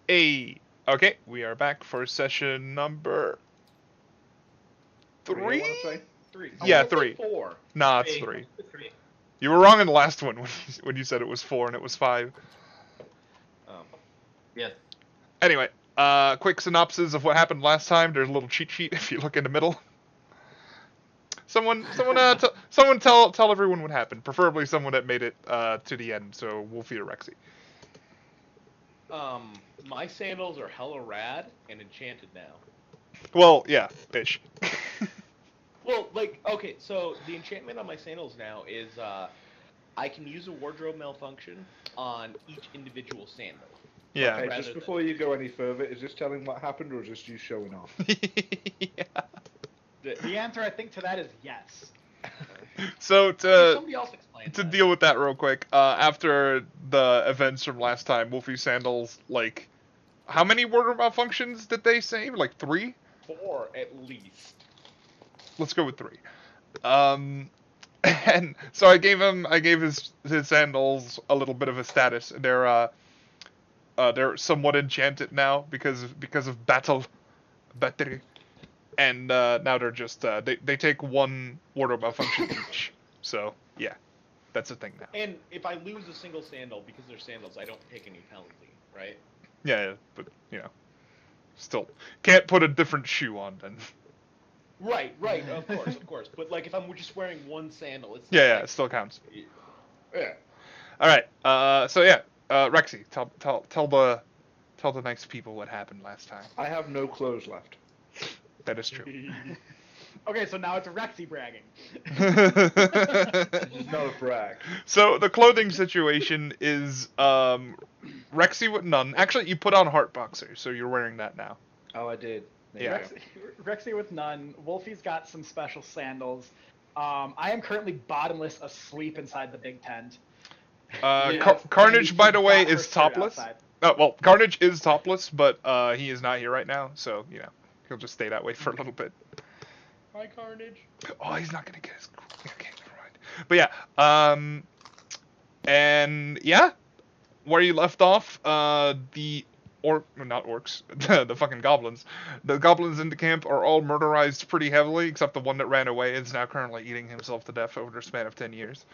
Hey, okay, we are back for session number Three, I 3? want to say. Three. I Yeah, want to say 3. four. Nah, it's Three. 3. Three. You were wrong in the last one when you said it was 4 and it was 5. Yes. Anyway, quick synopsis of what happened last time. There's a little cheat sheet if you look in the middle. Someone tell everyone what happened. Preferably someone that made it to the end. So Wolfie or Rexy. My sandals are hella rad and enchanted now. Well, yeah, ish. Well, like, okay, so the enchantment on my sandals now is I can use a wardrobe malfunction on each individual sandal. Yeah. Hey, Rather just before you go any further, is this telling what happened or is this you showing off? Yeah. The answer, I think, to that is yes. So somebody else explain to that. deal with that real quick, after the events from last time, Wolfie Sandals, like, how many wardrobe malfunctions did they say? Like 3? 4 at least. Let's go with 3. And so I gave his sandals a little bit of a status. They're somewhat enchanted now because of battle, and now they're just they take 1 wardrobe malfunction each. So yeah, that's a thing now. And if I lose a single sandal because they're sandals, I don't take any penalty, right? Yeah, but still can't put a different shoe on then. Right, of course. But like, if I'm just wearing one sandal, it's Yeah, like, it still counts. Yeah. All right. So yeah, Rexy, tell the nice people what happened last time. I have no clothes left. That is true. Okay, so now it's Rexy bragging. This is not a brag. So the clothing situation is Rexy with none. Actually, you put on heart boxers, so you're wearing that now. Oh, I did. Yeah. Rexy with none. Wolfie's got some special sandals. I am currently bottomless, asleep inside the big tent. Carnage, by the way, Got her is shirt topless. outside. Well, Carnage is topless, but he is not here right now, so he'll just stay that way for a little bit. Hi, Carnage. Oh, he's not gonna get his. Okay, never mind. But yeah, and yeah, where you left off, not orcs, the fucking goblins. The goblins in the camp are all murderized pretty heavily, except the one that ran away is now currently eating himself to death over the span of 10 years.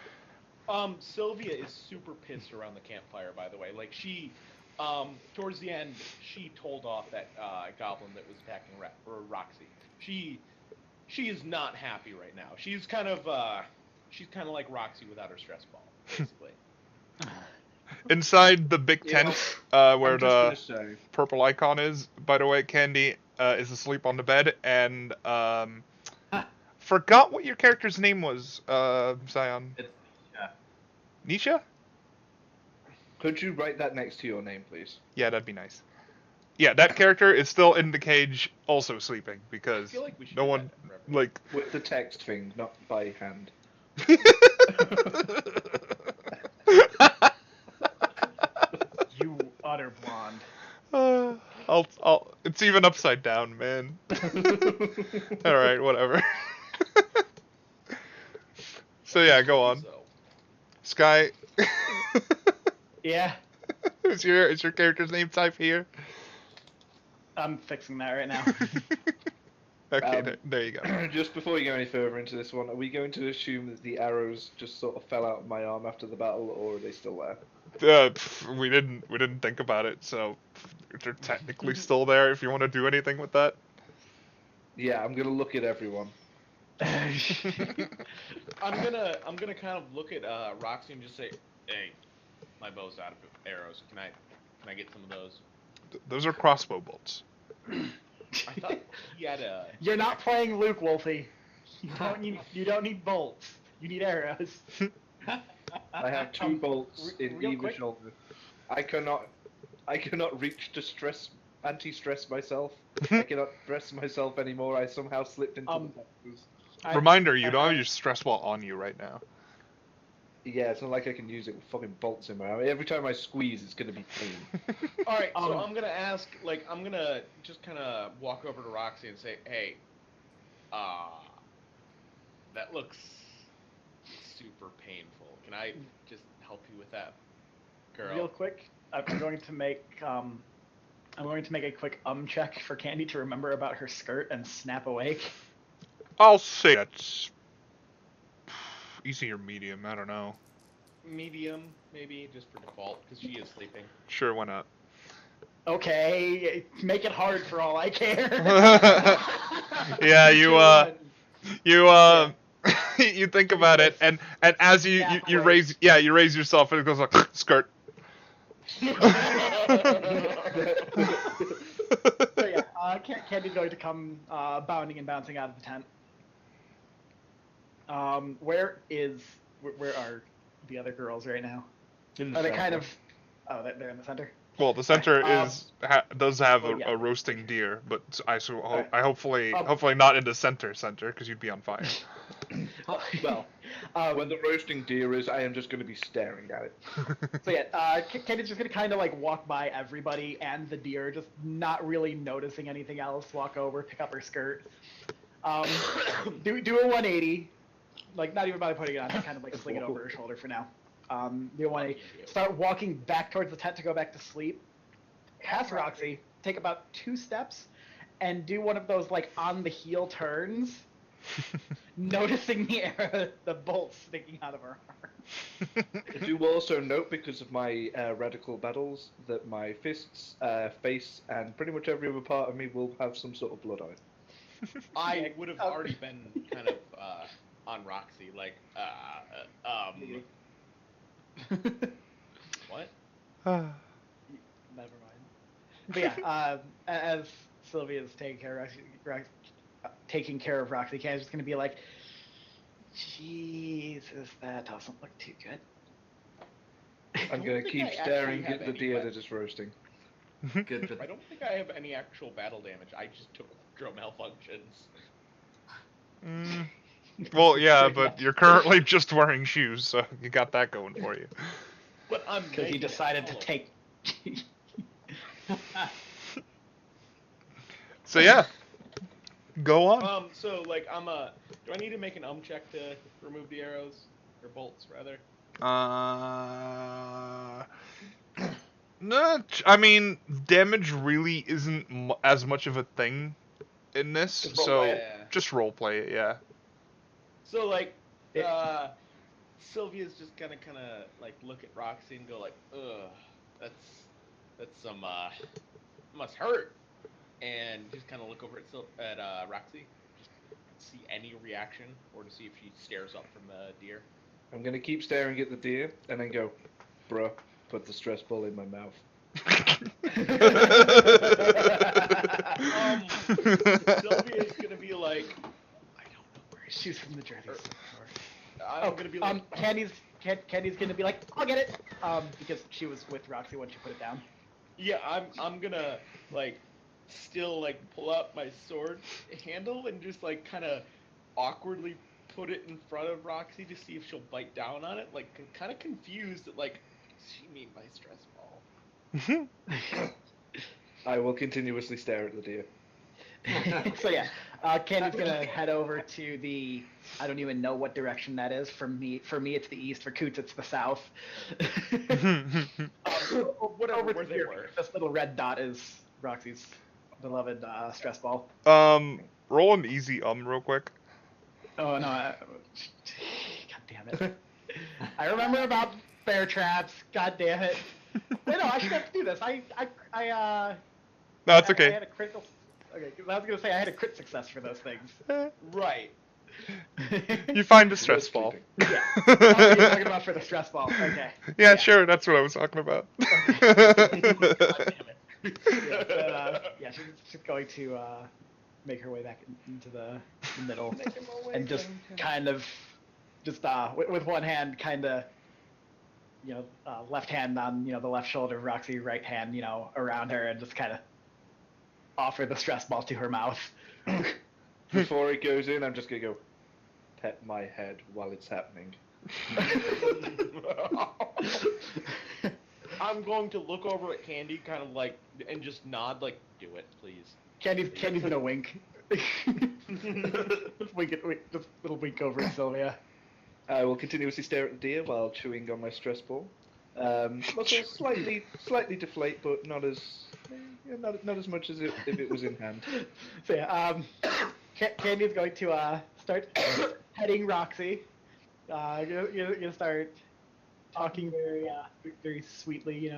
Sylvia is super pissed around the campfire, by the way. Like, she, towards the end, she told off that goblin that was attacking Roxy. She is not happy right now. She's kind of like Roxy without her stress ball, basically. Inside the big tent, where I'm just the gonna say, purple icon is, by the way, Candy is asleep on the bed, and forgot what your character's name was, Zion. It's, Nisha? could you write that next to your name, please? Yeah, that'd be nice. Yeah, that character is still in the cage, also sleeping, I because feel like we should no do one, that for everyone. With the text thing, not by hand. You utter blonde. It's even upside down, man. Alright, whatever. So yeah, go on. So, Sky, Yeah, is your character's name type here? I'm fixing that right now. Okay, there you go. Just before you go any further into this one, are we going to assume that the arrows just sort of fell out of my arm after the battle, or are they still there? We didn't think about it, so they're technically still there. If you want to do anything with that. Yeah, I'm gonna look at everyone. I'm gonna kind of look at Roxy and just say, "Hey, my bow's out of arrows. Can I get some of those?" Those are crossbow bolts. I thought he had a. You're not playing Luke, Wolfie. You don't need bolts. You need arrows. I have 2 bolts in real either quick. shoulder. I cannot reach to anti-stress myself. I cannot dress myself anymore. I somehow slipped into the boxes. Reminder, you don't have your stress ball on you right now. Yeah, it's not like I can use it with fucking bolts in my arm. Every time I squeeze, it's gonna be pain. All right, so I'm gonna ask, like, I'm gonna just kind of walk over to Roxy and say, "Hey, that looks super painful. Can I just help you with that, girl?" Real quick, I'm going to make I'm going to make a quick check for Candy to remember about her skirt and snap awake. I'll say that's easy or medium. I don't know. Medium, maybe, just for default, because she is sleeping. Sure, why not? Okay, make it hard for all I care. Yeah, you think about it, and as you raise yourself, and it goes like skirt. So yeah, Candy's going to come bounding and bouncing out of the tent. Where are the other girls right now? Are they kind of? Oh, they're in the center. Well, the center does have yeah. a roasting deer, but I Right. hopefully not in the center because you'd be on fire. Well, When the roasting deer is, I am just going to be staring at it. so yeah, Candy's just gonna kind of like walk by everybody and the deer, just not really noticing anything else. Walk over, pick up her skirt, do a 180, like not even bother putting it on, just kind of like sling it over her shoulder for now. Do a 180, start walking back towards the tent to go back to sleep. Pass Roxy, take about 2 steps, and do one of those like on the heel turns. Noticing the bolts sticking out of her arm. I do also note, because of my radical battles, that my fists, face, and pretty much every other part of me will have some sort of blood on it. I would have already been kind of on Roxy, like, what? Never mind. But yeah, as Sylvia's taking care of Roxy, Candy's just gonna be like, Jesus, that doesn't look too good. I'm going to keep staring at the deer that is roasting. Good for I don't think I have any actual battle damage. I just took wardrobe malfunctions. Well, yeah, but you're currently just wearing shoes, so you got that going for you. But I'm Because he decided to take. So yeah, go on. So like do I need to make an check to remove the arrows or bolts rather? No, I mean, damage really isn't as much of a thing in this, Just so roleplay it. just roleplay it, yeah. So like, Sylvia's just gonna kind of like look at Roxy and go like, ugh, that's some must hurt, and just kind of look over at Roxy, just see any reaction or to see if she stares up from the deer. I'm going to keep staring at the deer and then go, bruh, put the stress ball in my mouth. Sylvia's gonna be like, I don't know where She's from the Jersey. I'm gonna be like, Candy's gonna be like, I'll get it, because she was with Roxy when she put it down. yeah, I'm gonna like still like pull up my sword handle and just like kind of awkwardly put it in front of Roxy to see if she'll bite down on it, like kind of confused that like, does she mean my stress ball? I will continuously stare at the deer. So yeah, Candy's gonna head over to the, I don't even know what direction that is. For me it's the east. For Coots it's the south. Whatever, Over where to they here, were. this little red dot is Roxy's beloved stress ball. Roll an easy real quick. Oh no! God damn it! I remember about bear traps. God damn it! Wait, no, I should have to do this. No, it's I okay. had a critical. Okay, 'cause I was gonna say I had a crit success for those things. Right. You find a stress ball. Yeah. Oh, you're talking about for the stress ball. Okay. Yeah, sure, that's what I was talking about. God damn it. Yeah, she's going to make her way back into the middle and just kind of just with one hand kind of left hand on the left shoulder of Roxy, right hand around her, and just kind of offer the stress ball to her mouth. Before it goes in, I'm just going to go, pet my head while it's happening. I'm going to look over at Candy, kind of like, and just nod, like, do it, please. Candy's gonna wink. Just wink it, just little wink over at Sylvia. I will continuously stare at the deer while chewing on my stress ball. Muscles slightly deflate, but not as not as much as if it was in hand. So yeah, Candy's going to start petting Roxy. You're gonna start talking very sweetly.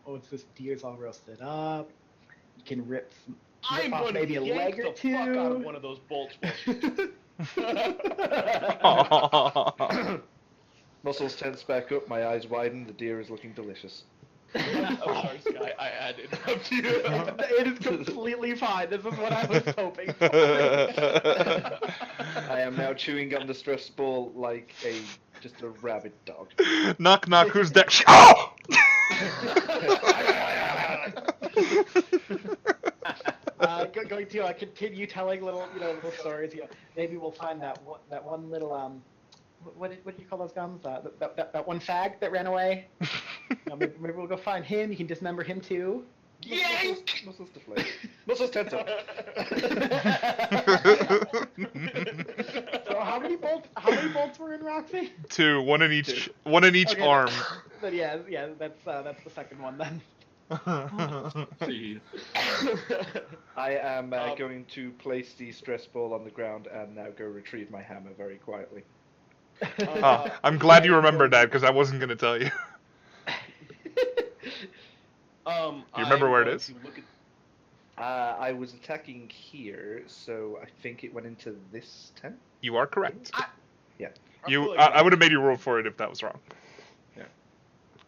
Oh, it's this deer's all roasted up. You can rip I'm off going to maybe a leg yank or the two. fuck out of one of those bolts. Muscles tense back up, my eyes widen, the deer is looking delicious. I'm sorry, Sky. I had to interrupt you. It is completely fine. This is what I was hoping for. I am now chewing on the stress ball like just a rabid dog. Knock, knock, who's there? Oh! Going to continue telling little stories. Maybe we'll find that one little what do you call those gums? That one fag that ran away. Maybe we'll go find him. You can dismember him too. Yank! Muscles deflate. Muscles tense up. So how many bolts were in Roxy? 2, one in each, Two. one in each Okay, arm. Then yeah, that's the second one then. Jeez. I am going to place the stress ball on the ground and now go retrieve my hammer very quietly. I'm glad you remembered that because I wasn't gonna tell you. You You remember where it is? I was attacking here, so I think it went into this tent. You are correct. Yeah. I would have made you roll for it if that was wrong. Yeah.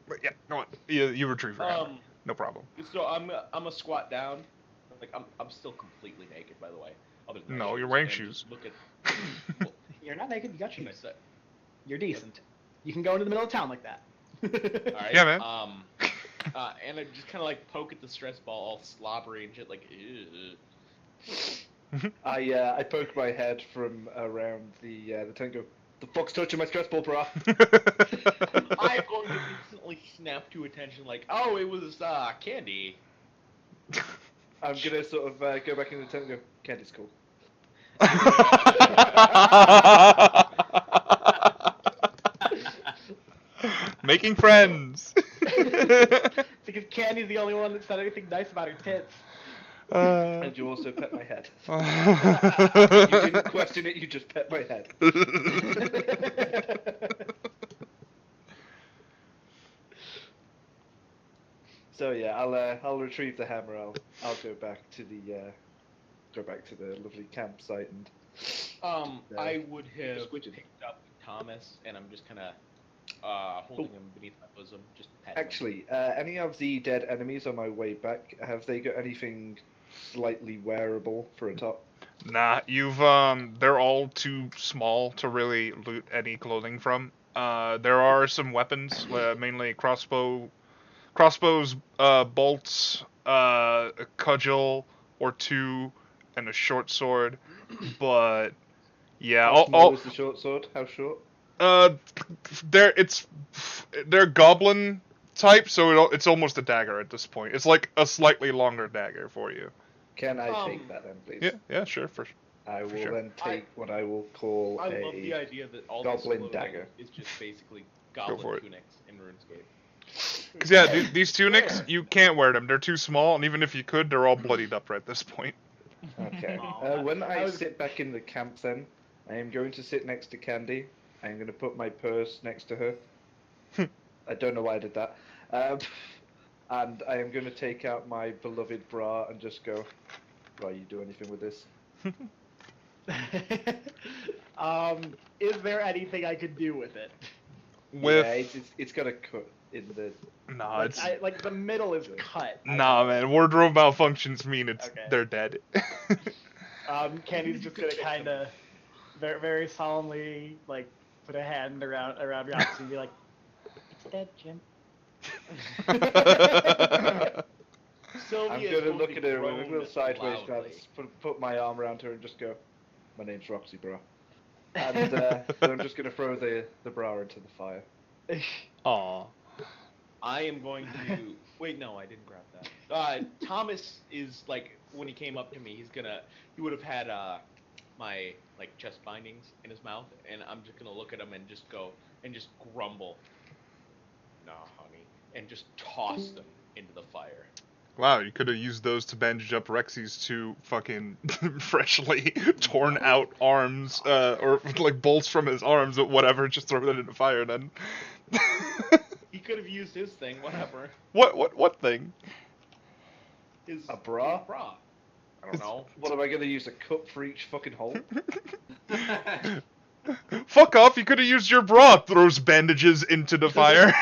But yeah, go on. You retrieve your hammer. No problem. So I'm a squat down. Like I'm still completely naked, by the way. Other than No, my you're wearing and shoes. just Look at. You're not naked. You got Should I shoes. say? You're decent. You can go into the middle of town like that. All right. Yeah, man. And I just kind of like poke at the stress ball, all slobbery and shit, like. Ew. I poke my head from around the tent and go, the fuck's touching my stress ball, bra? I'm going to instantly snap to attention, like, oh, it was candy. I'm gonna sort of go back in the tent and go, candy's cool. Making friends. Because Candy's the only one that said anything nice about her tits. And you also pet my head. You didn't question it, you just pet my head. So yeah, I'll retrieve the hammer. I'll go back to the lovely campsite and. I would have Squidget. picked up Thomas, and I'm just kind of holding him beneath my bosom, just petting him. Actually, any of the dead enemies on my way back, have they got anything slightly wearable for a top? Nah, they're all too small to really loot any clothing from. There are some weapons, mainly crossbows, bolts, a cudgel or 2, and a short sword. But yeah, How small is the short sword? How short? they're goblin type, so it's almost a dagger at this point. It's like a slightly longer dagger for you. Can I take that then, please? Yeah, sure, for I will sure. then take what I will call I love the idea that all this goblin clothing dagger. is just basically for goblin it. tunics in RuneScape. Because yeah, these tunics you can't wear them. They're too small, and even if you could, they're all bloodied up at this point. Okay. When I sit back in the camp, then I am going to sit next to Candy. I am going to put my purse next to her. I don't know why I did that. And I am going to take out my beloved bra and just go. Right, you do anything with this? Is there anything I could do with it? With Yeah, it's got a cut in the. nah, it's Like the middle is cut. nah, man. Wardrobe malfunctions mean Okay. they're dead. Candy's just gonna kind of very, very solemnly like put a hand around Roxy and be like, "It's dead, Jim." Sylvia I'm is going to going look at her with a groan little sideways loudly. glance, put my arm around her and just go, my name's Roxy, bro. And then I'm just going to throw the bra into the fire. Aw. I am going to wait. No, I didn't grab that. Thomas is like when he came up to me, he would have had my like chest bindings in his mouth, and I'm just gonna look at him and just grumble, "Nah, honey," and just toss them into the fire. Wow, you could have used those to bandage up Rexy's two fucking freshly torn out arms, or like bolts from his arms, or whatever. Just throw that into fire, then. He could have used his thing, whatever. What thing? A bra? His bra. I don't know. What am I gonna use, a cup for each fucking hole? Fuck off! You could have used your bra. Throws bandages into the fire.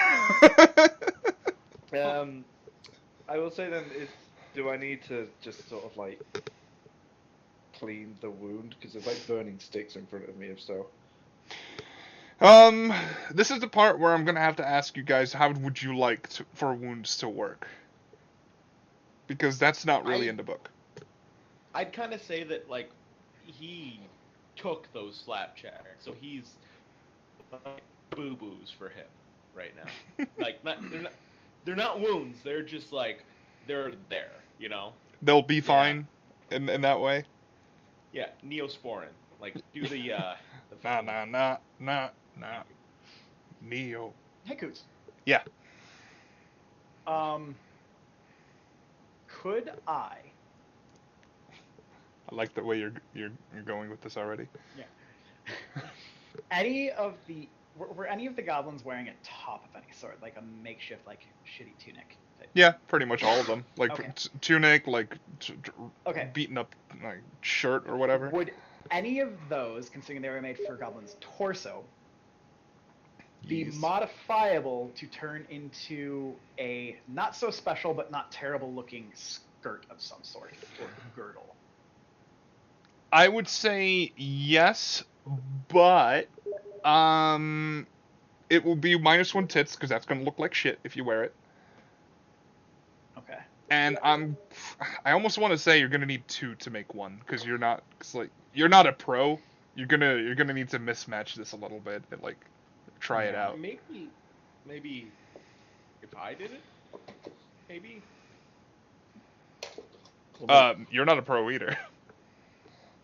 I will say then, do I need to just sort of like clean the wound? Because there's like burning sticks in front of me, if so. This is the part where I'm gonna have to ask you guys, how would you like for wounds to work? Because that's not really in the book. I'd kind of say that, like, he took those slap checks, so he's like, boo-boos for him right now. Like, they're not wounds, they're just, like, they're there, you know? They'll be fine in that way? Yeah, Neosporin. Like, do the Nah. Neo. Hey, Coots. Yeah. Could I? I like the way you're going with this already. Yeah. Were any of the goblins wearing a top of any sort, like a makeshift, like shitty tunic? Yeah, pretty much all of them. Like Okay. tunic, like Okay. beaten up like shirt or whatever. Would any of those, considering they were made for goblins' torso, be Yes. modifiable to turn into a not so special but not terrible looking skirt of some sort or girdle? I would say yes, but it will be -1 tits because that's gonna look like shit if you wear it. Okay. And I almost want to say you're gonna need 2 to make 1 because you're not a pro. You're gonna need to mismatch this a little bit and like try it out. Maybe if I did it, maybe. You're not a pro either.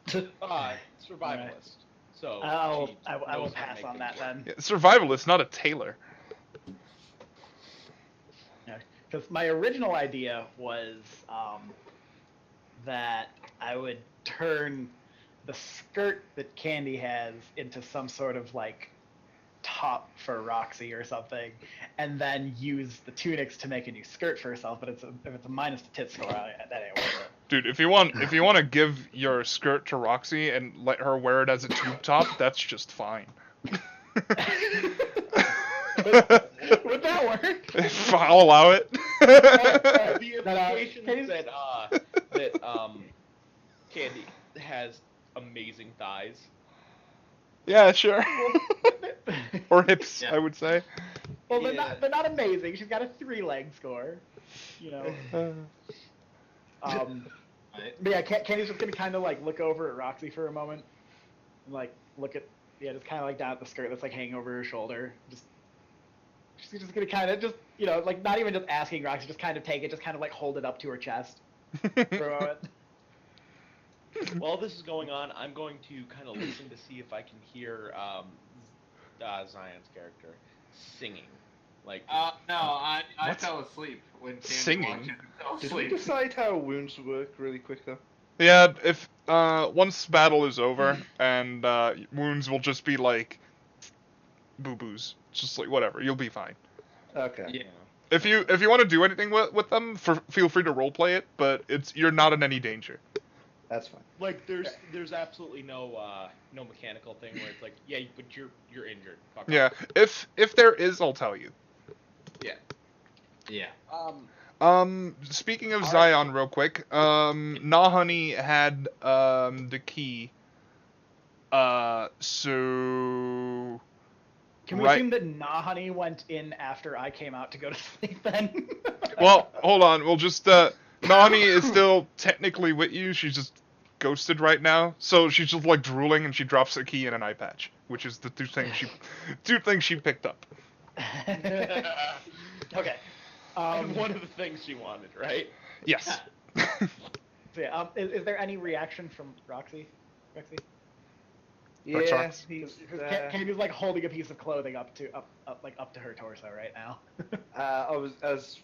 Survivalist. So I will pass on that then. Yeah, survivalist, not a tailor. Because my original idea was that I would turn the skirt that Candy has into some sort of like top for Roxy or something, and then use the tunics to make a new skirt for herself. But if it's a minus the tit score, that ain't worth it. Dude, if you want to give your skirt to Roxy and let her wear it as a tube top, that's just fine. Would that work? I'll allow it. The implications that Candy has amazing thighs. Yeah, sure. Or hips, I would say. Well, they're not amazing. She's got a 3-leg score, you know. But yeah, Candy's just gonna kind of like look over at Roxy for a moment, and like look at just kind of like down at the skirt that's like hanging over her shoulder. She's just gonna kind of just like not even just asking Roxy, just kind of take it, just kind of like hold it up to her chest for a moment. While this is going on, I'm going to kind of listen to see if I can hear Zion's character singing. Like, no, I fell asleep when Candy Singing? watched it. I fell Did we asleep. decide how wounds work really quick though? Yeah, if once battle is over and wounds will just be like boo-boos, just like whatever, you'll be fine. Okay. Yeah. If you want to do anything with them, feel free to roleplay it, but you're not in any danger. That's fine. like there's absolutely no mechanical thing where it's like, yeah, but you're injured. Fuck Yeah, off. if there is, I'll tell you. Yeah. Speaking of Zion, real quick, Nahani had the key. So. Can we assume that Nahani went in after I came out to go to sleep then? Well, hold on. We'll just Nani is still technically with you. She's just ghosted right now, so she's just like drooling, and she drops a key and an eye patch, which is the two things she picked up. Okay. And one of the things she wanted, right? Yes. So yeah, is there any reaction from Roxy? Yeah, Sharks. he's. Candy's like holding a piece of clothing up to her torso right now. I was as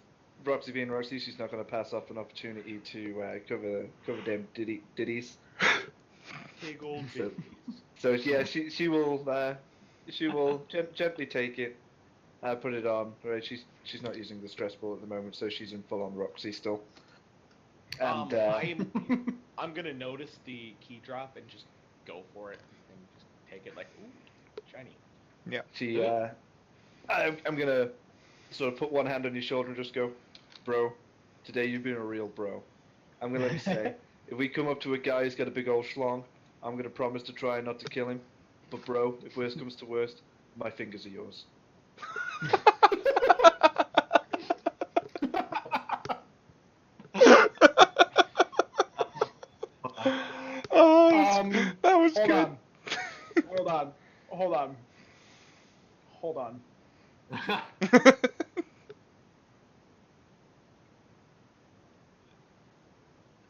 Roxy being Roxy, she's not going to pass off an opportunity to cover them ditties. Big old So, bitties. so yeah, she will gently take it, put it on. Right, she's not using the stress ball at the moment, so she's in full on Roxy still. And I'm gonna notice the key drop and just go for it and just take it like, ooh, shiny. Yeah. she I'm gonna sort of put one hand on your shoulder and just go, bro, today you've been a real bro. I'm gonna let you say, if we come up to a guy who's got a big old schlong, I'm gonna promise to try not to kill him. But bro, if worst comes to worst, my fingers are yours. Oh, that was hold good. on. Hold on.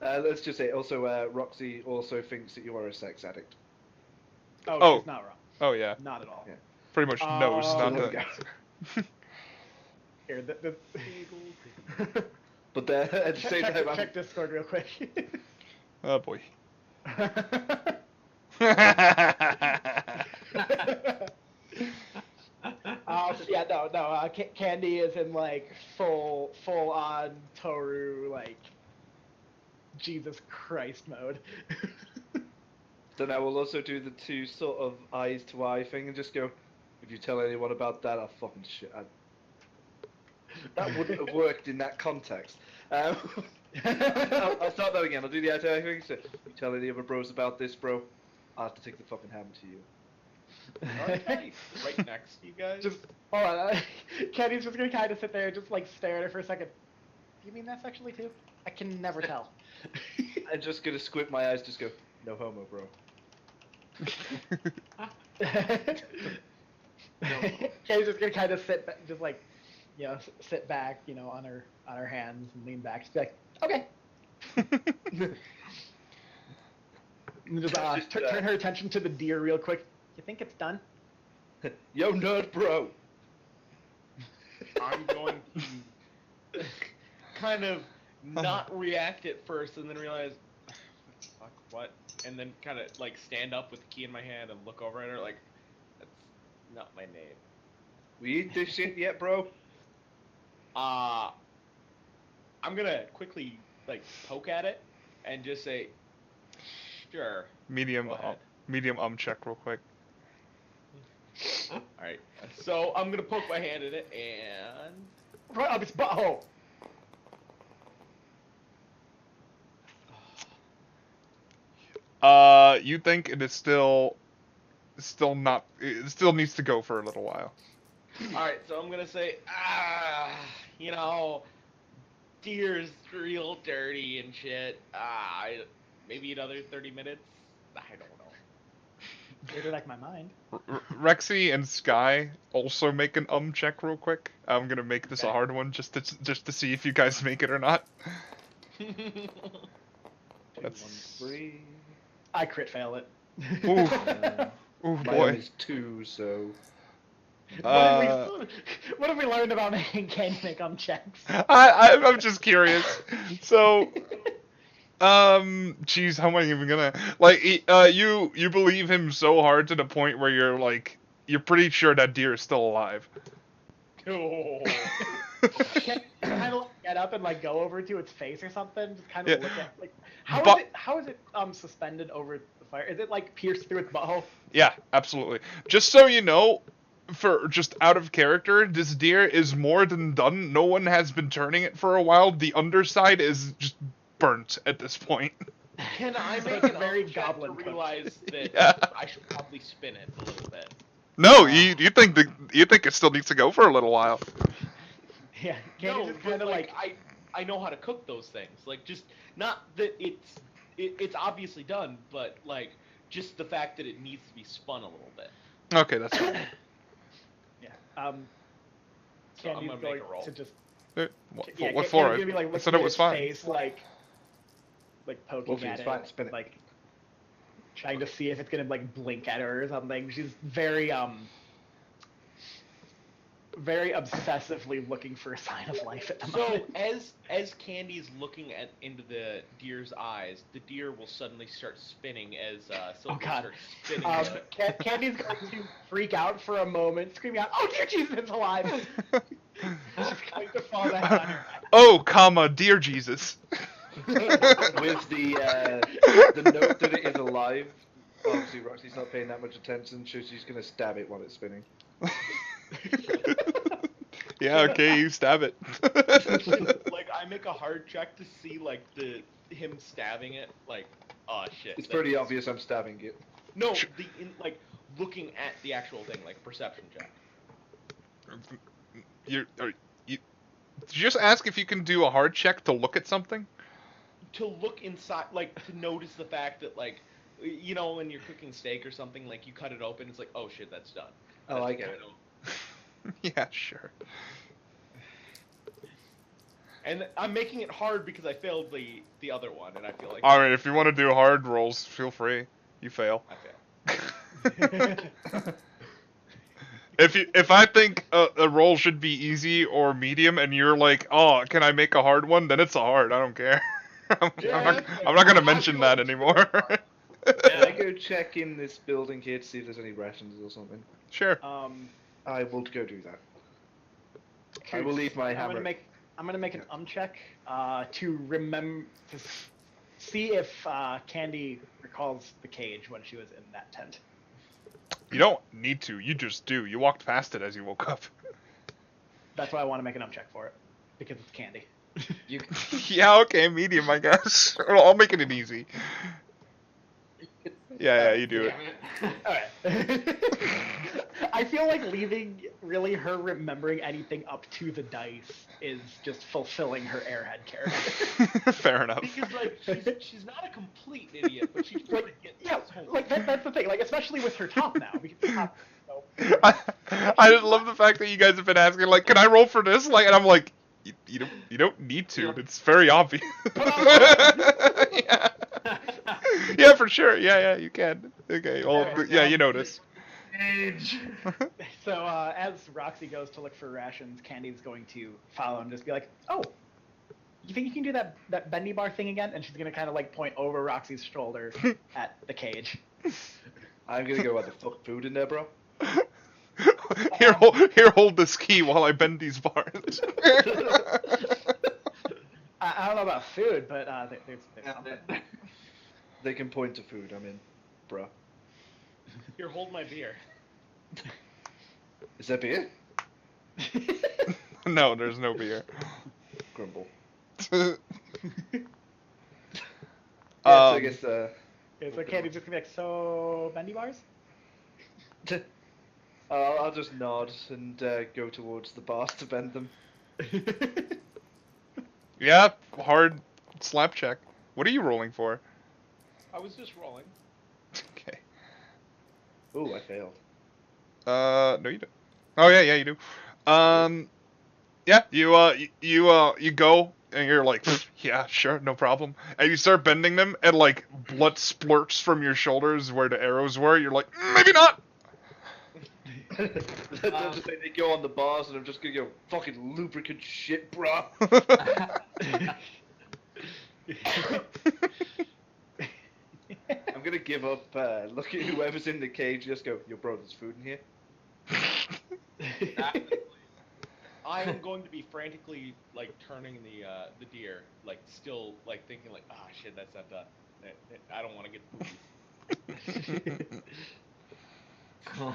Let's just say, also, Roxy also thinks that you are a sex addict. Oh. She's not wrong. Oh yeah, Not at all. Yeah. pretty much knows Oh, not there we to. go. Here, Big old bitties. But at the same time, I'm- check Discord real quick. Oh boy. Yeah, no. Candy is in like full on Toru like Jesus Christ mode. then I will also do the two sort of eyes to eye thing and just go, if you tell anyone about that, I'll fucking shit. That wouldn't have worked in that context. I'll start that again. I'll do the eye to eye thing. So, you tell any other bros about this, bro, I'll have to take the fucking hammer to you. Okay, right next to you guys. Just hold on. Candy's just gonna kind of sit there and just like stare at her for a second. Do you mean that sexually too? I can never tell. I'm just gonna squint my eyes, just go, no homo, bro. Candy's just gonna kind of sit back, just like, you know, sit back, you know, on her hands and lean back. Just be like, okay. And just, turn her attention to the deer real quick. You think it's done? Yo, nerd, bro. I'm going to kind of not react at first and then realize, fuck, what? And then kind of like stand up with the key in my hand and look over at her like, that's not my name. We eat this shit yet, bro? I'm gonna quickly like poke at it and just say, sure. medium Go ahead. medium check real quick. Alright, so I'm gonna poke my hand in it and... Right up its butthole. You think it is still not, it still needs to go for a little while. Alright, so I'm gonna say, you know, deer's real dirty and shit. Maybe another 30 minutes? I don't know. You're like my mind. Rexy and Sky also make an check real quick. I'm gonna make this a Okay. hard one just to see if you guys make it or not. That's... 1, 3. I crit fail it. Ooh, ooh My boy. own is 2, so. What have we learned about making Candy make checks? I'm just curious. So, geez, how am I even gonna like? You believe him so hard to the point where you're pretty sure that deer is still alive. Oh. Can kind of get up and like go over to its face or something? Just kind Yeah. of look at like how is it suspended over the fire? Is it like pierced through its butthole? Yeah, absolutely. Just so you know, for just out of character, this deer is more than done. No one has been turning it for a while. The underside is just burnt at this point. Can I So make it's an very check to goblin realize that Yeah. I should probably spin it a little bit? No, you think it still needs to go for a little while. Yeah, No, Candy just but kind of like I know how to cook those things. Like just not that it's obviously done, but like just the fact that it needs to be spun a little bit. Okay, that's fine. yeah. So I'm Candy's gonna going make a roll. to just What Candy's for gonna be it? like I said looking it at was its fine. face, like poking Wolfie, at it's it, fine, spin it. like trying to see if it's gonna like blink at her or something. She's very very obsessively looking for a sign of life at the So moment. as Candy's looking into the deer's eyes, the deer will suddenly start spinning as Sylvia God. starts spinning. Candy's going to freak out for a moment, screaming out, "Oh dear Jesus, it's alive!" She's going to fall down on her back. Oh, comma, dear Jesus. With the note that it is alive. Obviously, Roxy's not paying that much attention, so she's going to stab it while it's spinning. Yeah, okay, you stab it. Like I make a hard check to see like him stabbing it. Like, oh shit. It's pretty obvious I'm stabbing it. No, like looking at the actual thing, like perception check. You just ask if you can do a hard check to look at something? To look inside, like to notice the fact that like, you know, when you're cooking steak or something, like you cut it open, it's like, oh shit, that's done. Oh, I get it. Yeah, sure. And I'm making it hard because I failed the other one, and I feel like. Alright, if you want to do hard rolls, feel free. You fail. I fail. If I think a roll should be easy or medium, and you're like, oh, can I make a hard one? Then it's a hard. I don't care. I'm not gonna mention that anymore. Can I go check in this building here to see if there's any rations or something? Sure. I will go do that. I will leave my hammer. I'm gonna make an check to see if Candy recalls the cage when she was in that tent. You don't need to. You just do. You walked past it as you woke up. That's why I want to make an check for it, because it's Candy. Yeah, okay, medium, I guess. I'll make it easy. Yeah, you do it. Alright. I feel like leaving really her remembering anything up to the dice is just fulfilling her airhead character. Fair enough. Because like she's not a complete idiot, but she's trying to get this whole like that's the thing. Like especially with her top now, because the top. I just love the fact that you guys have been asking, like, can I roll for this? Like, and I'm like, you don't need to. It's very obvious. Yeah. Yeah, for sure. Yeah, you can. Okay. Well, yeah, you notice. So as Roxy goes to look for rations, Candy's going to follow and just be like, "Oh, you think you can do that bendy bar thing again?" And she's gonna kind of like point over Roxy's shoulder at the cage. I'm gonna go, what the fuck, food in there, bro? Here, hold this key while I bend these bars. I don't know about food, but there's something. They can point to food, I'm in, bro. Here, hold my beer. Is that beer? No, there's no beer. Grumble. Yeah, So I guess, Okay, so Candy's just gonna be like, "So bendy bars?" I'll just nod and go towards the bars to bend them. Yeah, hard slap check. What are you rolling for? I was just rolling. Okay. Ooh, I failed. No, you don't. Oh yeah, you do. Yeah, you go and you're like, yeah, sure, no problem. And you start bending them, and like blood splurts from your shoulders where the arrows were. You're like, maybe not. They'll just say they go on the bars, and I'm just gonna go, fucking lubricant shit, bro. I'm gonna give up. Look at whoever's in the cage. Just go, yo, bro, there's food in here. I am going to be frantically like turning the deer, like still like thinking like, ah, shit, that's not done. I don't want to get boobies. I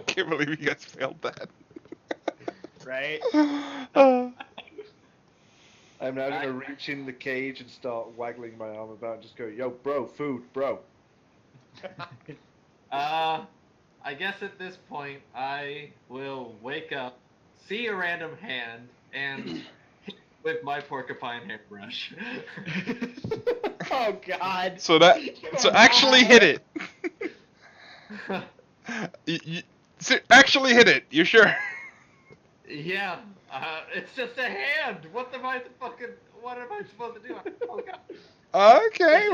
can't believe you guys failed that. Right? I'm now gonna reach in the cage and start waggling my arm about and just go, yo, bro, food, bro. I guess at this point I will wake up, see a random hand, and hit it with my porcupine hairbrush. Oh God. So actually hit it. Actually hit it. You sure? Yeah, it's just a hand. What am I supposed to do? Oh God. Okay.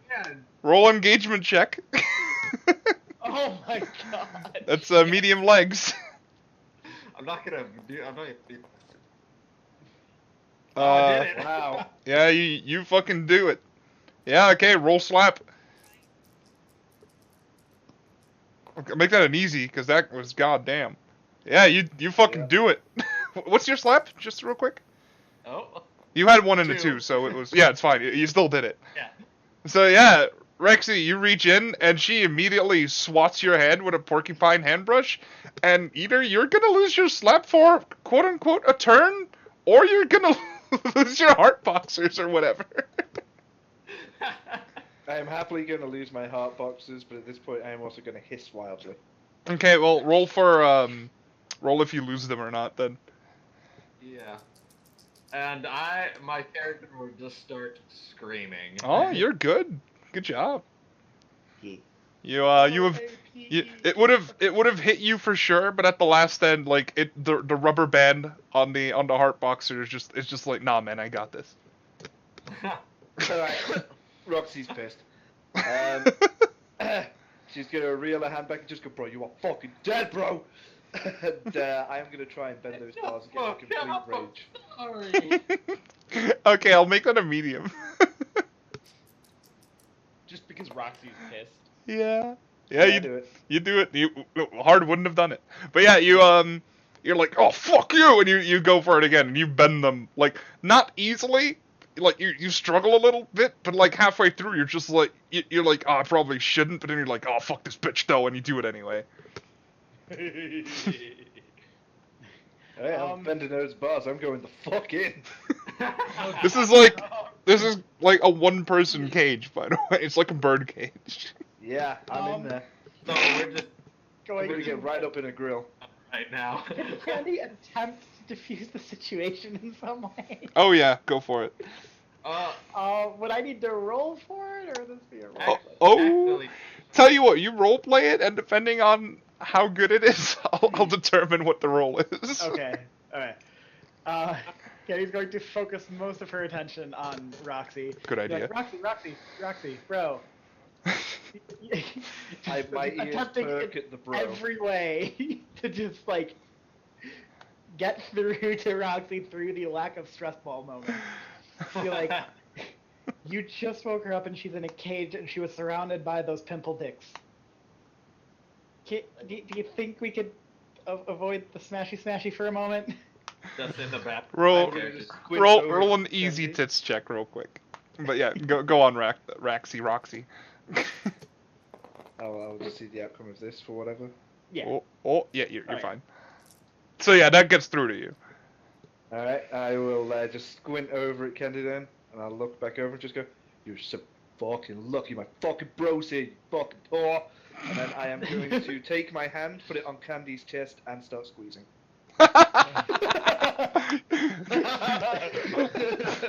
Hand. Roll engagement check. Oh my God. That's medium legs. I'm not gonna do. I'm not gonna do. Uh, I did it. Wow. yeah, you fucking do it. Yeah, okay, roll slap. Okay, make that an easy, because that was goddamn. Yeah, you fucking Yeah. do it. What's your slap? Just real quick. Oh. You had one and a 2. 2, so it was, yeah, it's fine. You still did it. Yeah. So yeah, Rexy, you reach in, and she immediately swats your head with a porcupine handbrush, and either you're gonna lose your slap for, quote-unquote, a turn, or you're gonna lose your heart boxers or whatever. I am happily going to lose my heart boxes, but at this point I am also going to hiss wildly. Okay, well, roll for, roll if you lose them or not, then. Yeah. And my character will just start screaming. Oh, you're good. Good job. Yeah. You have, it would have hit you for sure, but at the last end, like, the rubber band on the heart boxer is just like, nah, man, I got this. Alright, Roxy's pissed. She's going to reel her hand back and just go, bro, you are fucking dead, bro! And I am going to try and bend those bars and get a complete rage. Sorry. Okay, I'll make that a medium. Just because Roxy's pissed. Yeah, Yeah, do it. you do it. Hard wouldn't have done it, but yeah, you're like, oh fuck you, and you go for it again, and you bend them like not easily. Like you struggle a little bit, but like halfway through, you're just like you're like, oh, I probably shouldn't, but then you're like, oh fuck this bitch though, and you do it anyway. Hey, I'm bending those bars. I'm going the fuck in. This is like a one-person cage, by the way. It's like a bird cage. Yeah, I'm in there. So we're just I'm Going going to to get right up in a grill. right now. Can he attempt to defuse the situation in some way? Oh yeah, go for it. Would I need to roll for it, or would this be a roll? Oh, Actually, tell you what, you role play it, and depending on how good it is, I'll determine what the role is. Okay, alright. Kenny's going to focus most of her attention on Roxy. Good Be idea. like, Roxy, bro. I might ears attempting perk in at the bro. every way to just like get through to Roxy through the lack of stress ball moment. Be like, you just woke her up and she's in a cage and she was surrounded by those pimple dicks. Do you think we could avoid the smashy for a moment? just in the back. Roll, Squint over roll an to easy Kenny. tits check real quick. But yeah, go on, Roxy. I'll just see the outcome of this for whatever. Yeah. Oh, yeah, you're Alright. fine. So yeah, that gets through to you. Alright, I will just squint over at Candy then, and I'll look back over and just go, you're so fucking lucky, my fucking bro's here, you fucking whore. And then I am going to take my hand, put it on Candy's chest, and start squeezing.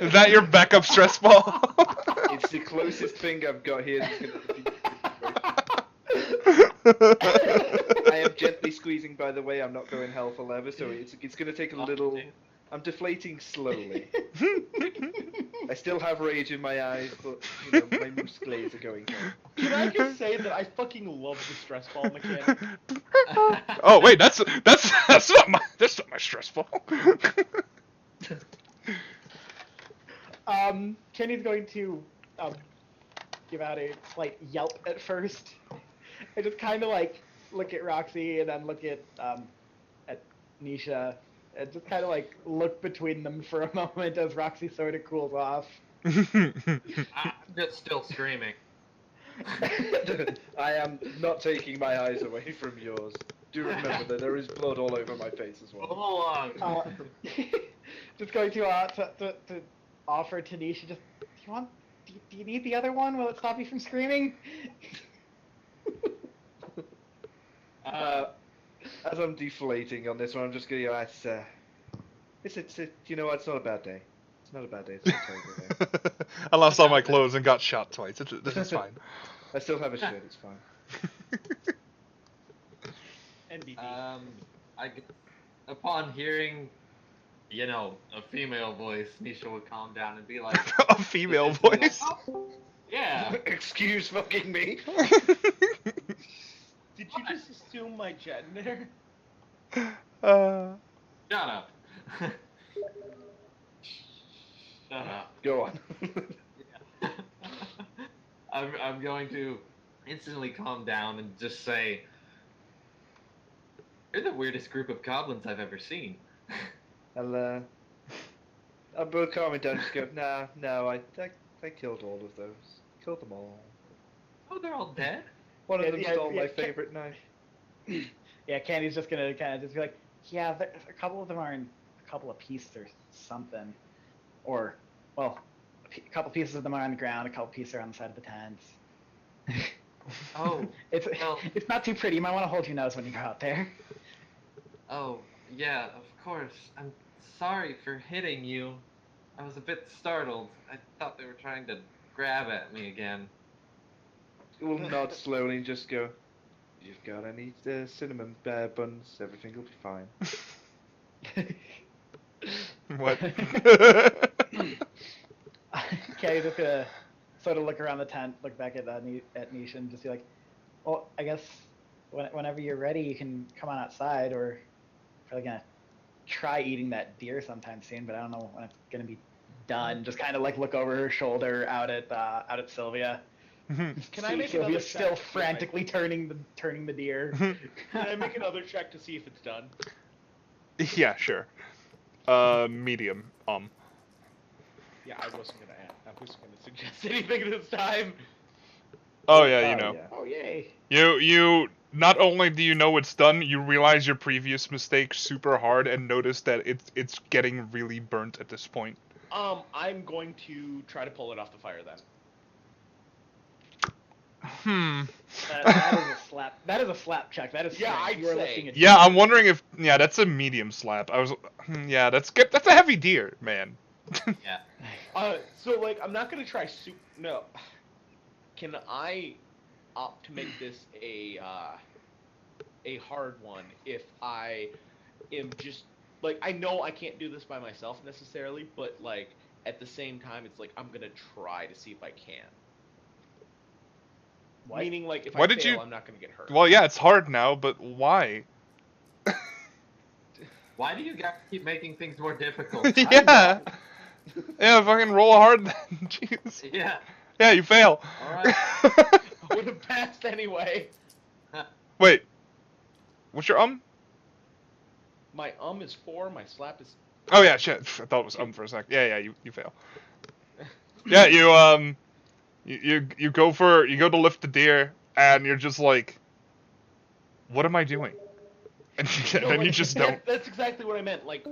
Is that your backup stress ball? It's the closest thing I've got here that's going to I am gently squeezing, by the way. I'm not going hell for leather, so it's going to take a little. I'm deflating slowly. I still have rage in my eyes, but my muscles are going home. Can I just say that I fucking love the stress ball mechanic? Oh wait, that's not my stress ball. Kenny's going to give out a slight yelp at first. I just kind of like look at Roxy and then look at Nisha and just kind of like look between them for a moment as Roxy sort of cools off. I'm just still screaming. I am not taking my eyes away from yours. Do remember that there is blood all over my face as well. Hold on. Just going to offer to Nisha, just do you need the other one? Will it stop you from screaming? As I'm deflating on this one, I'm just going to go, it's you know what, it's not a bad day. It's not a bad day, it's not a terrible day. I lost all my clothes and got shot twice. This is fine. I still have a shirt, it's fine. NBD. Upon hearing, a female voice, Nisha would calm down and be like, A female voice. yeah. Excuse fucking me. Did you just assume my gender? Uh, Shut up. Shut up. Go on. I'm going to instantly calm down and just say, "You're the weirdest group of goblins I've ever seen." I'll both calm it down. Just go. No, I killed all of those. Killed them all. Oh, they're all dead? One of them Yeah, stole yeah, my favorite knife. Yeah, Candy's just gonna kind of just be like, yeah, a couple of them are in a couple of pieces or something, or, well, a couple pieces of them are on the ground, a couple pieces are on the side of the tents. Oh, it's well. it's not too pretty. You might want to hold your nose when you go out there. Oh, yeah, of course. I'm sorry for hitting you. I was a bit startled. I thought they were trying to grab at me again. We'll nod slowly and just go. You've got any cinnamon buns? Everything will be fine. what? Candy's just gonna sort of look around the tent, look back at Nisha, and just be like, well, I guess whenever you're ready, you can come on outside, or probably gonna try eating that deer sometime soon, but I don't know when it's gonna be done. Just kind of like look over her shoulder out at Sylvia. Can I make another Sylvia's check? still frantically turning the deer. Can I make another check to see if it's done? Yeah, sure. Medium. Yeah, I wasn't gonna suggest anything this time. Oh yeah, you know. Yeah. Oh yay! You not only do you know it's done, you realize your previous mistake super hard and notice that it's getting really burnt at this point. I'm going to try to pull it off the fire then. That is a slap. That is a slap check. That is Yeah, strength. I'd You are say. lifting a Yeah, I'm deer. wondering if that's a medium slap. Yeah, that's good. That's a heavy deer, man. Yeah. So like, I'm not gonna try no. Can I opt to make this a hard one if I am just like, I know I can't do this by myself necessarily, but like at the same time it's like I'm gonna try to see if I can. What? Meaning like if Why I did fail, you- I'm not gonna get hurt. Well, yeah, it's hard now, but why? Why do you guys keep making things more difficult? Yeah. Yeah, fucking roll hard then. Jeez. Yeah. Yeah, you fail. Alright. I would have passed anyway. Wait. What's your My is 4, my slap is Oh yeah, shit. I thought it was for a sec. Yeah, you fail. Yeah, you go to lift the deer and you're just like, what am I doing? And No, then you like, just don't. That's exactly what I meant. Like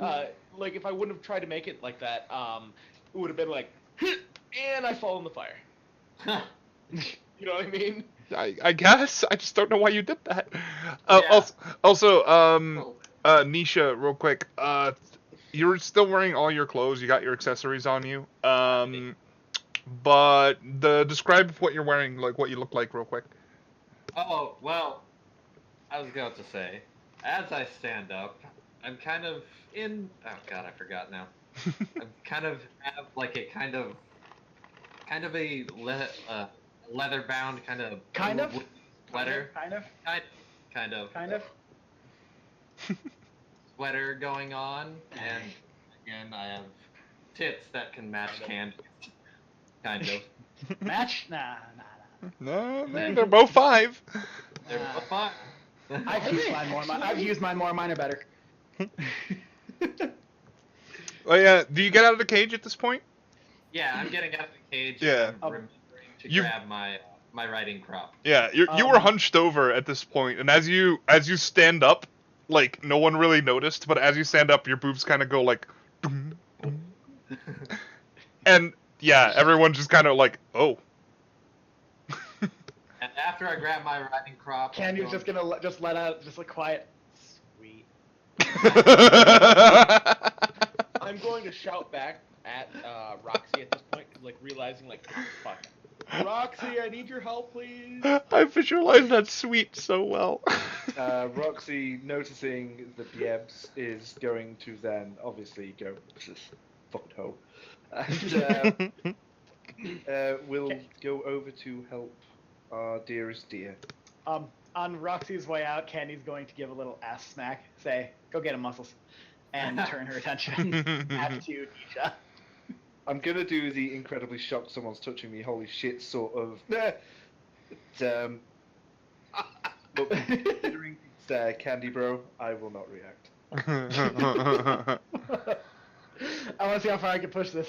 if I wouldn't have tried to make it like that, it would have been like, and I fall in the fire. You know what I mean? I guess I just don't know why you did that. Yeah. Also, Oh. Nisha, real quick. You're still wearing all your clothes. You got your accessories on you. But describe what you're wearing, like what you look like, real quick. Oh, well, I was about to say, as I stand up, I'm kind of in. Oh God, I forgot now. I'm kind of have like a kind of a leather-bound kind of sweater. Kind of sweater going on, and again I have tits that can match candy. Kind of. Match? Nah. No, they're both 5. They're both fine. I've used mine more. I've used mine more. Mine are better. Oh yeah, do you get out of the cage at this point? Yeah, I'm getting out of the cage. Yeah. I'm remembering to You- grab my riding crop. Yeah, you were hunched over at this point, and as you stand up, like no one really noticed, but as you stand up, your boobs kind of go like, doom, doom. And yeah, everyone just kind of like, oh. And after I grab my riding crop, Candy's just gonna just let out just a quiet. Sweet. I'm going to shout back at Roxy at this point, like realizing like, fuck. Roxy, I need your help, please. I visualized that sweet so well. Roxy, noticing the Biebs, is going to then obviously go, fucked hoe. And we'll go over to help our dearest dear. I'm on Roxy's way out, Candy's going to give a little ass smack, say, "Go get him, Muscles," and turn her attention back to Nisha. I'm gonna do the incredibly shocked someone's touching me, holy shit sort of. But considering it's Candy Bro, I will not react. I want to see how far I can push this.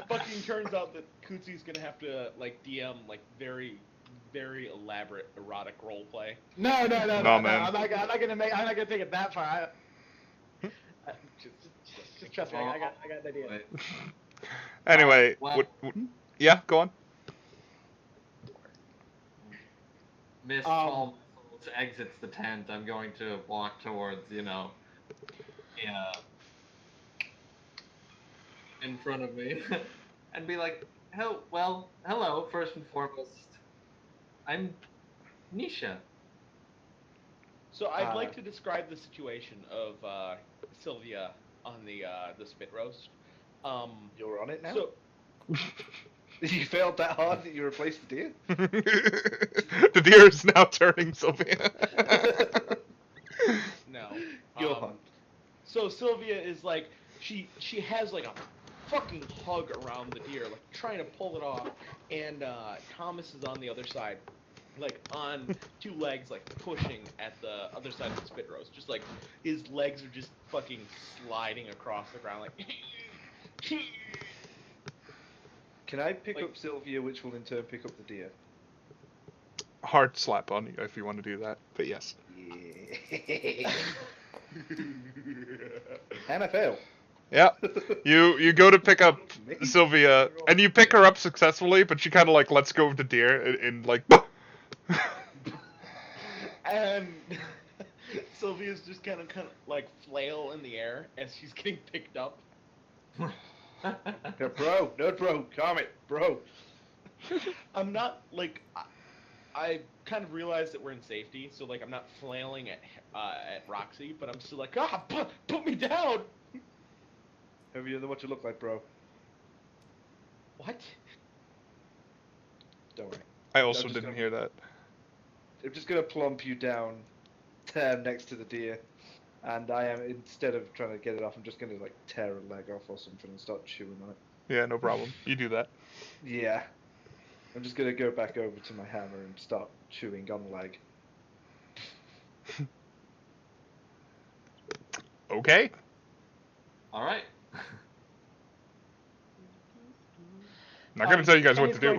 Fucking turns out that Kootsie's gonna have to like DM like very, very elaborate erotic role play. No, man. I'm not gonna take it that far. Just trust me. I got an idea. Anyway, yeah, go on. Miss Paul exits the tent. I'm going to walk towards, in front of me and be like, hello, first and foremost. I'm Nisha. So I'd like to describe the situation of Sylvia on the spit roast. You're on it now? So, you failed that hard that you replaced the deer? The deer is now turning Sylvia. No. Go on. So Sylvia is like, she has like a fucking hug around the deer, like trying to pull it off, and Thomas is on the other side, like on two legs, like pushing at the other side of the spit roast, just like his legs are just fucking sliding across the ground, like. Can I pick up Sylvia, which will in turn pick up the deer? Hard slap on you if you want to do that, but yes. Yeah. And I fail. Yeah, you go to pick up Sylvia, and you pick her up successfully, but she kind of like lets go of the deer and like. And Sylvia's just kind of like flail in the air as she's getting picked up. No, bro, calm it, bro. I'm not like I kind of realized that we're in safety, so like I'm not flailing at Roxy, but I'm still like, put me down. Have you know what you look like, bro? What? Don't worry. I also didn't hear that. I'm just gonna plump you down next to the deer, and I am, instead of trying to get it off, I'm just gonna like tear a leg off or something and start chewing on it. Yeah, no problem. You do that. Yeah. I'm just gonna go back over to my hammer and start chewing on the leg. Okay. All right. Not gonna tell you guys what to do.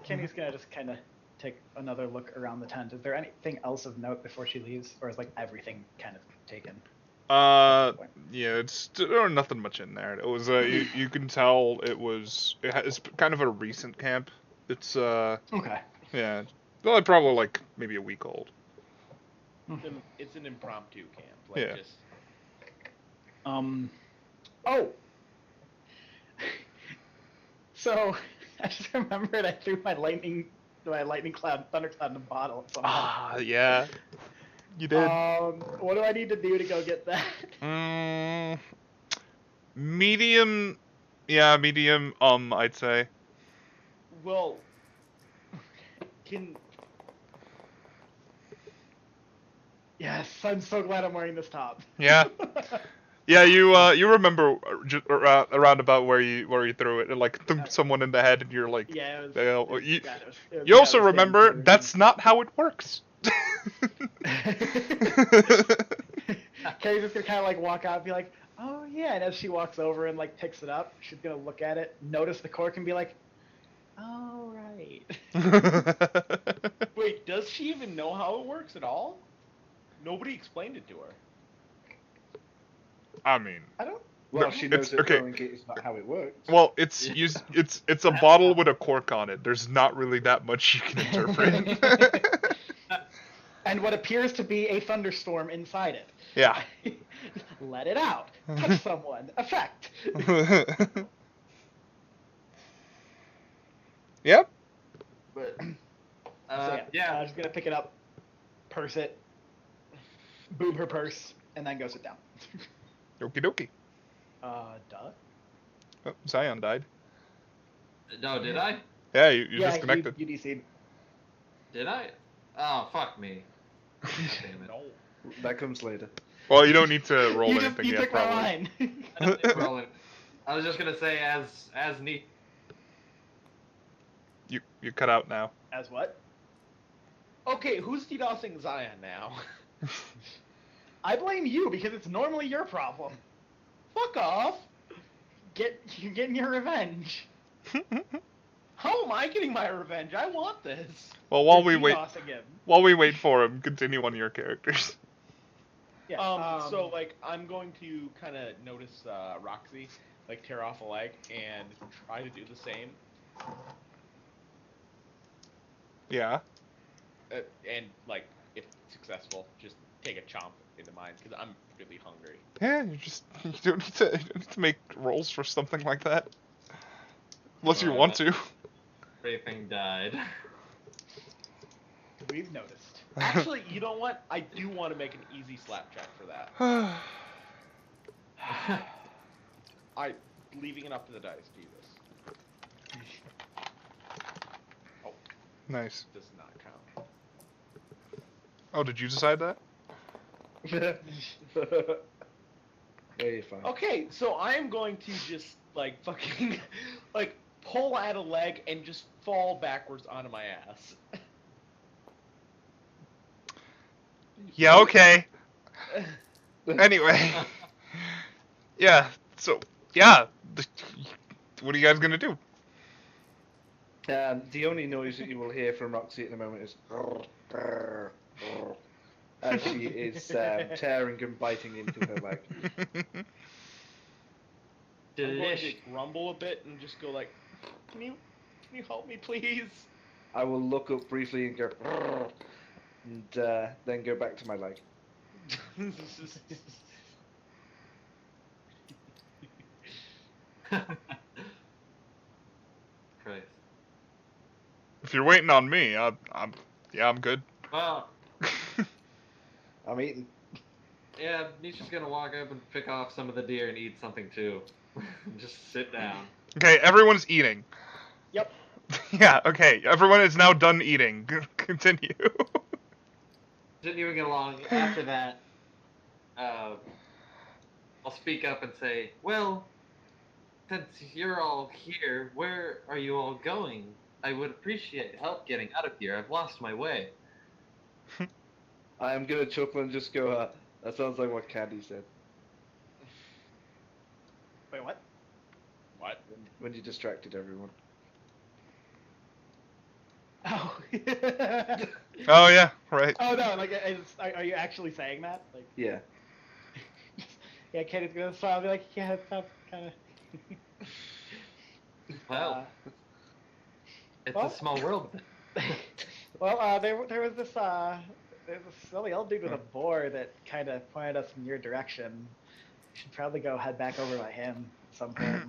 Kenny's gonna just kind of take another look around the tent. Is there anything else of note before she leaves, or is like everything kind of taken? Yeah, there's nothing much in there. It was you can tell it's kind of a recent camp. It's okay. Yeah, well, probably like maybe a week old. It's an impromptu camp. Like Yeah. Just... Oh. So I just remembered I threw my lightning cloud, thundercloud in a bottle. Ah, yeah. You did. What do I need to do to go get that? Medium. Yeah, medium. I'd say. Well, can. Yes, I'm so glad I'm wearing this top. Yeah. Yeah, you remember around about where you threw it, and like thumped someone in the head, and you're like, yeah. You also remember that's not how it works. Carrie's just gonna kind of like walk out and be like, oh yeah, and as she walks over and like picks it up, she's gonna look at it, notice the cork, and be like, oh right. Wait, does she even know how it works at all? Nobody explained it to her. I mean, I don't. Well, she knows that okay. throwing it is not how it works. Well, it's a bottle with a cork on it. There's not really that much you can interpret. And what appears to be a thunderstorm inside it. Yeah. Let it out. Touch someone. Effect. Yep. But I'm just gonna pick it up, purse it, boom her purse, and then go sit down. Okie dokie. Duh. Oh, Zion died. No, did I? Yeah, you yeah, disconnected. You DC'd. Did I? Oh, fuck me. God damn it. No. That comes later. Well, you don't need to roll you anything you yet, took my probably. line. I don't think we're rolling. I was just gonna say as neat. You cut out now. As what? Okay, who's DDoSing Zion now? I blame you because it's normally your problem. Fuck off! You're getting your revenge. How am I getting my revenge? I want this. Well, while You're we wait, DDoSing him. while we wait for him, continue on your characters. Yeah. So like I'm going to kind of notice Roxy like tear off a leg and try to do the same. Yeah. And like if successful, just take a chomp into mine because I'm really hungry. Yeah, you don't need to make rolls for something like that. Unless you want to. Everything died. We've noticed. Actually, you know what? I do want to make an easy slap check for that. I leaving it up to the dice. Do this. Oh, Nice. does not count. Oh, did you decide that? Yeah, you're fine. Okay, so I am going to just like fucking like pull at a leg and just fall backwards onto my ass. Yeah, okay. Anyway. Yeah, so, yeah. What are you guys gonna do? The only noise that you will hear from Roxy at the moment is as she is tearing and biting into her leg. I'm going to Delish. grumble a bit and just go like, can you help me please? I will look up briefly and go, and then go back to my leg. Christ. If you're waiting on me, I'm good. Well, I'm eating. yeah, Nisha's gonna walk up and pick off some of the deer and eat something too. Just sit down. Okay, everyone's eating. Yep. Yeah, okay, everyone is now done eating. Continue. Continuing along, after that, I'll speak up and say, well, since you're all here, where are you all going? I would appreciate help getting out of here. I've lost my way. I am gonna chuckle and just go, that sounds like what Candy said Wait, what? What? when you distracted everyone. Oh. Oh, yeah, right. Oh no! Like, are you actually saying that? Like, Yeah. yeah, Kenny's gonna smile and be like, yeah, that sounds kind of. Well, it's well- a small world. Well, there was this there's this silly old dude with a boar that kind of pointed us in your direction. You should probably go head back over by him at some point.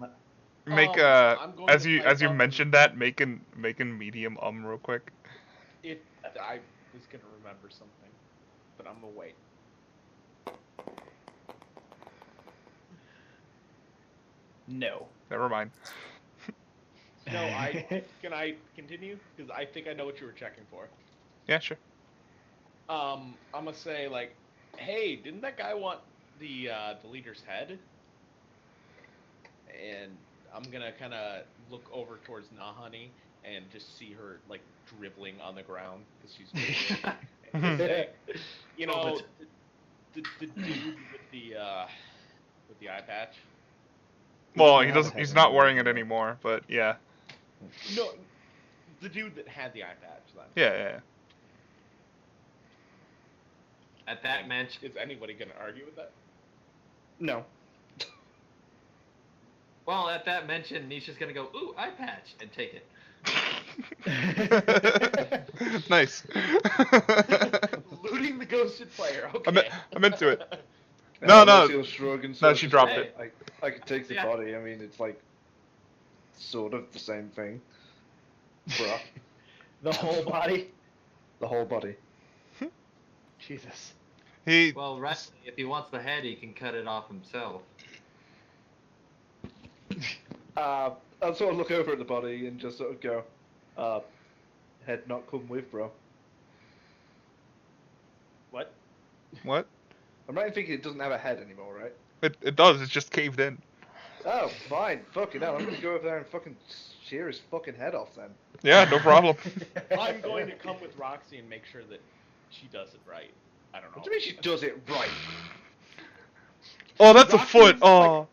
Make I'm going as to you type up- mentioned that, make an medium real quick. I was gonna remember something, but I'm gonna wait. No. Never mind. No, can I continue? Because I think I know what you were checking for. Yeah, sure. I'm gonna say like, hey, didn't that guy want the leader's head? And I'm gonna kind of look over towards Nahani and just see her like dribbling on the ground because she's dribbling. And say, you know, the dude with the eye patch. Well, he's not wearing it anymore, but yeah. No, the dude that had the eye patch. Then. Yeah. At that mention, Is anybody gonna argue with that? No. well, at that mention, Nisha's gonna go, ooh, eye patch, and take it. Nice. Looting the ghosted player. Okay. I'm into it. No. She'll shrug and No, sort she of dropped say, it. I could take the Yeah. body. I mean, it's like sort of the same thing. Bruh. The whole body. The whole body. Jesus. He Well, right, if he wants the head, he can cut it off himself. I'll sort of look over at the body and just sort of go, Head not come with, bro. What? What? I'm right in thinking it doesn't have a head anymore, right? It does. It's just caved in. Oh, fine. Fucking hell. I'm gonna go over there and fucking shear his fucking head off then. Yeah, no problem. I'm going to come with Roxy and make sure that she does it right. I don't know. What do you mean she does it right? Oh, that's a Roxy's, foot. Oh.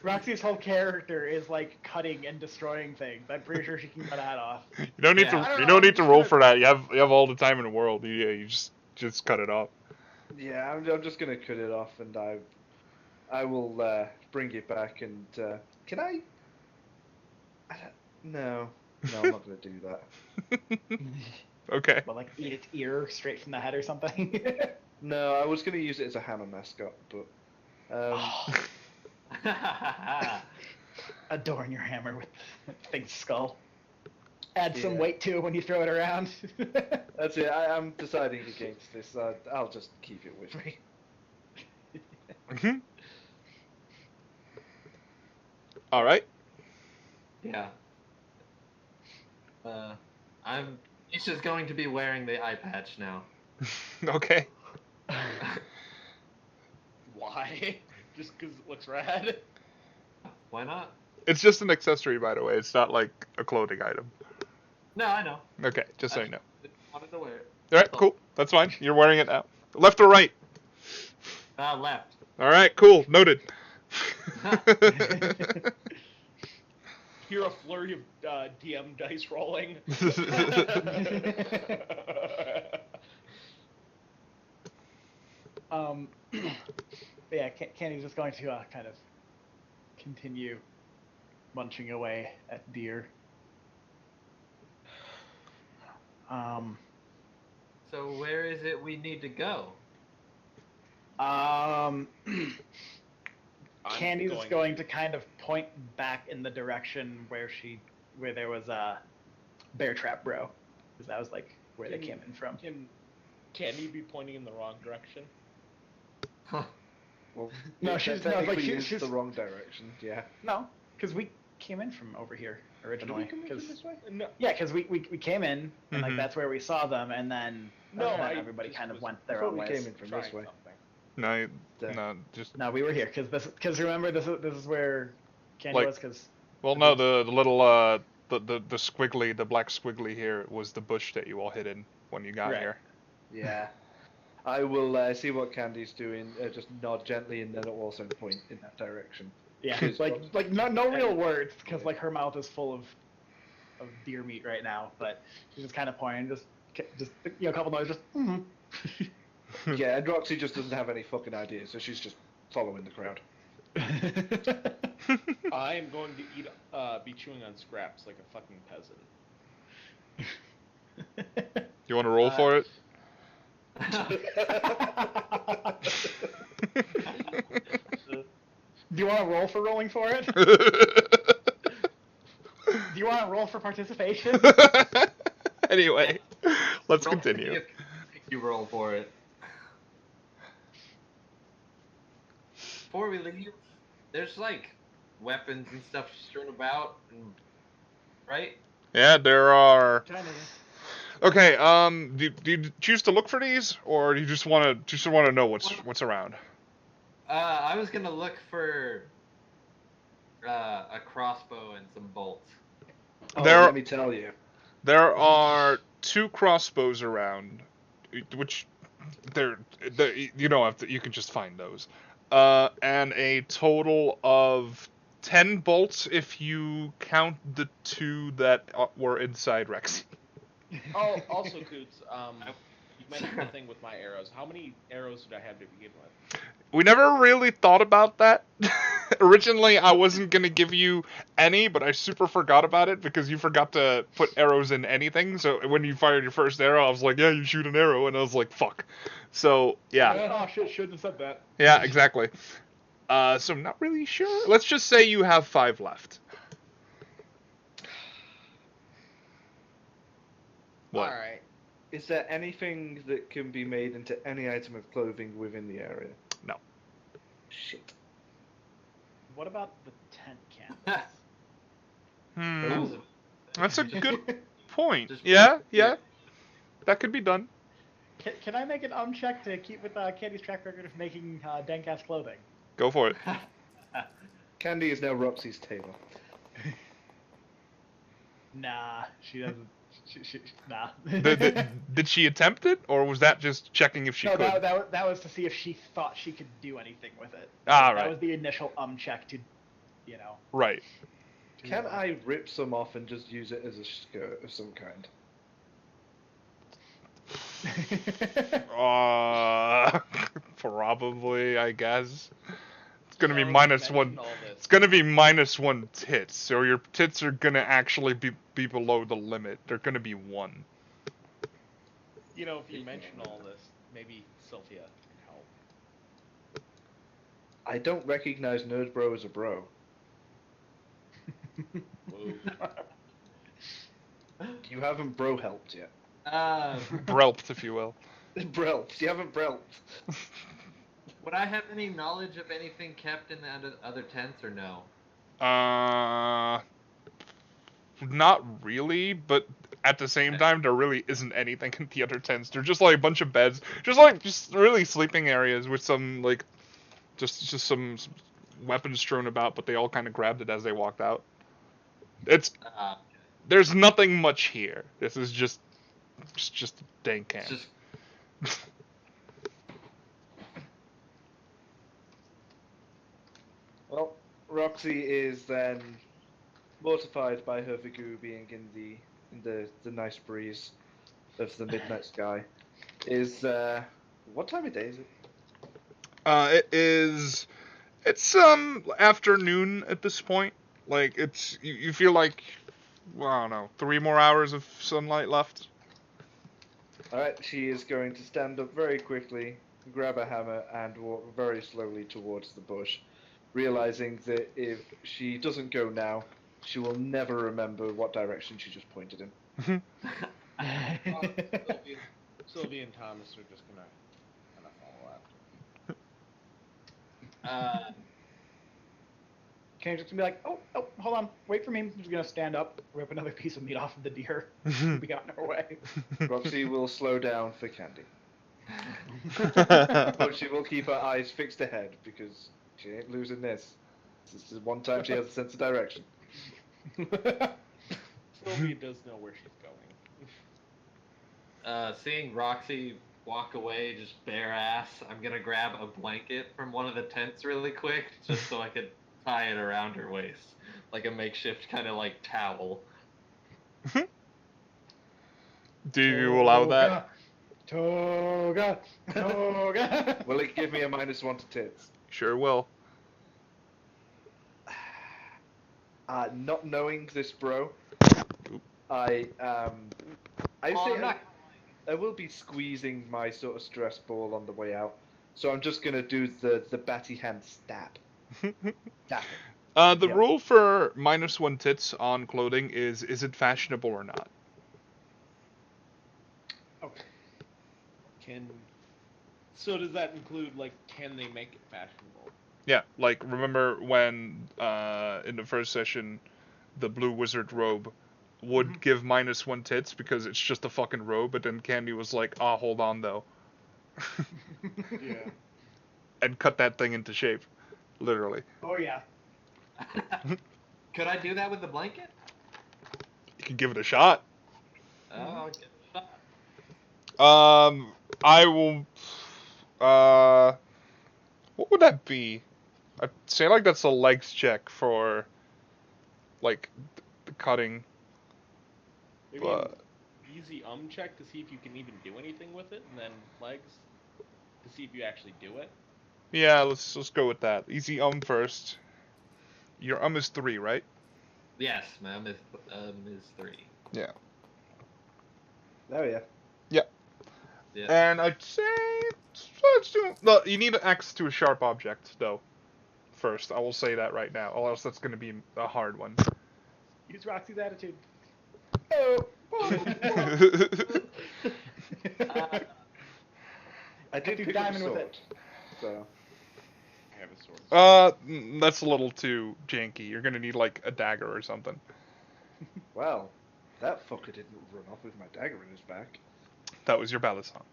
Roxy's whole character is like cutting and destroying things. I'm pretty sure she can cut a head off. You don't need Yeah. to. You don't need to roll for that. You have all the time in the world. You just cut it off. Yeah, I'm just gonna cut it off, and I will bring it back. And can I? No, I'm not gonna do that. Okay. But like eat its ear straight from the head or something. No, I was gonna use it as a hammer mascot, but Adorn your hammer with the thing's skull. Add some Yeah. weight to it when you throw it around. that's it. I'm deciding against this. I'll just keep it with me. Mhm. All right. Yeah. Isha's going to be wearing the eye patch now. Okay. Why? Just because it looks rad? Why not? It's just an accessory, by the way. It's not like a clothing item. No, I know. Okay, just so you know. I just wanted to wear it. All right, cool. That's fine. You're wearing it now. Left or right? Left. All right, cool. Noted. Hear a flurry of DM dice rolling. But yeah, Candy's just going to kind of continue munching away at deer. So where is it we need to go? Candy's going to kind of point back in the direction where there was a bear trap bro, because that was like where they came in from. Can Candy be pointing in the wrong direction? Huh. Well, No, that she's technically she's is the wrong direction. Yeah. No, because we came in from over here originally. Did we come in this way? No. Yeah, because we came in and like Mhm. that's where we saw them, and then everybody kind of went their I thought own we ways. came in from this Trying way. something. No, just No, we were here because remember this is where Candy Like- was because well, no, the little the squiggly, the black squiggly here was the bush that you all hid in when you got Right. here. Yeah. I will see what Candy's doing. Just nod gently, and then I'll also point in that direction. yeah, She's like no real words because like her mouth is full of deer meat right now, but she's just kind of pointing, just a couple noise, just. Yeah, and Roxy just doesn't have any fucking ideas, so she's just following the crowd. I am going to be chewing on scraps like a fucking peasant. You want to roll for it? Do you want to roll for rolling for it? Do you want to roll for participation? Anyway, let's Roll- continue. You roll for it. Before we leave, there's like weapons and stuff strewn about, right? Yeah, there are. Kind of. Okay, do you choose to look for these, or do you just want to know what's around? I was gonna look for a crossbow and some bolts. Oh, There- let me tell you. There are 2 crossbows around, which you don't have to. You can just find those, and a total of 10 bolts if you count the 2 that were inside Rexy. Oh, also, Coots, you mentioned the thing with my arrows. How many arrows did I have to begin with? We never really thought about that. Originally, I wasn't going to give you any, but I super forgot about it because you forgot to put arrows in anything. So when you fired your first arrow, I was like, yeah, you shoot an arrow. And I was like, fuck. So, yeah. Oh, shit, shouldn't have said that. Yeah, exactly. So I'm not really sure. Let's just say you have 5 left. What? Alright. Is there anything that can be made into any item of clothing within the area? No. Shit. What about the tent canvas? Hmm. That was That's a good point. Just- Yeah. That could be done. Can I make an check to keep with Candy's track record of making dank-ass clothing? Go for it. Candy is now Roxy's tailor. Nah, she doesn't. Nah. Did she attempt it, or was that just checking if she No, could? that was to see if she thought she could do anything with it. Ah, That right. was the initial check to, Right. Can I rip some off and just use it as a skirt of some kind? Probably, I guess. It's gonna be So, minus mention one. all this. It's gonna be -1 tits, so your tits are gonna actually be below the limit. They're gonna be 1. You know, if you mention all this, maybe Sylvia can help. I don't recognize Nerd Bro as a bro. Whoa. You haven't bro helped yet. Brelped, if you will. Brelped. You haven't brelped. Would I have any knowledge of anything kept in the other tents or no? Not really, but at the same time, there really isn't anything in the other tents. They're just like a bunch of beds, just really sleeping areas with some like, just some weapons strewn about, but they all kind of grabbed it as they walked out. There's nothing much here. This is just a dank camp. It's just Well, Roxy is then mortified by her Vigu being in the nice breeze of the midnight sky. What time of day is it? It's afternoon at this point. Like you feel like, well, I don't know, 3 more hours of sunlight left. Alright, she is going to stand up very quickly, grab a hammer, and walk very slowly towards the bush, realizing that if she doesn't go now, she will never remember what direction she just pointed in. Sylvia and Thomas are just gonna follow after. Candy's just gonna be like, oh, hold on, wait for me. I'm just gonna stand up, rip another piece of meat off of the deer. We got in our way. Roxy will slow down for Candy. But she will keep her eyes fixed ahead, because she ain't losing this. This is one time she has a sense of direction. Sylvia does know where she's going. seeing Roxy walk away just bare ass, I'm gonna grab a blanket from one of the tents really quick, just so I could tie it around her waist, like a makeshift kind of like towel. Do you allow that? Toga! Will it give me a -1 to tits? Sure will. Not knowing this bro, I I'm not- I will be squeezing my sort of stress ball on the way out, so I'm just gonna do the batty hand stab. Stab. The Yeah. rule for -1 tits on clothing is it fashionable or not? Okay. So does that include, like, can they make it fashionable? Yeah, like, remember when, in the first session, the blue wizard robe would give -1 tits because it's just a fucking robe, but then Candy was like, hold on, though. Yeah. And cut that thing into shape. Literally. Oh yeah. Could I do that with the blanket? You can give it a shot. Oh, I'll give it a shot. I will, what would that be? I'd say, like, that's a legs check for, like, the cutting. Maybe But an easy check to see if you can even do anything with it, and then legs to see if you actually do it. yeah, let's go with that. Easy first. Your is 3, right? Yes, my is 3. Yeah. Oh yeah. Yeah. And I'd say let's do. No, you need access to a sharp object, though. First, I will say that right now, or else that's going to be a hard one. Use Roxy's attitude. I did do pick up a diamond with sword, it. so I have a sword. That's a little too janky. You're going to need, like, a dagger or something. well, That fucker didn't run off with my dagger in his back. That was your ballad song.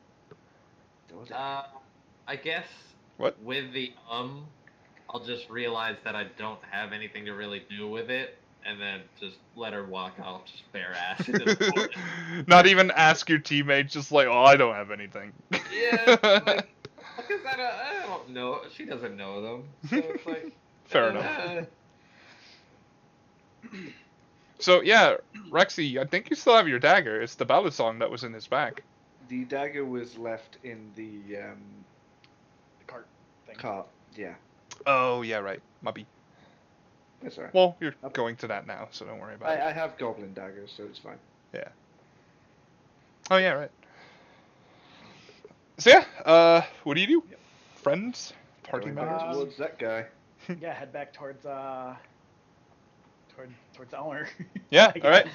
I guess What? with the I'll just realize that I don't have anything to really do with it, and then just let her walk off just bare ass into the forest. Not even ask your teammates, just like, oh, I don't have anything. Yeah, like, because I don't know. She doesn't know them, so it's like Fair enough. So yeah, Rexy, I think you still have your dagger. It's the ballad song that was in his back. The dagger was left in the cart thing. cart. Yeah. Oh yeah, right. Mubby. That's alright. Well, you're going to that now, so don't worry about it. I have goblin daggers, so it's fine. Yeah. Oh yeah, right. So yeah, what do you do? Yep. Friends? Party Going members? back towards that guy. Yeah, head back towards towards Elmer. Yeah, I alright. guess.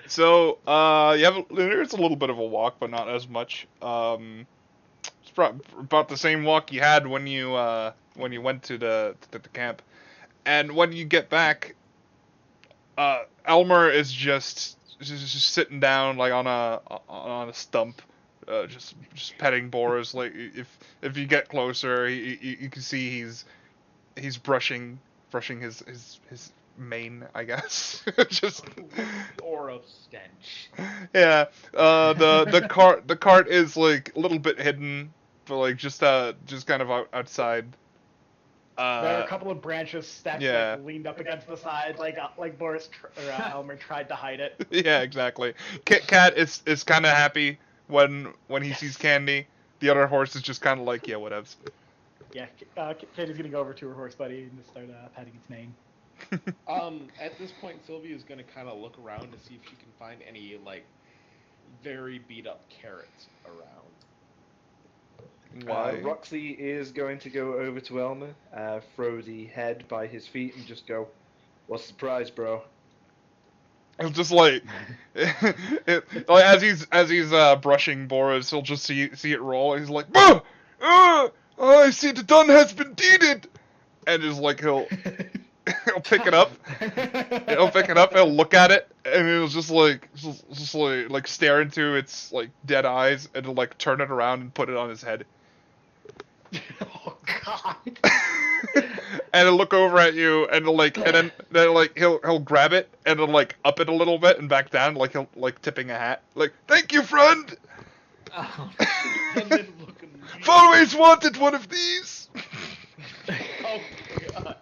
So, there's a little bit of a walk, but not as much. It's about the same walk you had when you went to the camp. And when you get back, Elmer is just sitting down like on a stump, just petting Boris. Like if you get closer, you can see he's brushing his mane, I guess. Just Aura of stench. yeah. The cart is like a little bit hidden, but like just kind of outside. There are a couple of branches stacked, yeah. like, leaned up against the side, like Boris or Elmer tried to hide it. Yeah, exactly. Kit Kat is kind of happy when he sees Candy. The other horse is just kind of like, yeah, whatevs. Yeah, Katie's gonna go over to her horse buddy and just start patting its mane. At this point, Sylvia's gonna kind of look around to see if she can find any like very beat up carrots around. Why? Roxy is going to go over to Elmer, throw the head by his feet, and just go, "What's the prize, bro?" It's just like, like as he's brushing Boris, he'll just see it roll. And he's like, "Bah! I see the done has been deeded," and is like he'll pick it up. He'll pick it up. He'll look at it, and he'll just like stare into its like dead eyes, and he'll like turn it around and put it on his head. Oh God! And he'll look over at you, and then he'll grab it, and he'll like up it a little bit and back down, like he'll like tipping a hat, like "Thank you, friend." Oh. And then look I've always wanted one of these. Oh God.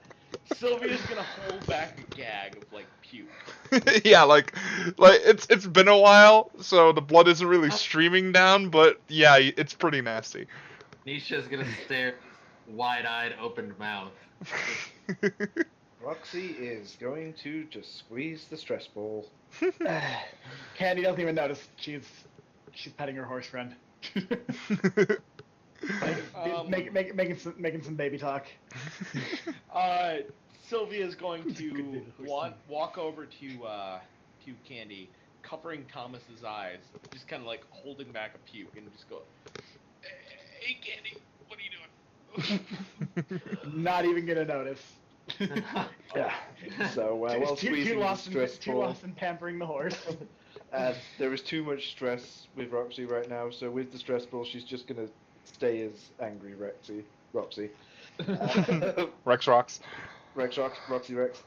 Sylvia's gonna hold back a gag of like puke. Yeah, like it's been a while, so the blood isn't really streaming down, but yeah, it's pretty nasty. Nisha's gonna stare, wide-eyed, opened mouth. Roxy is going to just squeeze the stress ball. Candy doesn't even notice. She's petting her horse friend. Making some baby talk. Sylvia's going to walk over to Candy, covering Thomas's eyes, just kind of like holding back a puke, and just go, "Hey, Candy, what are you doing?" Not even gonna notice. Yeah. So while squeezing the stress too ball, lost in pampering the horse. there is too much stress with Roxy right now. So with the stress ball, she's just gonna stay as angry Roxy. Rex rocks. Roxy Rex.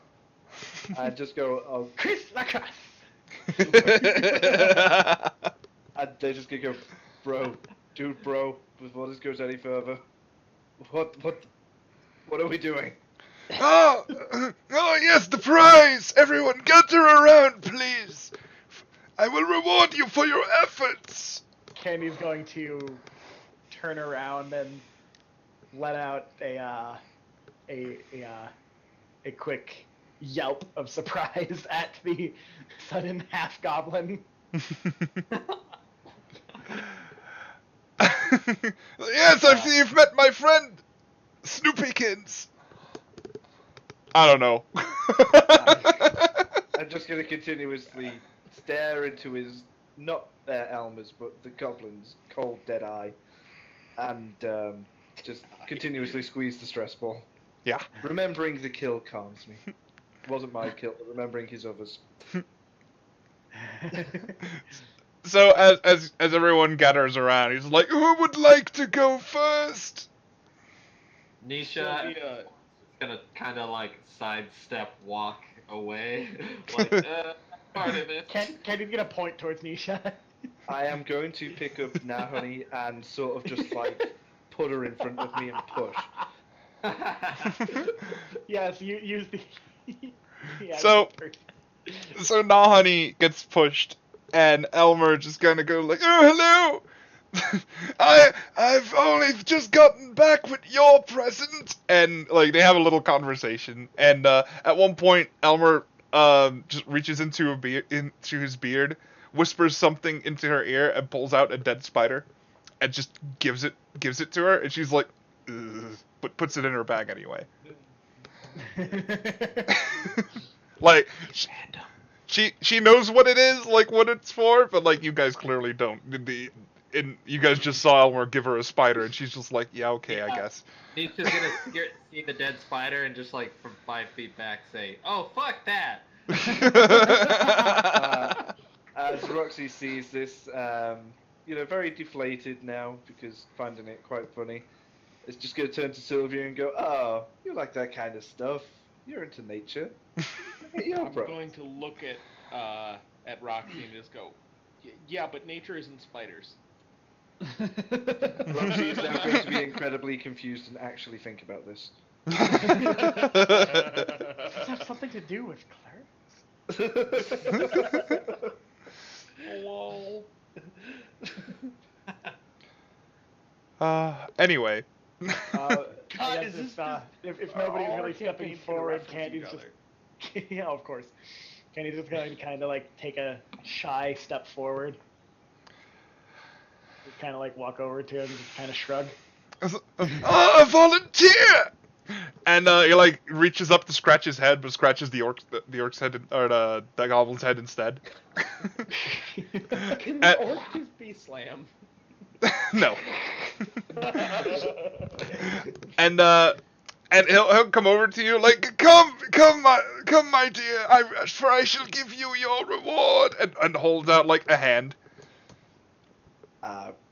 And just go, "Oh, Chris Lacrosse." and they're just gonna go, "Bro, dude, bro, before this goes any further, what are we doing?" Oh yes, the prize! Everyone gather around, please. I will reward you for your efforts. Candy's going to turn around and let out a quick yelp of surprise at the sudden half goblin. Yes, I see you've met my friend, Snoopykins. I don't know. I'm just gonna continuously stare into his, not Elmer's, but the goblin's cold dead eye, and just continuously squeeze the stress ball. Yeah. Remembering the kill calms me. It wasn't my kill, but remembering his others. So as everyone gathers around, he's like, "Who would like to go first?" Nisha Sylvia, is gonna kind of like sidestep walk away, like, part of it. Candy's gonna point towards Nisha. I am going to pick up Nahoney and sort of just like put her in front of me and push. Yes, you use the. Yeah, So Nahani gets pushed, and Elmer just gonna go like, "Oh, hello! I've only just gotten back with your present," and like they have a little conversation. And at one point, Elmer just reaches into his beard, whispers something into her ear, and pulls out a dead spider, and just gives it to her, and she's like, "Ugh," but puts it in her bag anyway. Like she knows what it is, like what it's for, but like you guys clearly don't. You guys just saw Elmer give her a spider, and she's just like, yeah, okay, I guess. Nisha's gonna see the dead spider and just like from 5 feet back say, "Oh, fuck that!" As Roxy sees this, very deflated now because finding it quite funny, it's just going to turn to Sylvia and go, "Oh, you like that kind of stuff? You're into nature." I'm going to look at Roxy and just go, yeah, but nature isn't spiders. Roxy is now going to be incredibly confused and actually think about this. Does this have something to do with clerics? Lol. Anyway. God, I is guess this if nobody's all our really stepping campaigns gonna forward, reference Candy's each just other? yeah, of course. Candy's just gonna kind of like take a shy step forward, kind of like walk over to him and just kind of shrug. A volunteer! And he like reaches up to scratch his head, but scratches the orc's head or the goblin's head instead. Can the orc just be slam? No. And he'll come over to you like, come, my dear, for I shall give you your reward, and holds out like a hand.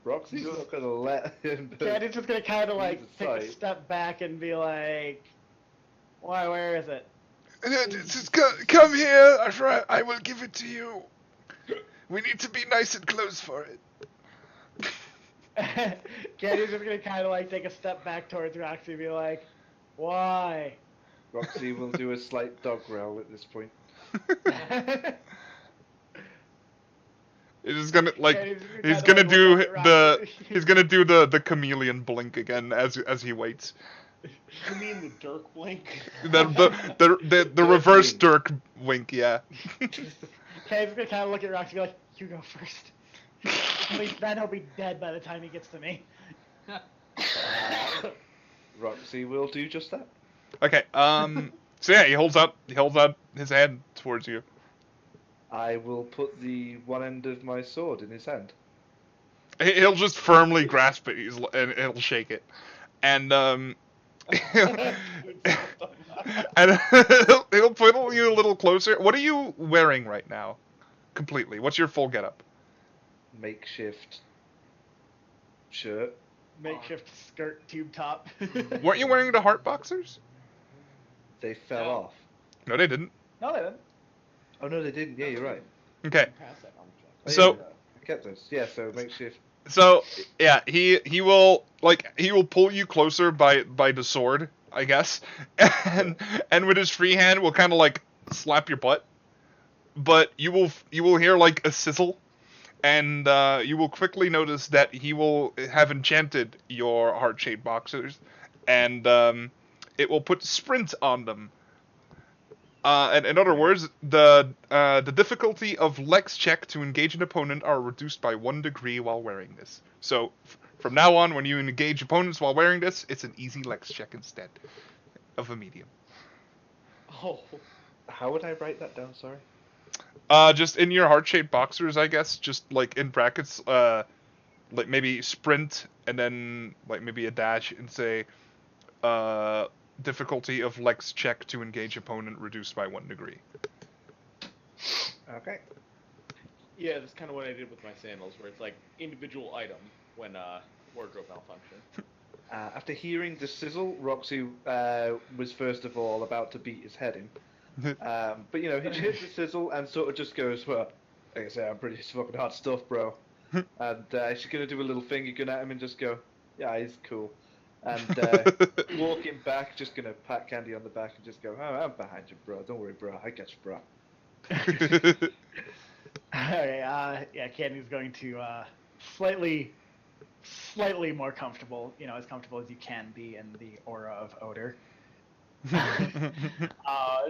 Roxy's not going to let him. Candy's just gonna kind of like Jesus take a Christ. step back and be like, "Why? Where is it?" Just come here, for I will give it to you. We need to be nice and close for it. Candy's just gonna kind of like take a step back towards Roxy and be like, "Why?" Roxy will do a slight dog growl at this point. He's gonna like Yeah, he's kinda gonna like do look the at he's gonna do the chameleon blink again as he waits. You mean the Dirk blink? The reverse Dirk wink, yeah. Candy's gonna kind of look at Roxy and be like, "You go first." At least then he'll be dead by the time he gets to me. Roxy will do just that. Okay. So yeah, he holds out his hand towards you. I will put the one end of my sword in his hand. He'll just firmly grasp it, and he'll shake it, and and he'll pull you a little closer. What are you wearing right now? Completely. What's your full getup? Makeshift shirt. Makeshift skirt, tube top. Weren't you wearing the heart boxers? They fell No. off. No, they didn't. No, they didn't. Oh no, they didn't. Yeah, you're right. Okay. Pass that on, Jack. Oh, So- yeah, I kept those. Yeah, so makeshift. So yeah, he will pull you closer by the sword, I guess, and with his free hand will kind of like slap your butt, but you will hear like a sizzle, and you will quickly notice that he will have enchanted your heart-shaped boxers, and it will put sprint on them. And in other words, the difficulty of Lex check to engage an opponent are reduced by 1 degree while wearing this. So from now on, when you engage opponents while wearing this, it's an easy Lex check instead of a medium. Oh, How would I write that down? Sorry. Just in your heart-shaped boxers, I guess. Just like in brackets, like maybe sprint and then like maybe a dash and say, difficulty of Lex check to engage opponent reduced by 1 degree. Okay. Yeah, that's kind of what I did with my sandals, where it's like individual item when wardrobe malfunction. After hearing the sizzle, Roxy was first of all about to beat his head in. But he hits the sizzle and sort of just goes, well, like I say, I'm pretty fucking hot stuff, bro. And she's going to do a little finger gun at him and just go, yeah, he's cool. And walking back, just going to pat Candy on the back and just go, oh, I'm behind you, bro. Don't worry, bro. I got you, bro. Okay, yeah, Candy's going to slightly more comfortable, as comfortable as you can be in the aura of odor.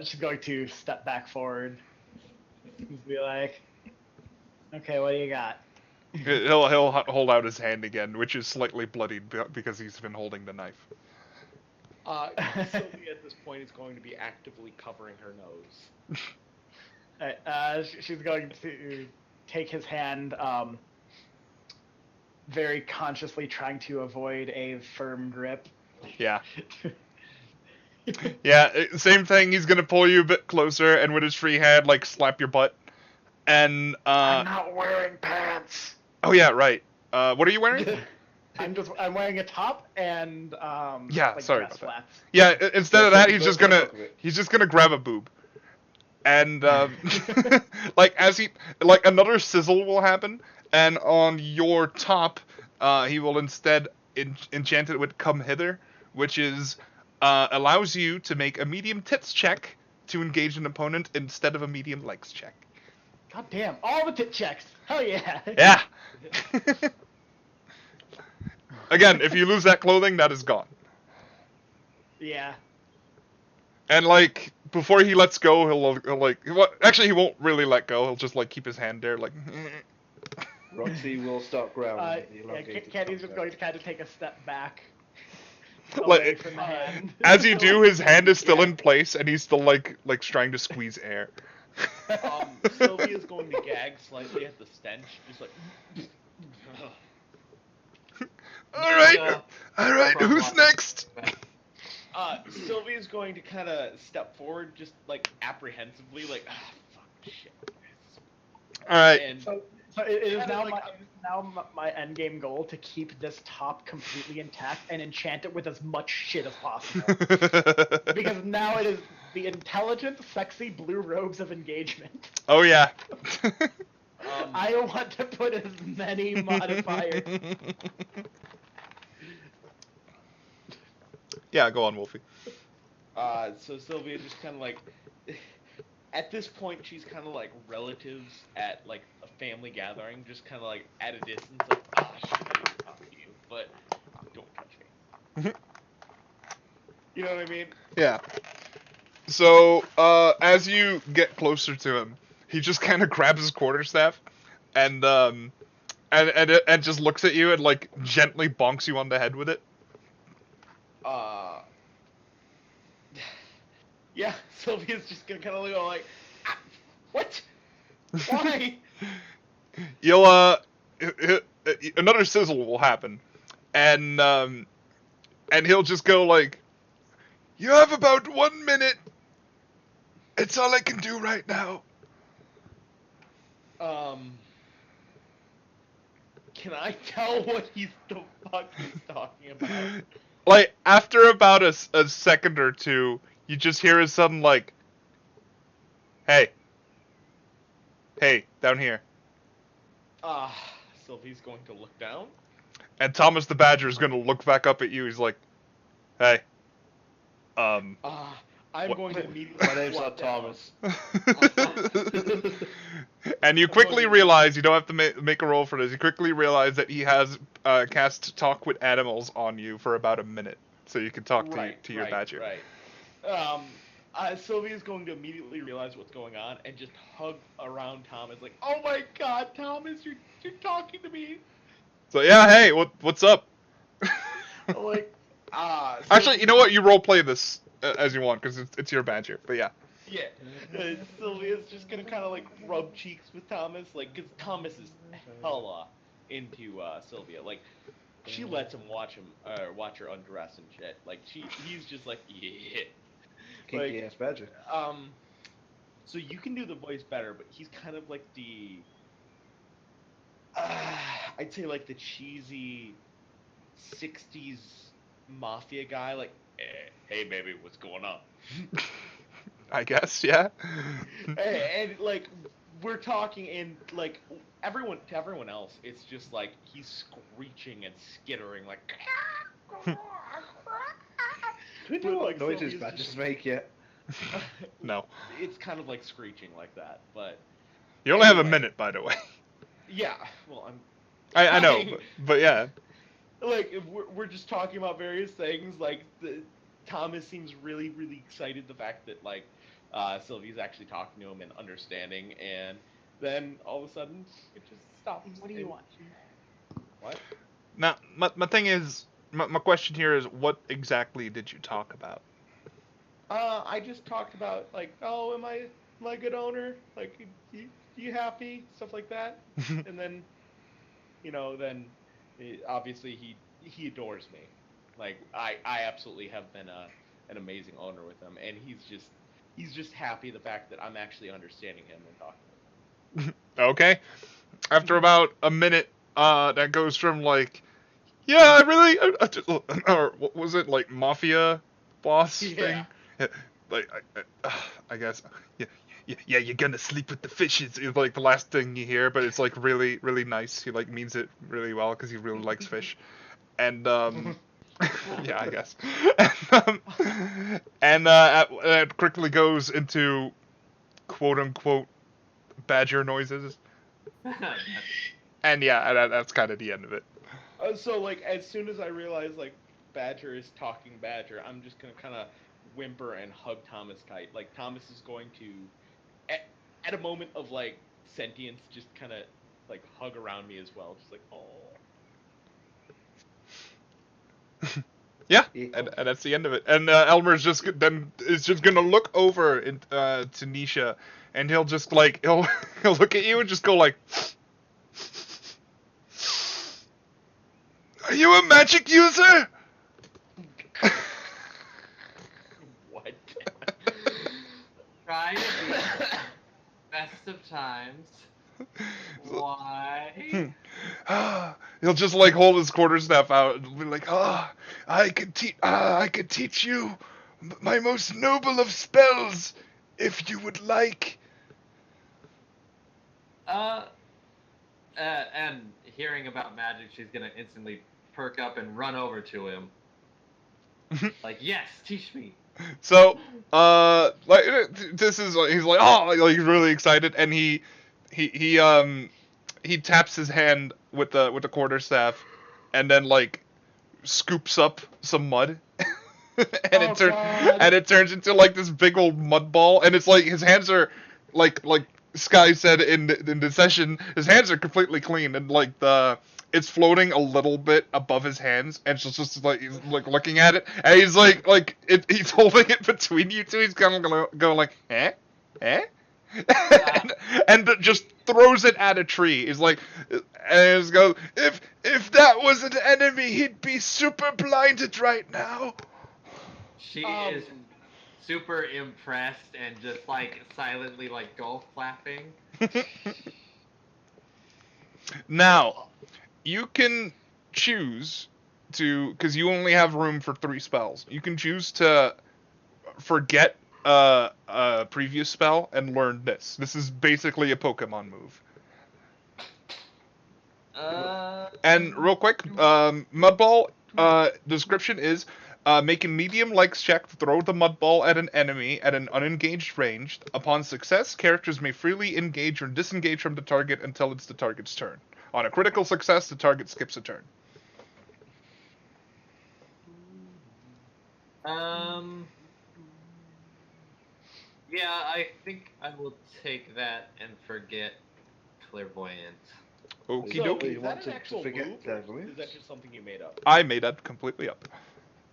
She's going to step back forward and be like, okay, what do you got? He'll hold out his hand again, which is slightly bloodied because he's been holding the knife. Sylvia at this point is going to be actively covering her nose. She's going to take his hand, very consciously trying to avoid a firm grip. Yeah. Yeah, same thing. He's gonna pull you a bit closer and with his free hand, like, slap your butt. And, I'm not wearing pants! Oh yeah, right. What are you wearing? I'm wearing a top and, yeah, like sorry dress about that. flats. Yeah, instead of that, he's just gonna grab a boob. And, like, another sizzle will happen, and on your top, he will instead enchant it with Come Hither, which is, allows you to make a medium tits check to engage an opponent instead of a medium legs check. God damn, all the tit checks! Hell yeah! Yeah! Again, if you lose that clothing, that is gone. Yeah. And, like, before he lets go, he'll well, actually, he won't really let go. He'll just, like, keep his hand there, like... Roxy will start growling. Candy's just going to kind of take a step back. Like, From the hand. as you do, his hand is still in place, and he's still, like trying to squeeze air. Sylvia's going to gag slightly at the stench, just like... Alright, who's next? Sylvia's going to kind of step forward, just, like, apprehensively, like, fuck, shit. Alright. So it is now my endgame goal to keep this top completely intact and enchant it with as much shit as possible. Because now it is the intelligent, sexy blue robes of engagement. Oh yeah. I want to put as many modifiers. Yeah, go on, Wolfie. So Sylvia just kind of like... At this point, she's kind of like relatives at, like, a family gathering, just kind of, like, at a distance, like, oh, shit, I didn't talk to you, but don't touch me. You know what I mean? Yeah. So, as you get closer to him, he just kind of grabs his quarterstaff, and just looks at you and, like, gently bonks you on the head with it. Yeah, Sylvia's just gonna kind of go like, ah, what? Why? You'll, another sizzle will happen, and he'll just go like, you have about 1 minute. It's all I can do right now. Can I tell what the fuck he's talking about? Like, after about a second or two, you just hear a sudden, like, hey, down here. Sylvie's going to look down. And Thomas the Badger is going to look back up at you. He's like, hey, I'm going to immediately... My name's not Thomas. And you quickly realize, you don't have to make a roll for this, you quickly realize that he has cast Talk with Animals on you for about a minute. So you can talk to your badger. Right. Sylvia's going to immediately realize what's going on and just hug around Thomas, like, "Oh my God, Thomas, you're talking to me." So yeah, hey, what's up? I'm like, Actually, you know what? You role play this as you want because it's your badger. But yeah. Yeah. Sylvia's just gonna kind of like rub cheeks with Thomas, like, because Thomas is hella into Sylvia, like. She lets him watch her undress and shit. Like, he's just like, yeah. Kinky ass badger. So you can do the voice better, but he's kind of like I'd say like the cheesy 60s mafia guy, like, hey baby, what's going on? I guess, yeah. And like we're talking in like to everyone else, it's just like he's screeching and skittering like. Do we know But, what like, noises Sylvia's badgers just- make yet? No. It's kind of like screeching like that, but You only have a Anyway. minute, by the way. yeah. Well, I know, but yeah. like we're just talking about various things. Like Thomas seems really really excited the fact that like Sylvia's actually talking to him and understanding, and then all of a sudden it just stops. What do you want? What? Now, my thing is, my question here is, what exactly did you talk about? I just talked about like, oh, am I a good owner? Like, you happy? Stuff like that. And then, obviously he adores me. Like, I absolutely have been an amazing owner with him, and he's just happy the fact that I'm actually understanding him and talking with him. Okay. After about a minute, that goes from like, yeah, I really, or what was it, like mafia boss thing? Yeah. Like, I guess, yeah, you're gonna sleep with the fishes is like the last thing you hear, but it's like really, really nice. He like means it really well because he really likes fish, and yeah, I guess, and it quickly goes into quote unquote badger noises, and yeah, that's kind of the end of it. So like as soon as I realize like Badger is talking Badger, I'm just gonna kind of whimper and hug Thomas tight. Like Thomas is going to, at a moment of like sentience, just kind of like hug around me as well, just like oh. Yeah, and that's the end of it. And Elmer's just gonna look over to Nisha, and he'll just like he'll look at you and just go like, "Are you a magic user?" What? Try to be best of times. Why? He'll just like hold his quarterstaff out and be like, I could teach you my most noble of spells if you would like." And hearing about magic, she's gonna instantly perk up and run over to him. Like, yes, teach me. So, like this is he's like, oh, like he's really excited, and he taps his hand with the quarterstaff, and then like scoops up some mud, and it turns into like this big old mud ball, and it's like his hands are like Sky said in the session, his hands are completely clean, and like it's floating a little bit above his hands, and it's just like he's like looking at it, and he's he's holding it between you two. He's kind of gonna go like, eh, and just throws it at a tree. He's like, and he goes, if that was an enemy, he'd be super blinded right now. She is super impressed and just like silently like golf clapping. Now, you can choose to, because you only have room for 3 spells. You can choose to forget a previous spell and learn this. This is basically a Pokemon move. And real quick, Mud Ball description is make a medium-like check to throw the Mud Ball at an enemy at an unengaged range. Upon success, characters may freely engage or disengage from the target until it's the target's turn. On a critical success, the target skips a turn. Yeah, I think I will take that and forget clairvoyant. Okie So, dokie. is You that want an to actual forget move, that, or right? is that just something you made up? I made that completely up.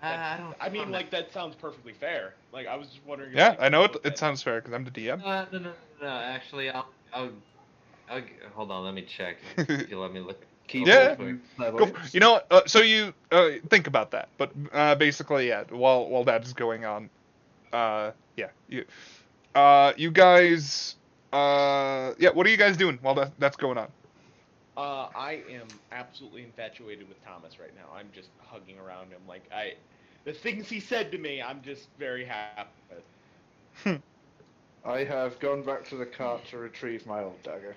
I mean, like, that sounds perfectly fair. Like, I was just wondering if, Yeah, like, I know you it looked at- sounds fair because I'm the DM. No. Actually, I'll hold on. Let me check. If you let me look. Keep Yeah. it. Go, you know what? So you think about that, but basically, yeah. While that is going on, yeah, you guys, yeah. What are you guys doing while that's going on? I am absolutely infatuated with Thomas right now. I'm just hugging around him. The things he said to me, I'm just very happy with. I have gone back to the cart to retrieve my old dagger.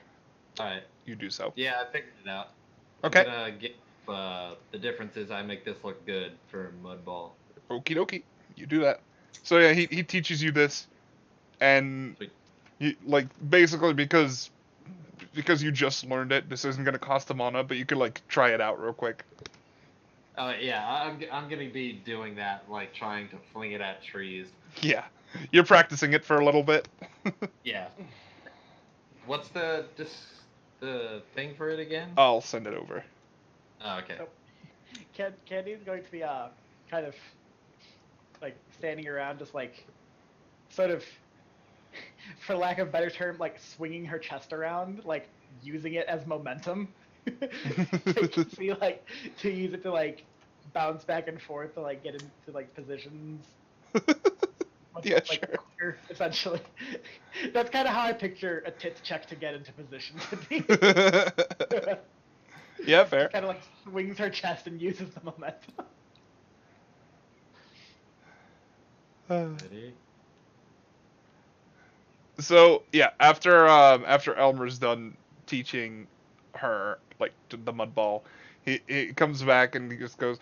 Alright. You do so. Yeah, I figured it out. Okay. I'm gonna get the difference is I make this look good for Mudball. Okie dokie. You do that. So yeah, he teaches you this, and Sweet. you, like, basically because you just learned it, this isn't gonna cost a mana, but you could like try it out real quick. Yeah, I'm gonna be doing that, like trying to fling it at trees. Yeah, you're practicing it for a little bit. Yeah. What's the thing for it again? I'll send it over. Oh, okay. Candy's going to be kind of like standing around, just like sort of, for lack of a better term, like swinging her chest around, like using it as momentum. To use it to like bounce back and forth to like get into like positions. Yeah, like, sure. quicker, essentially. That's kind of how I picture a tits check to get into position to be. Yeah, fair. Kind of like swings her chest and uses the momentum. Ready? So yeah, after Elmer's done teaching her like the mud ball, he comes back and he just goes,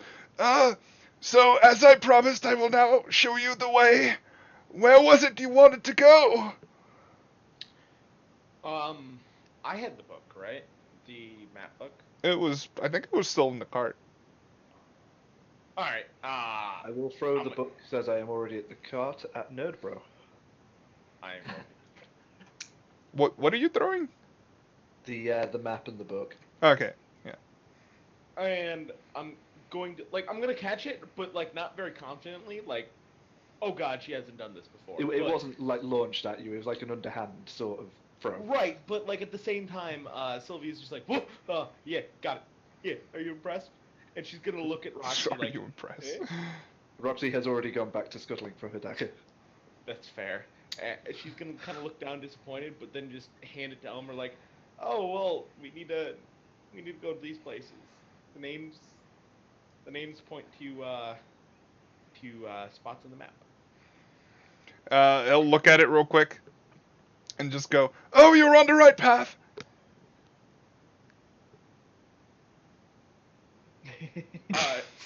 so as I promised, I will now show you the way. Where was it you wanted to go? I had the book, right? The map book. I think it was still in the cart. All right. I will throw the book as I am already at the cart at Nerdbro. I'm. What are you throwing? The map and the book. Okay, yeah. And I'm going to catch it, but like not very confidently. Like, oh god, she hasn't done this before. It wasn't like launched at you. It was like an underhand sort of throw. Right, but like at the same time, Sylvia's just like, whoop, yeah, got it. Yeah, are you impressed? And she's gonna look at Roxy Are like, you impressed? eh? Roxy has already gone back to scuttling for her dagger. That's fair. She's gonna kind of look down disappointed, but then just hand it to Elmer like, oh well, we need to go to these places. The names point to spots on the map. He'll look at it real quick and just go, "Oh, you're on the right path."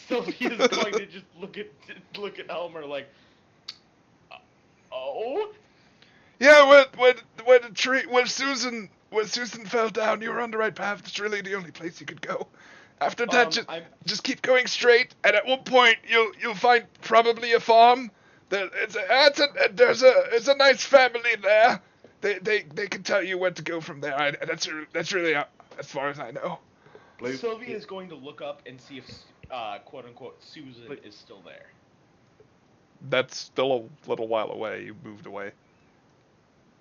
Sylvia's going to just look at Elmer like, oh. Yeah, when Susan fell down, you were on the right path. It's really the only place you could go. After that, just keep going straight, and at one point you'll find probably a farm. There's a nice family there. They can tell you where to go from there. That's really as far as I know. Sylvia is going to look up and see if quote unquote Susan is still there. That's still a little while away. You moved away.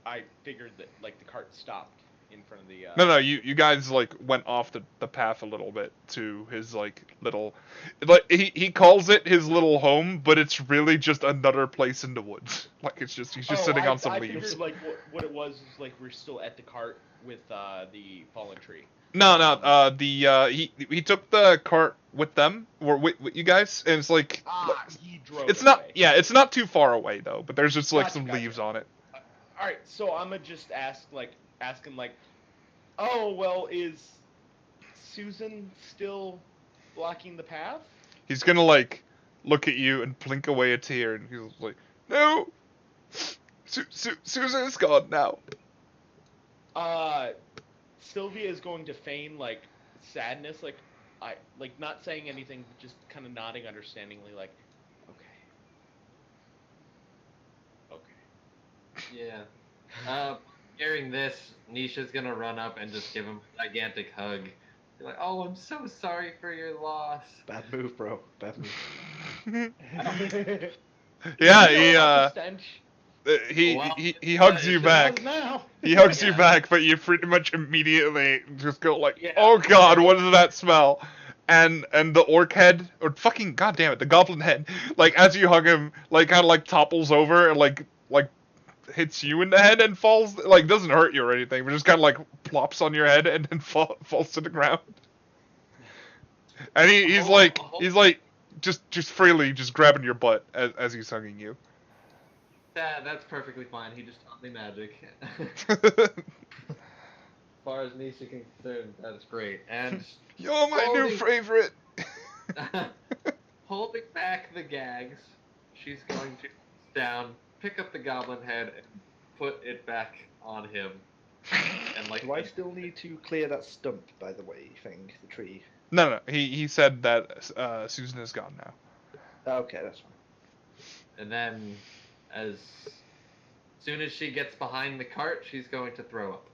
I figured that like the cart stopped in front of the. No, you guys like went off the path a little bit to his like little, like he calls it his little home, but it's really just another place in the woods. Like he's just sitting on some I leaves. Figured, like what it was is like we're still at the cart with the fallen tree. No, he took the cart with them or with you guys, and it's like he drove. It's it not away. it's not too far away though, but there's just like some Gotcha. leaves on it. All right, so I'm gonna just ask him like, oh well, is Susan still blocking the path? He's gonna like look at you and blink away a tear, and he's like, "No, Susan is gone now." Sylvia is going to feign like sadness, like not saying anything, just kind of nodding understandingly, like, okay. Yeah. Hearing this, Nisha's gonna run up and just give him a gigantic hug. Be like, "Oh, I'm so sorry for your loss." Bad move, bro. Bad move. Yeah, he hugs you back. He hugs you back, but you pretty much immediately just go like, "Oh God, what is that smell?" And the orc head, or fucking goddamn it, the goblin head, like as you hug him, like kind of like topples over and like hits you in the head and falls, like, doesn't hurt you or anything, but just kind of like plops on your head and then falls to the ground. And he's like just freely just grabbing your butt as he's hugging you. That's perfectly fine. He just taught me magic. As far as Nisa concerned, that's great. And You're my new favorite. holding back the gags, she's going to down, pick up the goblin head, and put it back on him. And like, Do I still need to clear that stump, by the way, thing, the tree? No. He said that Susan is gone now. Okay, that's fine. And then, as soon as she gets behind the cart, she's going to throw up.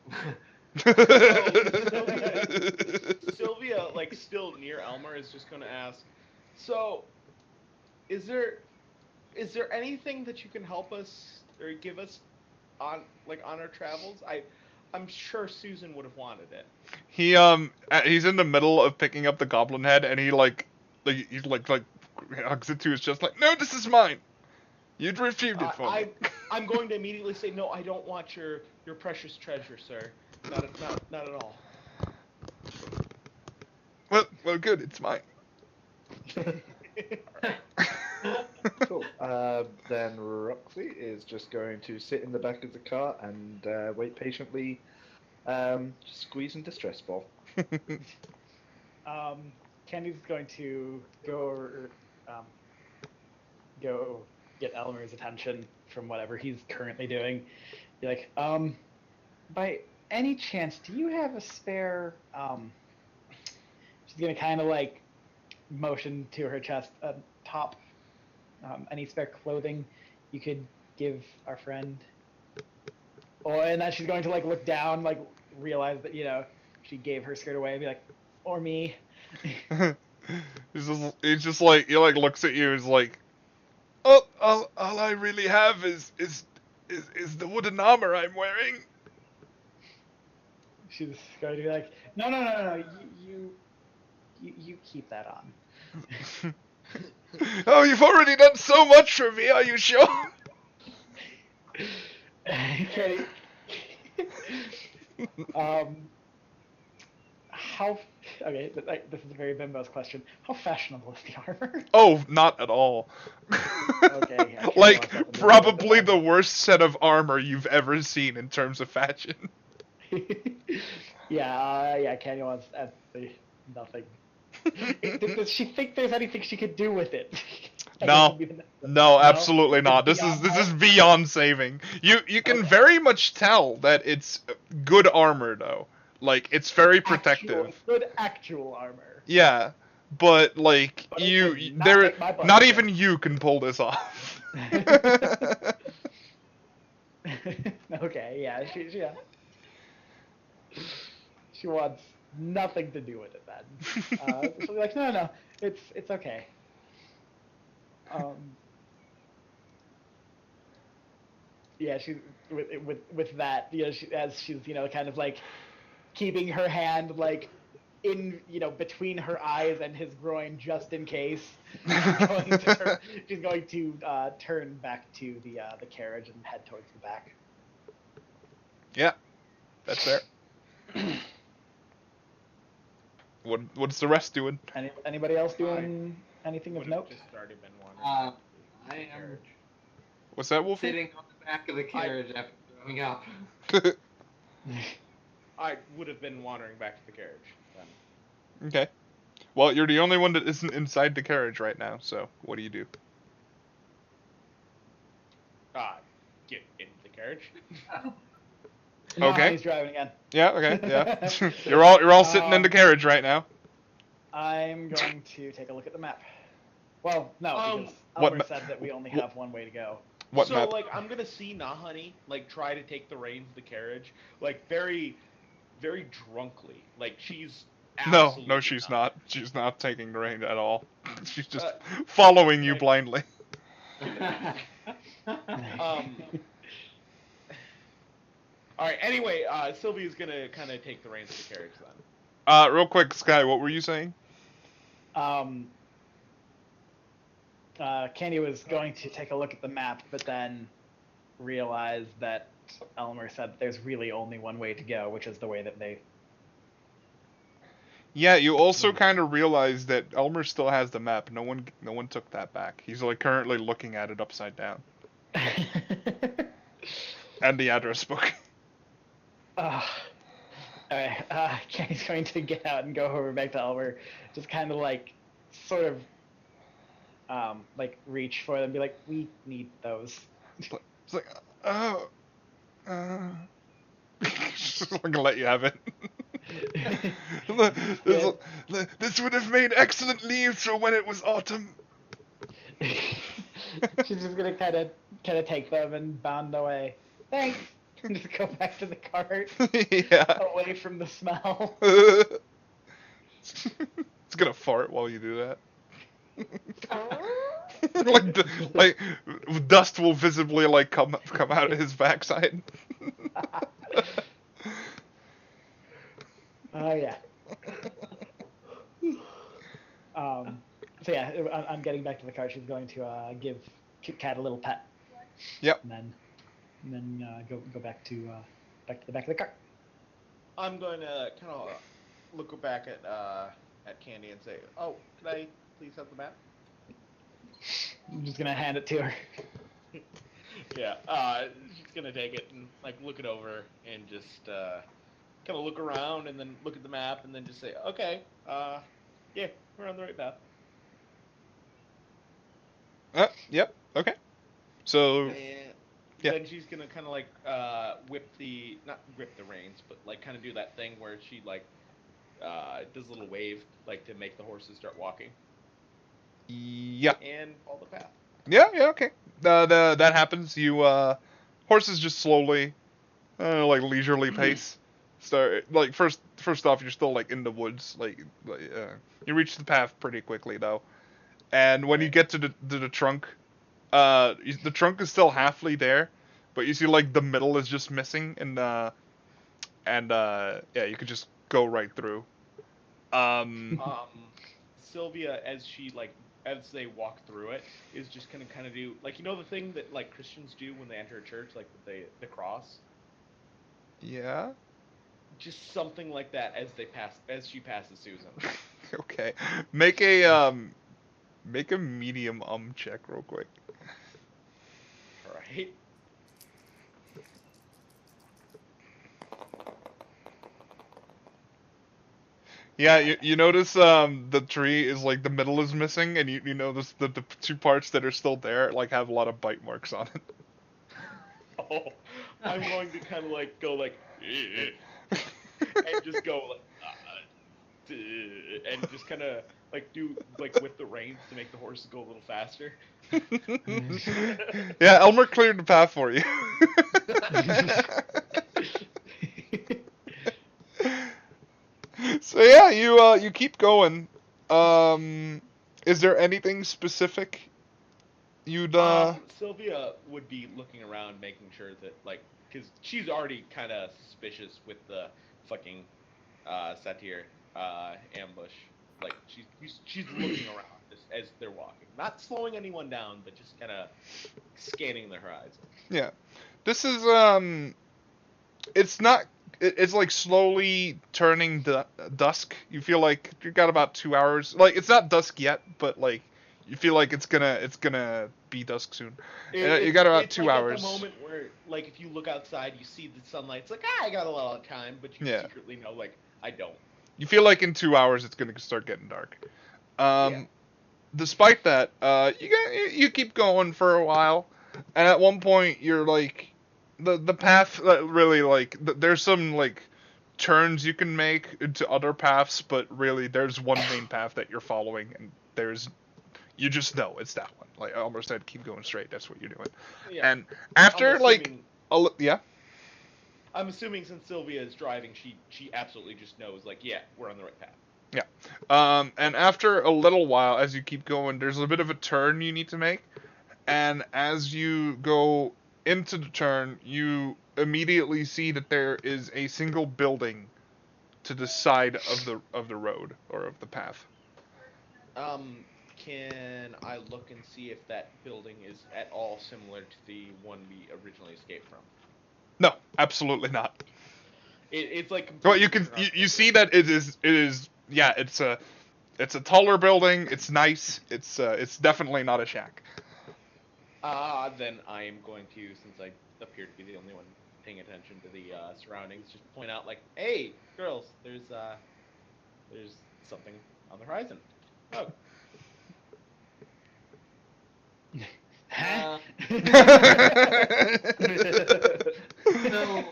Sylvia, like, still near Elmer, is just going to ask, so, is there anything that you can help us or give us on our travels? I'm sure Susan would have wanted it. He's in the middle of picking up the goblin head, and he hugs it to his chest, like, no, this is mine. You'd retrieved it for me. I'm going to immediately say, no, I don't want your precious treasure, sir. Not at all. Well, good. It's mine. Cool. Then Roxy is just going to sit in the back of the car and wait patiently, just squeezing distress ball. Candy's going to go get Elmer's attention from whatever he's currently doing. Be like, by any chance, do you have a spare? She's gonna kind of like motion to her chest, top. Any spare clothing you could give our friend? And then she's going to like look down, like realize that she gave her skirt away, and be like, or me. He's just like, he like looks at you. He's like, oh, all I really have is the wooden armor I'm wearing. She's going to be like, no, you keep that on. Oh, you've already done so much for me. Are you sure? Okay. Okay, this is a very Bimbos question. How fashionable is the armor? Oh, not at all. Okay. Yeah, like, probably the worst set of armor you've ever seen in terms of fashion. Yeah, Candy wants absolutely nothing. Does she think there's anything she could do with it? No, absolutely not. This is beyond saving. You can very much tell that it's good armor though. Like, it's very protective. Good actual armor. Yeah, but like not even you can pull this off. Okay, yeah, she wants nothing to do with it then. She'll be like, no, it's okay. Yeah, she's with that, as she's kind of like keeping her hand like in between her eyes and his groin just in case. She's going to turn back to the carriage and head towards the back. Yeah, that's fair. What's the rest doing? Anybody else doing anything of note? Just already been wandering. I am What's that, Wolfie? sitting on the back of the carriage after throwing up. I would have been wandering back to the carriage then. Okay. Well, you're the only one that isn't inside the carriage right now, so what do you do? Get into the carriage. No, Okay. he's driving again. Yeah, okay, yeah. You're all sitting in the carriage right now. I'm going to take a look at the map. Well, no, because What Albert said that we only have one way to go. What so, map? like, I'm gonna see Nahani, like, try to take the reins of the carriage, like, very, very drunkly. Like, she's absolutely No, she's not. She's not taking the rein at all. She's just following you blindly. Alright, anyway, Sylvia's gonna kind of take the reins of the carriage then. Real quick, Sky, what were you saying? Candy was going to take a look at the map, but then realize that Elmer said there's really only one way to go, which is the way that they. Yeah, you also kind of realize that Elmer still has the map. No one took that back. He's like currently looking at it upside down. And the address book. Alright, Kenny's going to get out and go over back to Elmer, just kind of like, sort of, like reach for them and be like, we need those. It's like, oh, just not gonna let you have it. This would have made excellent leaves for when it was autumn. She's just gonna kind of take them and bound away. Thanks. And just go back to the cart. Yeah. Away from the smell. It's gonna fart while you do that. like dust will visibly like come out of his backside. Oh yeah. So yeah, I'm getting back to the car. She's going to give Kit Kat a little pet. Yep. And then go back to the back of the car. I'm going to kind of look back at Candy and say, "Oh, could I please have the map?" I'm just gonna hand it to her. Yeah, she's gonna take it and like look it over and just kind of look around and then look at the map and then just say, "Okay, yeah, we're on the right path." Yep. Okay. So. And yeah. then she's gonna kind of like not whip the reins, but like kind of do that thing where she like does a little wave like to make the horses start walking. Yeah. And follow the path. Yeah. Okay. That happens. You horses just slowly, like leisurely pace. Start like first off, you're still like in the woods. You reach the path pretty quickly though, and when you get to the trunk, the trunk is still halfly there, but you see like the middle is just missing, and yeah, you could just go right through. Sylvia, as they walk through it, is just gonna kind of do like the thing that like Christians do when they enter a church, like the cross. Yeah. Just something like that as she passes Susan. Okay. Make a medium check real quick. All right. Yeah, you notice the tree is like the middle is missing, and you notice the two parts that are still there like have a lot of bite marks on it. Oh, I'm going to kind of like go like and just go like and just kind of like do like with the reins to make the horses go a little faster. Yeah, Elmer cleared the path for you. So yeah, you keep going. Is there anything specific you'd Sylvia would be looking around, making sure that like, because she's already kind of suspicious with the fucking satyr ambush. Like she's looking around as they're walking, not slowing anyone down, but just kind of scanning the horizon. Yeah, this is it's like slowly turning dusk. You feel like you got about 2 hours. Like it's not dusk yet, but like you feel like it's gonna be dusk soon. You got about 2 hours. It's like at the moment where like if you look outside, you see the sunlight. It's like I got a lot of time, but you secretly know like I don't. You feel like in 2 hours it's gonna start getting dark. Despite that, you keep going for a while, and at one point you're like. The path really like there's some like turns you can make into other paths, but really there's one main path that you're following, and you just know it's that one. Like I almost said, keep going straight. That's what you're doing. Yeah. And after I'm assuming since Sylvia is driving, she absolutely just knows like we're on the right path. Yeah. And after a little while, as you keep going, there's a bit of a turn you need to make, and as you go into the turn, you immediately see that there is a single building to the side of the road or of the path. can I look and see if that building is at all similar to the one we originally escaped from? No, absolutely not. It's like Well, completely you can different you see architecture. that it is yeah, it's a taller building. It's nice. It's definitely not a shack. Then I am going to, since I appear to be the only one paying attention to the surroundings, just point out like, hey, girls, there's something on the horizon. Oh, Huh? So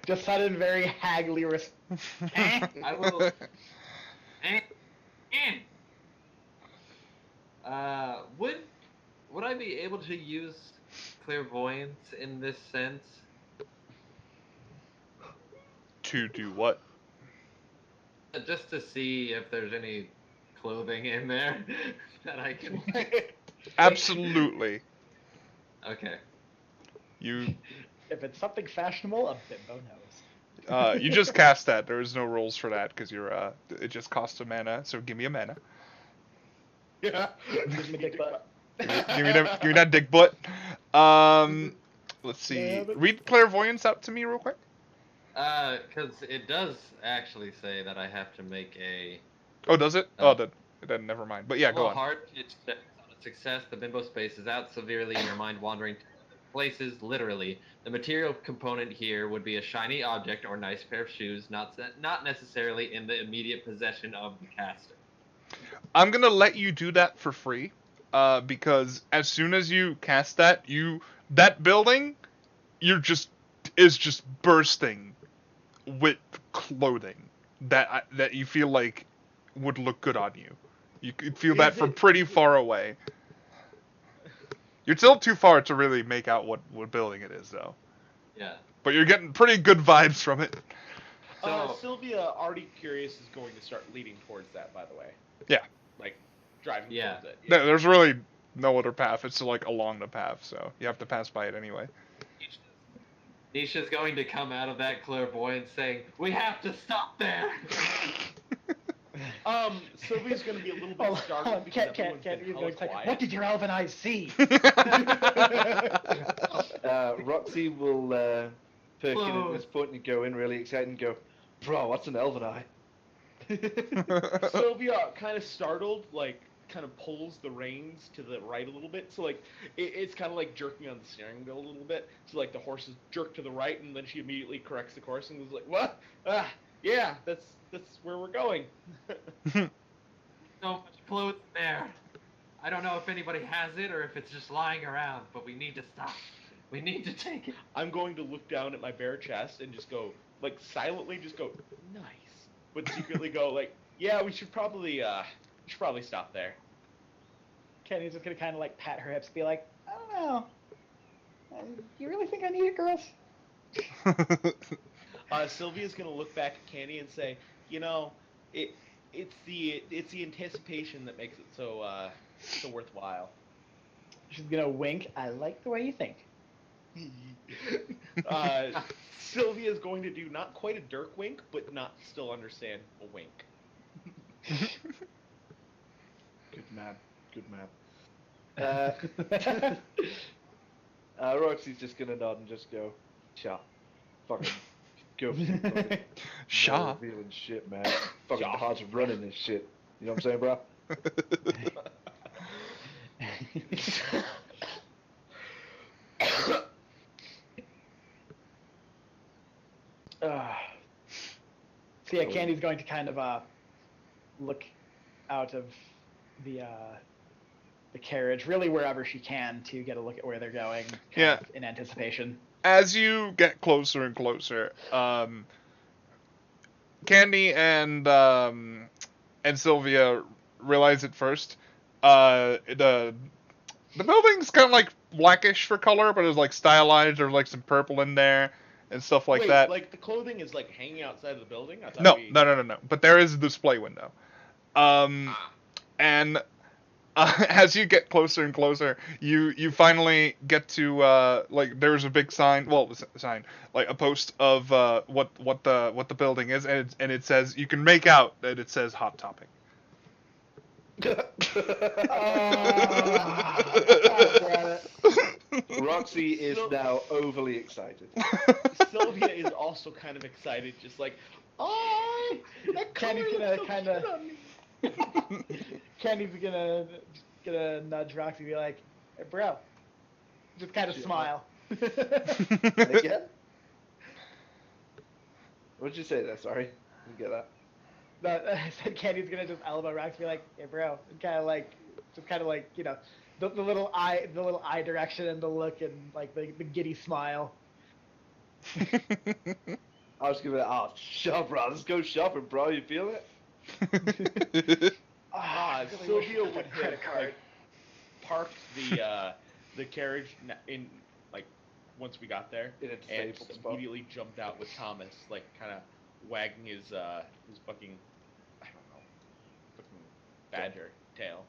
Just sounded very haggly. I will. Eh, eh. Would I be able to use clairvoyance in this sense? To do what? Just to see if there's any clothing in there that I can. Absolutely. Okay. You If it's something fashionable, a bimbo knows. you just cast that. There is no rules for that because you're it just costs a mana. So give me a mana. yeah. Give me dick butt. Give me that dick butt. Let's see. Read clairvoyance out to me real quick. Because it does actually say that I have to make a. Oh, does it? Oh, then never mind. But yeah, go Well, on. hard. It's on a success. The bimbo space is out severely in your mind, wandering to other places. Literally, the material component here would be a shiny object or nice pair of shoes, not necessarily in the immediate possession of the caster. I'm gonna let you do that for free, because as soon as you cast that, that building, is just bursting with clothing that you feel like would look good on you. You could feel that from pretty far away. You're still too far to really make out what building it is, though. Yeah. But you're getting pretty good vibes from it. So Sylvia, already curious, is going to start leading towards that. By the way. Yeah. Like driving Yeah. towards it. There's really no other path. It's like along the path, so you have to pass by it anyway. Nisha's going to come out of that clairvoyance saying, "We have to stop there." Sylvia's going to be a little bit Oh, startled because everyone's can't been you hella go like, quiet. what did your elven eyes see? Roxy will perk in at this point and go in really excited and go, bro, what's an elven eye? Sylvia, kind of startled, like, kind of pulls the reins to the right a little bit. So, like, it's kind of like jerking on the steering wheel a little bit. So, like, the horse is jerked to the right, and then she immediately corrects the course and was like, what? Yeah, that's where we're going. So much clothes there. I don't know if anybody has it or if it's just lying around, but we need to stop. We need to take it. I'm going to look down at my bare chest and just go, like, silently just go, nice. But secretly go, like, yeah, we should probably stop there. Kenny's just gonna kind of like pat her hips, and be like, I don't know. You really think I need it, girls? Sylvia's gonna look back at Candy and say, you know, it's the anticipation that makes it so worthwhile. She's gonna wink. I like the way you think. Sylvia's going to do not quite a Dirk wink, but not still understand a wink. Good man. Roxy's just gonna nod and just go, Sha. Fucking go for some fucking Sha. revealing shit, man. Fucking Sha. hard running this shit. You know what I'm saying, bro? So yeah, Candy's going to kind of look out of the carriage, really wherever she can, to get a look at where they're going. Yeah. In anticipation. As you get closer and closer, Candy and Sylvia realize it first. The building's kind of like blackish for color, but it's like stylized. There's like some purple in there and stuff like Wait, that. like the clothing is like hanging outside of the building? I thought No. But there is a display window. And as you get closer and closer, you finally get to like there's a big sign. Well, sign like a post of what the building is, and it says you can make out that it says Hot Topic. Roxy is now overly excited. Sylvia is also kind of excited, just like, oh, that color Candy's looks gonna so kinda- cute on me. Candy's gonna nudge Roxy and be like, "Hey, bro," just kind of smile. Again? What'd you say there? Sorry, didn't get that. But I said Candy's gonna just elbow Roxy and be like, "Hey, bro," and kind of like, the little eye direction and the look and like the giddy smile. I was gonna be like, shop, bro. Let's go shopping, bro. You feel it? I really wish Sylvia I had would a credit card. like, parked the carriage in like once we got there, In a and disabled just spot. immediately jumped out with Thomas, like kind of wagging his fucking, I don't know, fucking badger tail.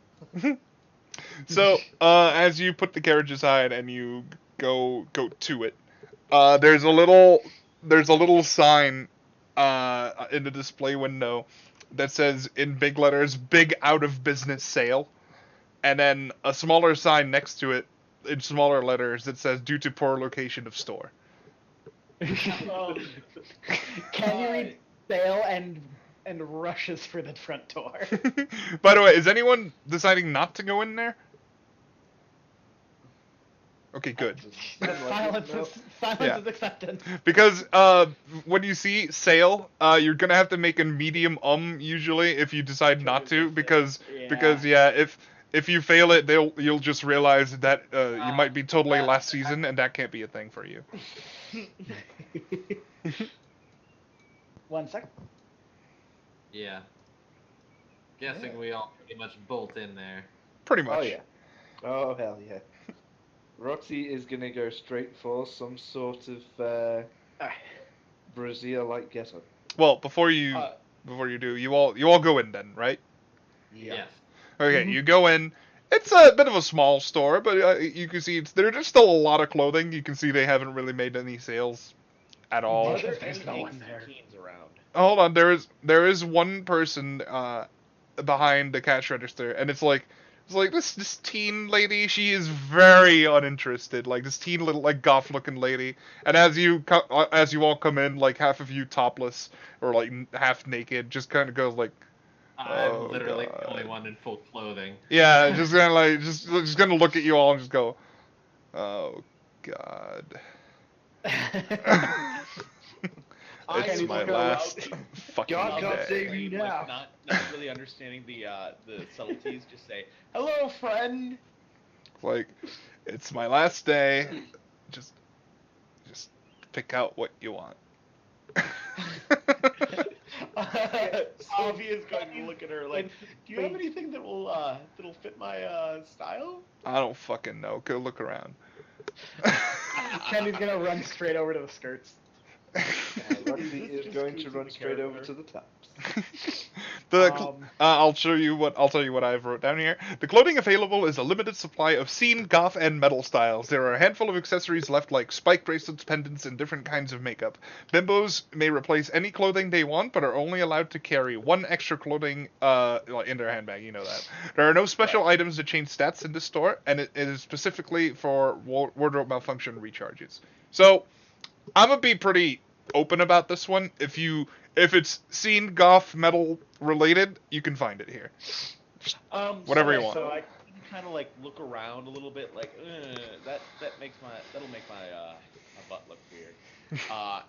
So, as you put the carriage aside and you go to it, there's a little sign in the display window that says in big letters, "Big out of business sale," and then a smaller sign next to it in smaller letters that says "Due to poor location of store." Can you read sale and rushes for the front door? By the way, is anyone deciding not to go in there? Okay, good. Silence Yeah. is acceptance. Because when you see sale, you're gonna have to make a medium usually if you decide not to, because if you fail it, you'll just realize that you might be totally last season, and that can't be a thing for you. 1 sec. Yeah. Guessing we all pretty much bolt in there. Pretty much. Oh yeah. Oh hell yeah. Roxy is gonna go straight for some sort of Brazil-like getup. Well, before you do, you all go in then, right? Yes. Okay, you go in. It's a bit of a small store, but you can see there's still a lot of clothing. You can see they haven't really made any sales at all. Are there There's any no Hanks one and there. Keens around? Hold on, there is one person behind the cash register, and it's like this teen lady. She is very uninterested, like this teen little like goth looking lady. And as you all come in, like half of you topless or like half naked, just kind of goes like, I'm Oh, literally God. the only one in full clothing. yeah, just kind of like just gonna look at you all and just go, oh God. It's Candy's my looking last fucking God can't day. save you now. Not really understanding the subtleties. Just say, "Hello, friend." Like, it's my last day. Just pick out what you want. Sylvia's going to look at her like, "Do you have anything that'll fit my style?" I don't fucking know. Go look around. Candy's gonna run straight over to the skirts. Roxy is going to run straight over to the tops. I'll tell you what I've wrote down here. The clothing available is a limited supply of scene, goth, and metal styles. There are a handful of accessories left, like spike bracelets, pendants, and different kinds of makeup. Bimbos may replace any clothing they want, but are only allowed to carry one extra clothing in their handbag. You know that. There are no special items that change stats in this store, and it is specifically for wardrobe malfunction recharges. So, I'm gonna be pretty open about this one. If it's scene, goth, metal related, you can find it here. Whatever you want. So I kind of like look around a little bit, like that'll make my butt look weird.